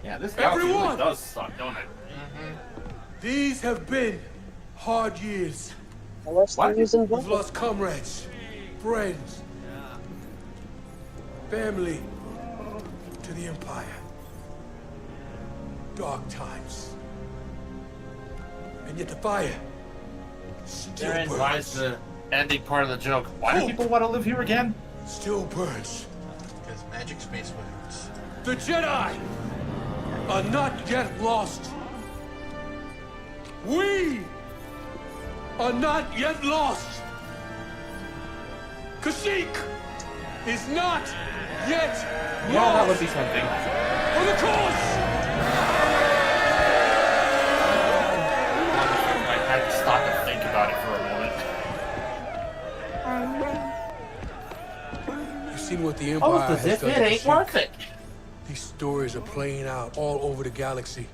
Speaker 3: Yeah, this galaxy really does suck, don't it?
Speaker 12: These have been hard years.
Speaker 11: We've lost comrades, friends, family to the Empire. Dark times. And yet the fire still
Speaker 3: Therein
Speaker 11: burns.
Speaker 3: lies the ending part of the joke. Why do people want to live here again?
Speaker 11: Still burns.
Speaker 2: Because magic space wizards.
Speaker 11: The Jedi are not yet lost. We are not yet lost. Kashyyyk is not yet lost.
Speaker 3: Well, that would be something.
Speaker 11: For the cause!
Speaker 3: I had to stop and think about it for a moment.
Speaker 12: You've seen what the Empire
Speaker 3: Almost as
Speaker 12: has
Speaker 3: if
Speaker 12: done
Speaker 3: it
Speaker 12: to
Speaker 3: ain't
Speaker 12: Kashyyyk.
Speaker 3: worth it.
Speaker 12: These stories are playing out all over the galaxy.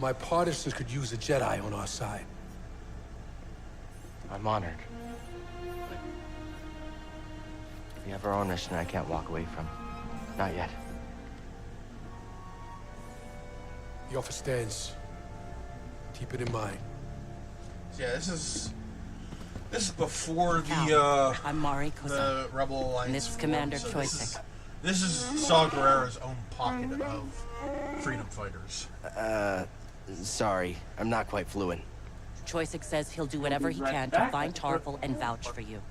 Speaker 12: My partisans could use a Jedi on our side.
Speaker 7: I'm honored. But we have our own mission I can't walk away from. Not yet.
Speaker 12: The offer stands. Keep it in mind.
Speaker 2: Yeah, this is before the
Speaker 10: I'm Mari
Speaker 2: the Rebel Alliance.
Speaker 10: And this is
Speaker 2: formed,
Speaker 10: Commander
Speaker 2: so
Speaker 10: Choisek.
Speaker 2: This is Saw Gerrera's own pocket of freedom fighters.
Speaker 7: Sorry. I'm not quite fluent.
Speaker 10: Choisek says he'll do whatever he can to find Tarful and vouch for you.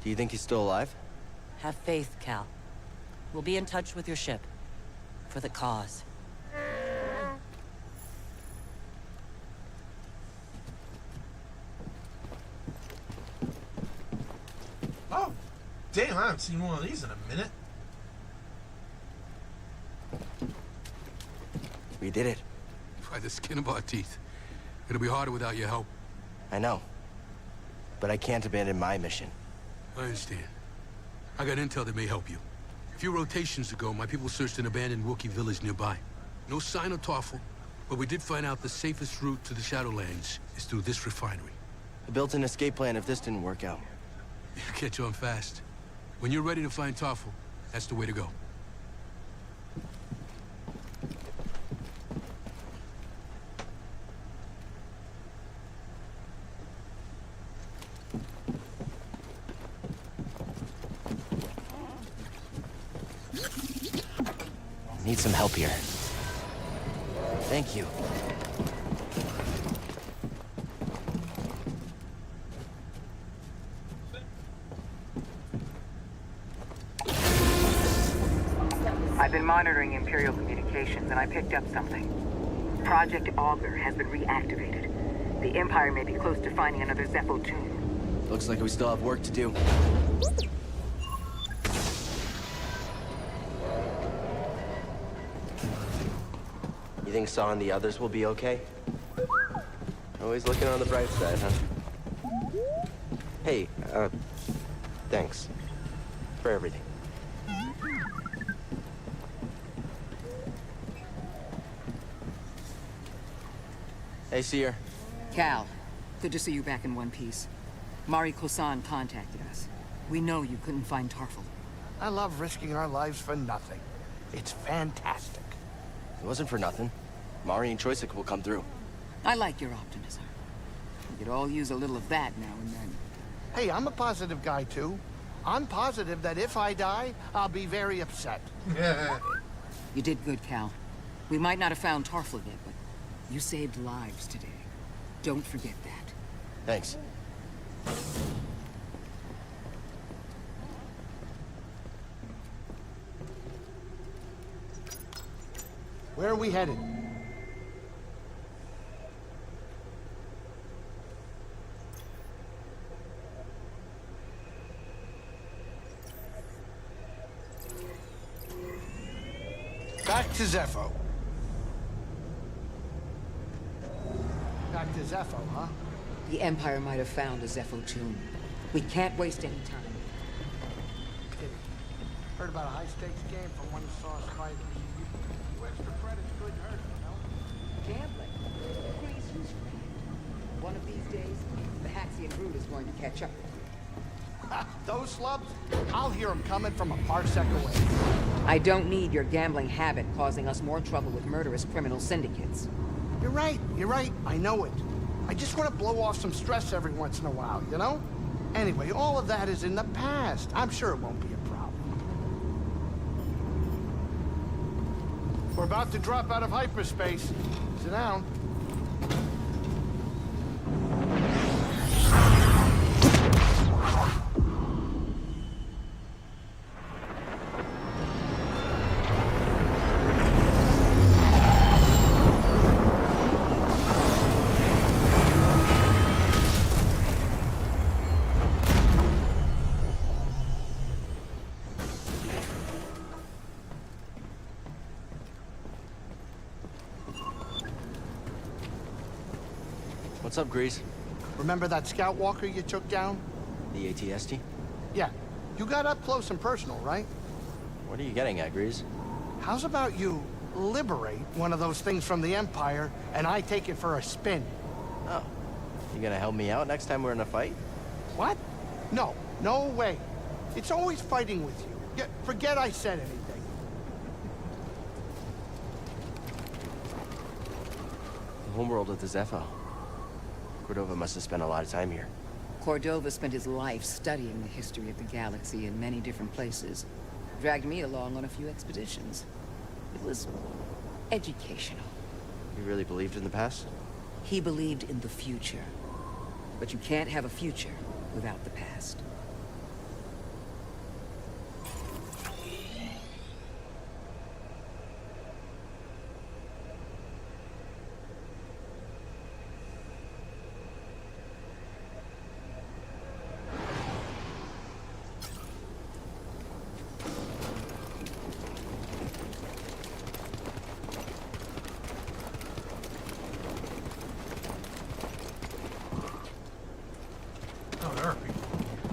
Speaker 7: Do you think he's still alive?
Speaker 10: Have faith, Cal. We'll be in touch with your ship. For the cause.
Speaker 2: Oh, damn! I haven't seen one of these in a minute.
Speaker 7: We did it.
Speaker 12: By the skin of our teeth. It'll be harder without your help.
Speaker 7: I know. But I can't abandon my mission.
Speaker 12: I understand. I got intel that may help you. A few rotations ago, my people searched an abandoned Wookiee village nearby. No sign of Tarful, but we did find out the safest route to the Shadowlands is through this refinery.
Speaker 7: I built an escape plan if this didn't work out.
Speaker 12: You catch on fast. When you're ready to find Tarful, that's the way to go.
Speaker 7: Need some help here. Thank you.
Speaker 6: I've been monitoring Imperial communications. communications and I picked up something. Project Augur has been reactivated. The Empire may be close to finding another Zepho tomb.
Speaker 7: Looks like we still have work to do. You think Saw and the others will be okay? Always looking on the bright side, huh? Hey, thanks. For everything. Hey, Seer.
Speaker 10: Cal, good to see you back in one piece. Mari Kosan contacted us. We know you couldn't find Tarful.
Speaker 11: I love risking our lives for nothing. It's fantastic.
Speaker 7: It wasn't for nothing. Mari and Choysic will come through.
Speaker 10: I like your optimism. We could all use a little of that now and then.
Speaker 11: Hey, I'm a positive guy, too. I'm positive that if I die, I'll be very upset.
Speaker 10: You did good, Cal. We might not have found Tarful yet, but you saved lives today. Don't forget that.
Speaker 7: Thanks.
Speaker 11: Where are we headed? Back to Zepho. Back to Zepho, huh?
Speaker 10: The Empire might have found a Zepho tomb. We can't waste any time.
Speaker 11: Pity. Heard about a high-stakes game for one who saw a spike. Few extra credits couldn't hurt, you know?
Speaker 10: Gambling. Grease who's friend. One of these days, the Haxian brood is going to catch up.
Speaker 11: Those slubs? I'll hear them coming from a parsec away.
Speaker 10: I don't need your gambling habit causing us more trouble with murderous criminal syndicates.
Speaker 11: You're right, I know it. I just want to blow off some stress every once in a while, you know? Anyway, all of that is in the past. I'm sure it won't be a problem. We're about to drop out of hyperspace. Sit down.
Speaker 7: What's up, Grease?
Speaker 11: Remember that scout walker you took down?
Speaker 7: The ATST?
Speaker 11: Yeah. You got up close and personal, right?
Speaker 7: What are you getting at, Grease?
Speaker 11: How's about you liberate one of those things from the Empire, and I take it for a spin?
Speaker 7: Oh. You gonna help me out next time we're in a fight?
Speaker 11: What? No. No way. It's always fighting with you. Yeah, forget I said anything.
Speaker 7: The homeworld of the Zepho. Cordova must have spent a lot of time here.
Speaker 10: Cordova spent his life studying the history of the galaxy in many different places. Dragged me along on a few expeditions. It was educational.
Speaker 7: You really believed in the past?
Speaker 10: He believed in the future. But you can't have a future without the past.
Speaker 2: Oh, there are people.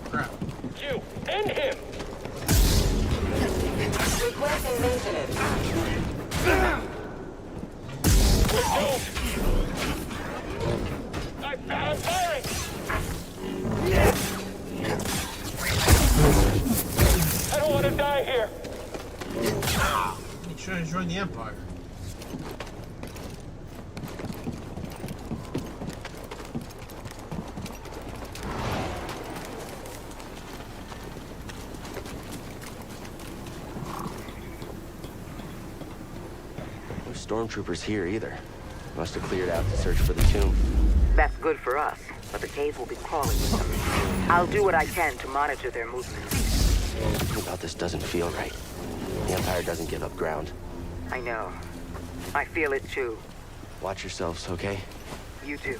Speaker 2: Crap.
Speaker 5: You and him.
Speaker 16: Requesting maintenance.
Speaker 5: I'm firing. I don't want to die here.
Speaker 2: You should have joined the Empire.
Speaker 7: No stormtroopers here either. Must have cleared out to search for the tomb.
Speaker 6: That's good for us, but the cave will be crawling with them. I'll do what I can to monitor their movements.
Speaker 7: Something about this doesn't feel right. The Empire doesn't give up ground.
Speaker 6: I know. I feel it too.
Speaker 7: Watch yourselves, okay?
Speaker 6: You too.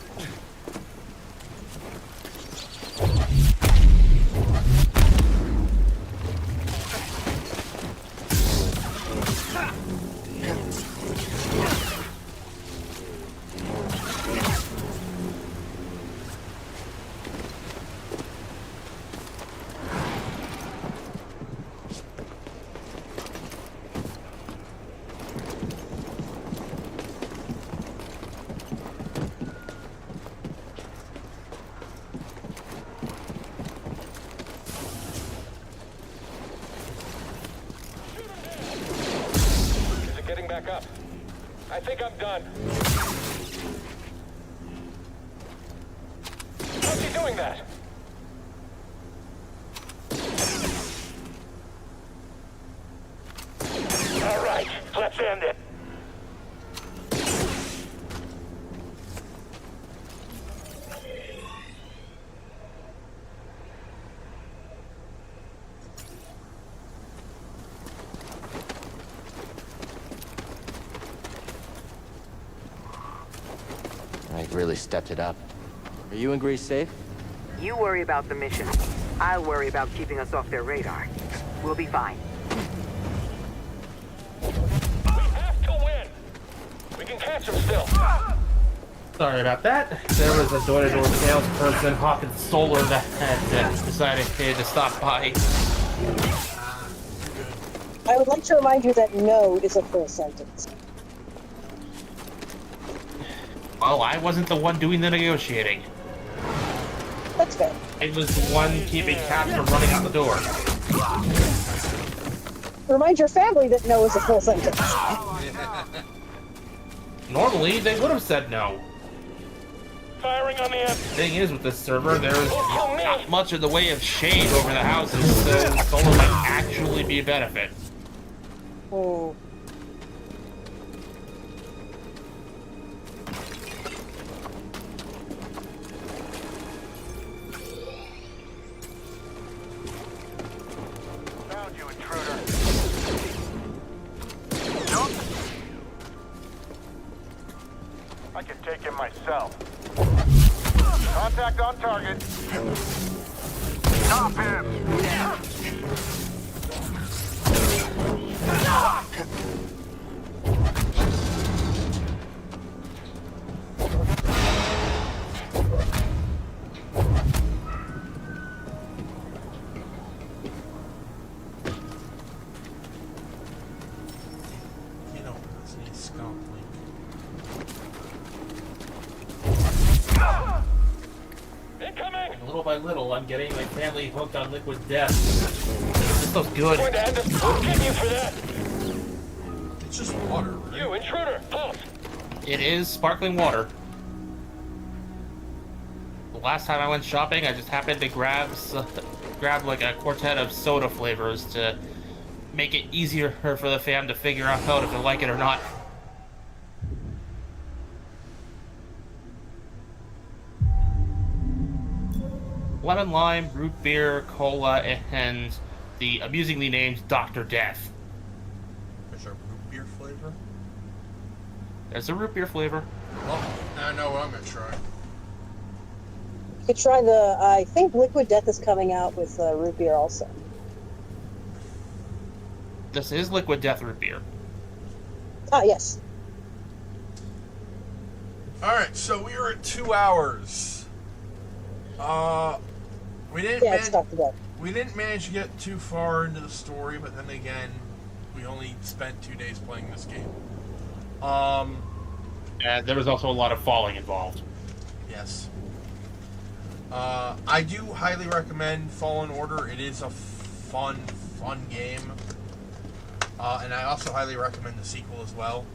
Speaker 5: Getting back up. I think I'm done. How's he doing that? All right, let's end it.
Speaker 7: I really stepped it up. Are you and Grease safe?
Speaker 6: You worry about the mission. I'll worry about keeping us off their radar. We'll be fine.
Speaker 5: We have to win. We can catch him still.
Speaker 3: Sorry about that. There was a door-to-door salesperson hawking solar that had decided to stop by.
Speaker 1: I would like to remind you that no is a full sentence.
Speaker 3: Well, I wasn't the one doing the negotiating.
Speaker 1: That's fair.
Speaker 3: I was the one keeping Cap from running out the door.
Speaker 1: Remind your family that no is a full sentence.
Speaker 3: Normally, they would have said no.
Speaker 5: Firing on the end.
Speaker 3: Thing is, with this server, there's not much in the way of shade over the houses, so solar might actually be a benefit.
Speaker 1: Hmm.
Speaker 15: Found you, intruder. I can take him myself. Contact on target. Stop him!
Speaker 2: You know, it's a scalp link.
Speaker 5: Incoming!
Speaker 3: Little by little, I'm getting my family hooked on liquid death. This looks good.
Speaker 5: Going to end this. I'll get you for that.
Speaker 2: It's just water, right?
Speaker 5: You, intruder, pulse.
Speaker 3: It is sparkling water. The last time I went shopping, I just happened to grab like a quartet of soda flavors to make it easier for the fam to figure out if they like it or not. Lemon lime, root beer, cola, and the amusingly named Dr. Death.
Speaker 2: There's a root beer flavor?
Speaker 3: There's a root beer flavor.
Speaker 2: Well, now I know what I'm gonna try.
Speaker 1: You could try the, I think Liquid Death is coming out with root beer also.
Speaker 3: This is Liquid Death root beer.
Speaker 1: Ah, yes.
Speaker 2: Alright, so we were at 2 hours. We didn't
Speaker 1: Yeah, it's Dr. Death.
Speaker 2: we didn't manage to get too far into the story, but then again, we only spent 2 days playing this game.
Speaker 3: And there was also a lot of falling involved.
Speaker 2: Yes. I do highly recommend Fallen Order. It is a fun game. And I also highly recommend the sequel as well.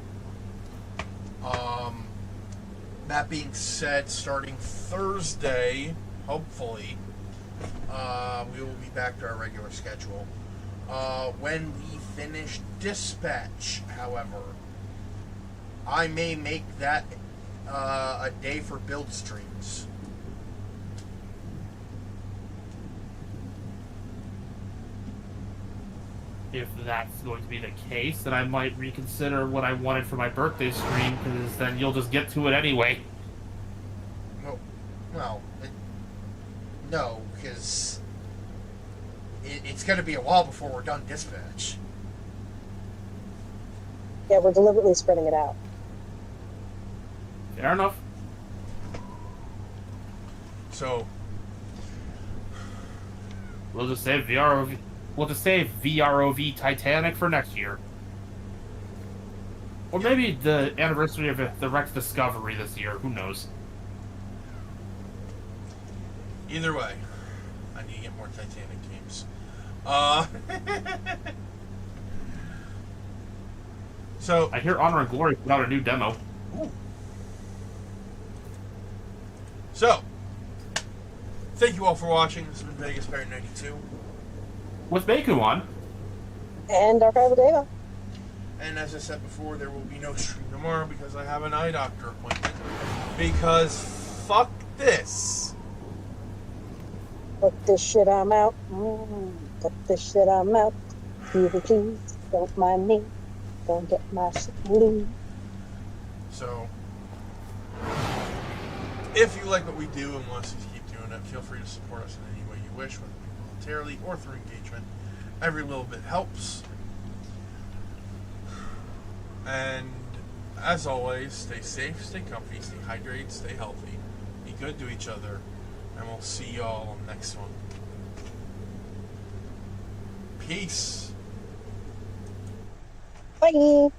Speaker 2: That being said, starting Thursday, hopefully, we will be back to our regular schedule. When we finish Dispatch, however, I may make that a day for build streams.
Speaker 3: if that's going to be the case, then I might reconsider what I wanted for my birthday stream, because then you'll just get to it anyway.
Speaker 2: No, well, no, because it's going to be a while before we're done Dispatch.
Speaker 1: Yeah, we're deliberately spreading it out.
Speaker 3: Fair enough.
Speaker 2: So
Speaker 3: we'll just save VROV. We'll just save VROV Titanic for next year, or maybe the anniversary of the Rex Discovery this year. Who knows?
Speaker 2: Either way, I need to get more Titanic games. So
Speaker 3: I hear Honor and Glory put out a new demo.
Speaker 2: Ooh. So, thank you all for watching. This has been Vegas Parrot 92.
Speaker 3: With Baku on.
Speaker 1: And Archival Deva.
Speaker 2: And as I said before, there will be no stream tomorrow because I have an eye doctor appointment. Because fuck this.
Speaker 1: Fuck this shit, I'm out. Fuck this shit, I'm out. Please, don't mind me. Don't get my shit leave.
Speaker 2: So, if you like what we do and want us to keep doing it, feel free to support us in any way you wish, whether it be voluntarily or through engagement. Every little bit helps. And as always, stay safe, stay comfy, stay hydrated, stay healthy, be good to each other, and we'll see y'all on the next one. Peace.
Speaker 1: Bye.